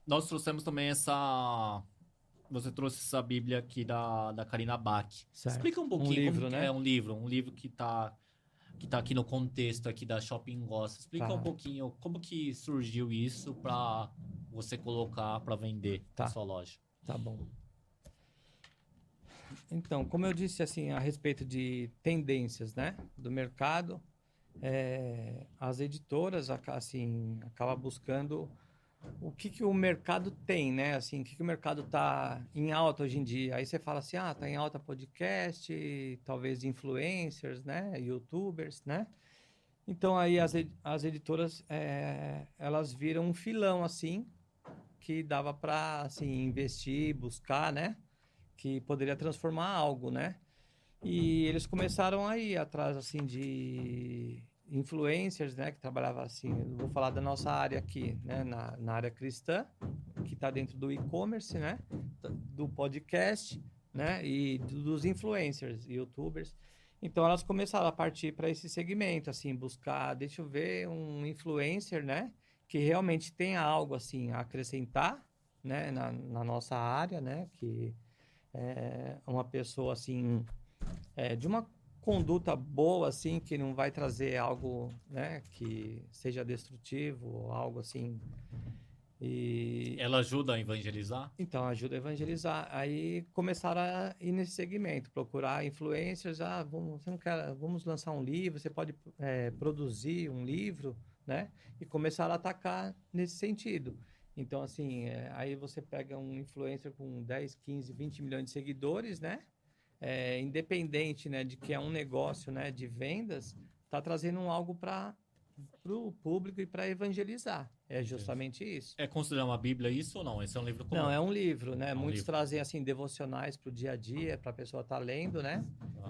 Nós trouxemos também Você trouxe essa Bíblia aqui da Karina Bach. Certo. Explica um pouquinho. Um livro, né? É um livro que tá aqui no contexto aqui da Shopping Gosta. Explica um pouquinho como que surgiu isso para você colocar para vender na sua loja. Tá bom. Então, como eu disse, assim, a respeito de tendências, né, do mercado, as editoras, assim, acabam buscando o que o mercado tem, né, assim, o que o mercado tá em alta hoje em dia. Aí você fala assim, tá em alta podcast, talvez influencers, né, YouTubers, né. Então, aí as editoras, elas viram um filão, assim, que dava para, assim, investir, buscar, né, que poderia transformar algo, né? E eles começaram a ir atrás, assim, de influencers, né? Que trabalhava, assim, eu vou falar da nossa área aqui, né? Na área cristã, que está dentro do e-commerce, né? Do podcast, né? E dos influencers, YouTubers. Então, elas começaram a partir para esse segmento, assim, buscar, deixa eu ver, um influencer, né? Que realmente tenha algo, assim, a acrescentar, né? Na nossa área, né? Que uma pessoa assim de uma conduta boa assim que não vai trazer algo, né, que seja destrutivo ou algo assim. E ela ajuda a evangelizar? Então ajuda a evangelizar. Aí começaram a ir nesse segmento, procurar influencers. Vamos lançar um livro, você pode produzir um livro, né? E começaram a atacar nesse sentido. Então, assim, aí você pega um influencer com 10, 15, 20 milhões de seguidores, né? Independente, né, de que é um negócio, né, de vendas, está trazendo algo para o público e para evangelizar. É justamente isso. É considerar uma Bíblia isso ou não? Esse é um livro comum? Não, é um livro, né? Muitos livro. trazem, assim, devocionais para o dia a dia, para a pessoa estar lendo, né?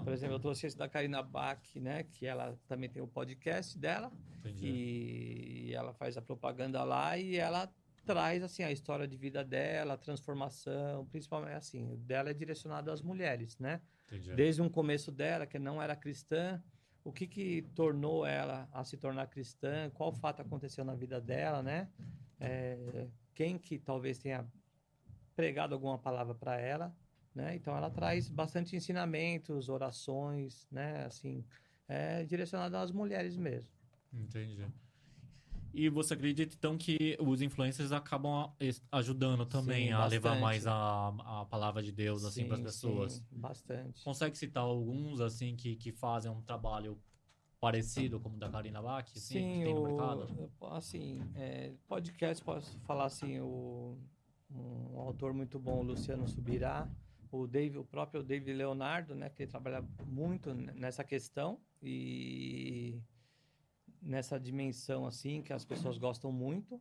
Por exemplo, eu trouxe esse da Karina Bach, né? Que ela também tem o podcast dela. Entendi. E ela faz a propaganda lá e ela traz, assim, a história de vida dela, a transformação, principalmente, assim, o dela é direcionado às mulheres, né? Entendi. Desde um começo dela, que não era cristã, o que tornou ela a se tornar cristã, qual fato aconteceu na vida dela, né? Quem que talvez tenha pregado alguma palavra para ela, né? Então ela traz bastante ensinamentos, orações, né? Assim, direcionado às mulheres mesmo. Entendi. E você acredita, então, que os influencers acabam ajudando também Sim, a levar bastante. mais a palavra de Deus, assim, para as pessoas? Sim, bastante. Consegue citar alguns, assim, que fazem um trabalho parecido como o da Karina Bach, assim, Sim, que tem no mercado? assim, podcast, posso falar assim, um autor muito bom, o Luciano Subirá, o próprio David Leonardo, né, que ele trabalha muito nessa questão e nessa dimensão, assim, que as pessoas gostam muito,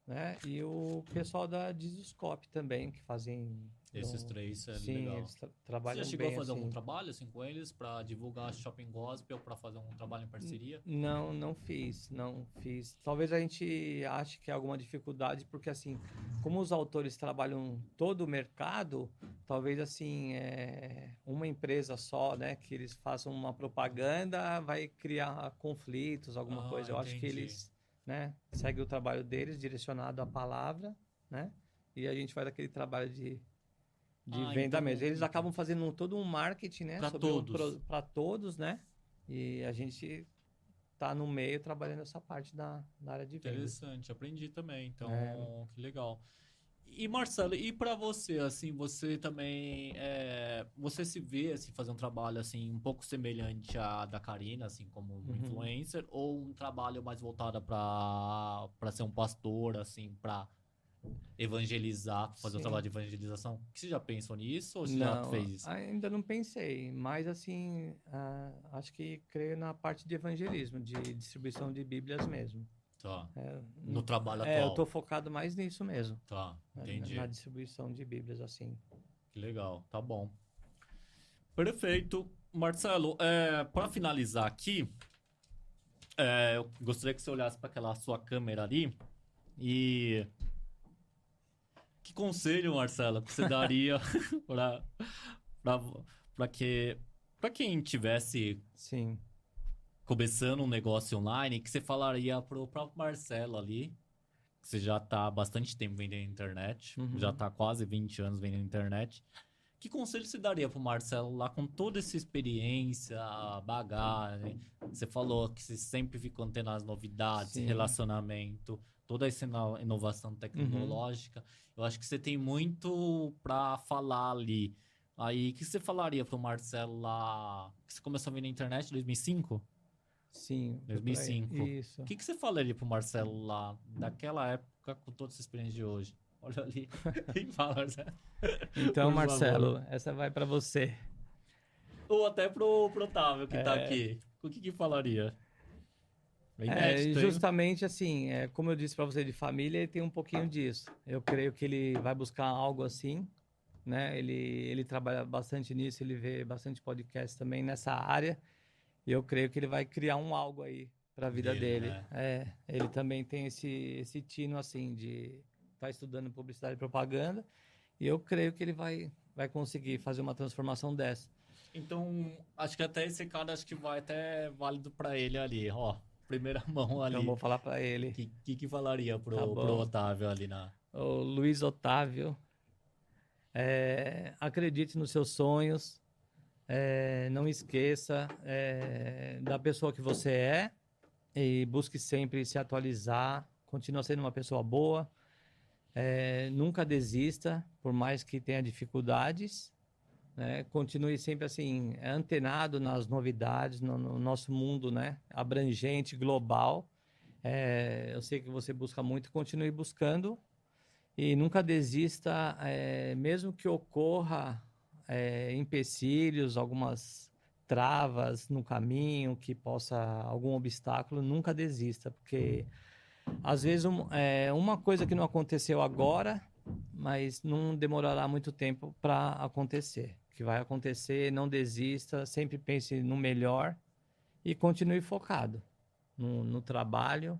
né, e o pessoal da Dizoscope também, que fazem... Esses três é Sim, legal. eles Você trabalham já chegou bem a fazer assim. algum trabalho, assim, com eles para divulgar Shopping Gospel, para fazer um trabalho em parceria? Não fiz. Talvez a gente ache que é alguma dificuldade, porque assim, como os autores trabalham todo o mercado, talvez assim, uma empresa só, né, que eles façam uma propaganda, vai criar conflitos, alguma coisa. Eu acho que Entendi. eles, né, seguem o trabalho deles direcionado à palavra, né, e a gente faz aquele trabalho de venda Então, mesmo. Eles acabam fazendo todo um marketing, né, para sobre todos. para todos, né? E a gente tá no meio trabalhando essa parte da área de vendas. Interessante, aprendi também, então, É. que legal. E Marcelo, e para você, assim, você também, você se vê, assim, fazer um trabalho, assim, um pouco semelhante à da Karina, assim, como influencer, ou um trabalho mais voltado para ser um pastor, assim, para evangelizar, fazer um Sim. trabalho de evangelização? Você já pensou nisso ou você já Não, fez isso? ainda não pensei, mas assim, acho que creio na parte de evangelismo, de distribuição de Bíblias mesmo. Tá. No trabalho eu atual? tô focado mais nisso mesmo, Tá, entendi. na distribuição de Bíblias, assim. Que legal, tá bom. Perfeito. Marcelo, para finalizar aqui, eu gostaria que você olhasse para aquela sua câmera ali e que conselho, Marcelo, que você daria para quem tivesse Sim. começando um negócio online, que você falaria pro próprio Marcelo ali, que você já está há bastante tempo vendendo na internet, já está quase 20 anos vendendo na internet. Que conselho você daria pro Marcelo lá com toda essa experiência, bagagem? Você falou que você sempre ficou antenado nas novidades, Sim. relacionamento, toda essa inovação tecnológica. Eu acho que você tem muito para falar ali. Aí, o que você falaria pro Marcelo lá, que você começou a vender na internet em 2005? Sim. 2005. Isso. O que você falaria pro Marcelo lá, daquela época, com toda essa experiência de hoje? Olha ali e fala, Marcelo. Então, Por Marcelo, favor. essa vai para você. Ou até pro Otávio, que tá aqui. O que falaria? É inédito, hein? Justamente assim, como eu disse para você de família, ele tem um pouquinho disso. Eu creio que ele vai buscar algo assim, né? Ele trabalha bastante nisso, ele vê bastante podcast também nessa área. E eu creio que ele vai criar um algo aí para a vida dele. Né? Ele também tem esse tino assim de estar estudando publicidade e propaganda. E eu creio que ele vai conseguir fazer uma transformação dessa. Então, acho que até esse cara acho que vai até válido para ele ali, ó. Primeira mão ali. Então, eu vou falar para ele. Que falaria Tá pro Otávio ali na... O Luiz Otávio, acredite nos seus sonhos, não esqueça da pessoa que você é e busque sempre se atualizar, continue sendo uma pessoa boa, nunca desista, por mais que tenha dificuldades, né? Continue sempre assim, antenado nas novidades, no nosso mundo, né? Abrangente, global. Eu sei que você busca muito, continue buscando e nunca desista, mesmo que ocorra empecilhos, algumas travas no caminho, que possa algum obstáculo, nunca desista, porque às vezes uma coisa que não aconteceu agora, mas não demorará muito tempo para acontecer. que vai acontecer, não desista, sempre pense no melhor e continue focado no trabalho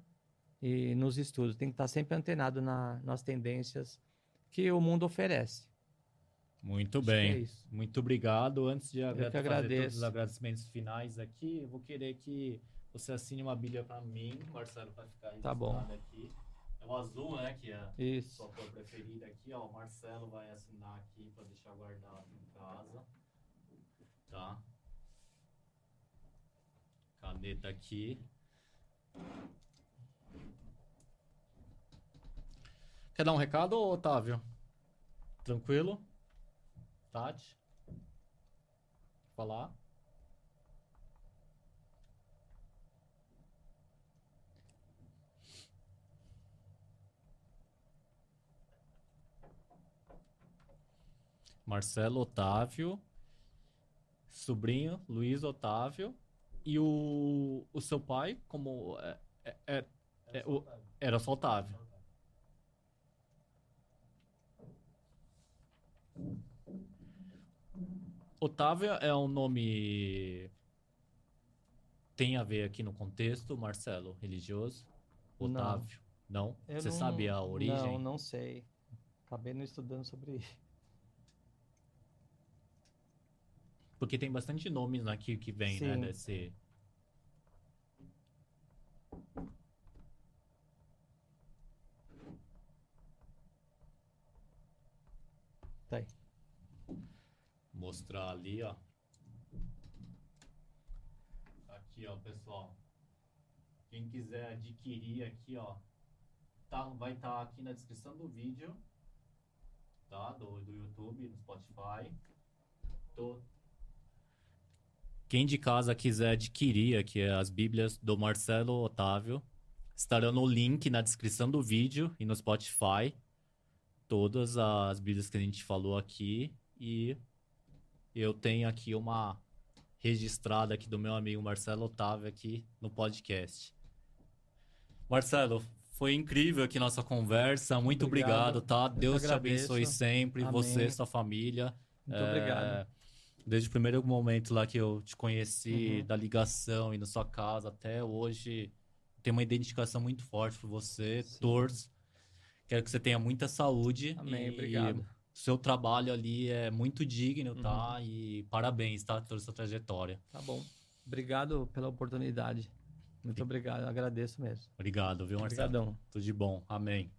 e nos estudos. Tem que estar sempre antenado nas tendências que o mundo oferece. Muito Acho que é bem. isso. Muito obrigado. Antes de que fazer todos agradeço. os agradecimentos finais aqui, eu vou querer que você assine uma Bíblia para mim, Marcelo, para ficar Tá bom. registrado aqui. É o azul, né, que é a Isso. sua cor preferida aqui, ó. O Marcelo vai assinar aqui para deixar guardado em casa. Tá? Caneta aqui. Quer dar um recado, Otávio? Tranquilo? Tati? Falar? Marcelo Otávio, sobrinho Luiz Otávio, e o seu pai, como era só Otávio. Otávio é um nome tem a ver aqui no contexto, Marcelo, religioso? Otávio? Não? Você sabe a origem? Não sei. Acabei não estudando sobre isso. Porque tem bastante nomes aqui que vem, né, Sim. desse... Tá aí. Mostrar ali, ó. Aqui, ó, pessoal. Quem quiser adquirir aqui, ó, vai estar aqui na descrição do vídeo, tá? Do YouTube, do Spotify. Quem de casa quiser adquirir aqui as Bíblias do Marcelo Otávio, estarão no link na descrição do vídeo e no Spotify. Todas as Bíblias que a gente falou aqui. E eu tenho aqui uma registrada aqui do meu amigo Marcelo Otávio aqui no podcast. Marcelo, foi incrível aqui nossa conversa. Muito obrigado, tá? Deus te abençoe sempre, Amém. você e sua família. Muito obrigado. Desde o primeiro momento lá que eu te conheci, da ligação e na sua casa até hoje, tem uma identificação muito forte por você. Sim. Torço. Quero que você tenha muita saúde. Amém, e obrigado. seu trabalho ali é muito digno, tá? E parabéns, tá? Toda sua trajetória. Tá bom. Obrigado pela oportunidade. Muito obrigado. Agradeço mesmo. Obrigado, viu, Marcelo? Obrigadão. Tudo de bom. Amém.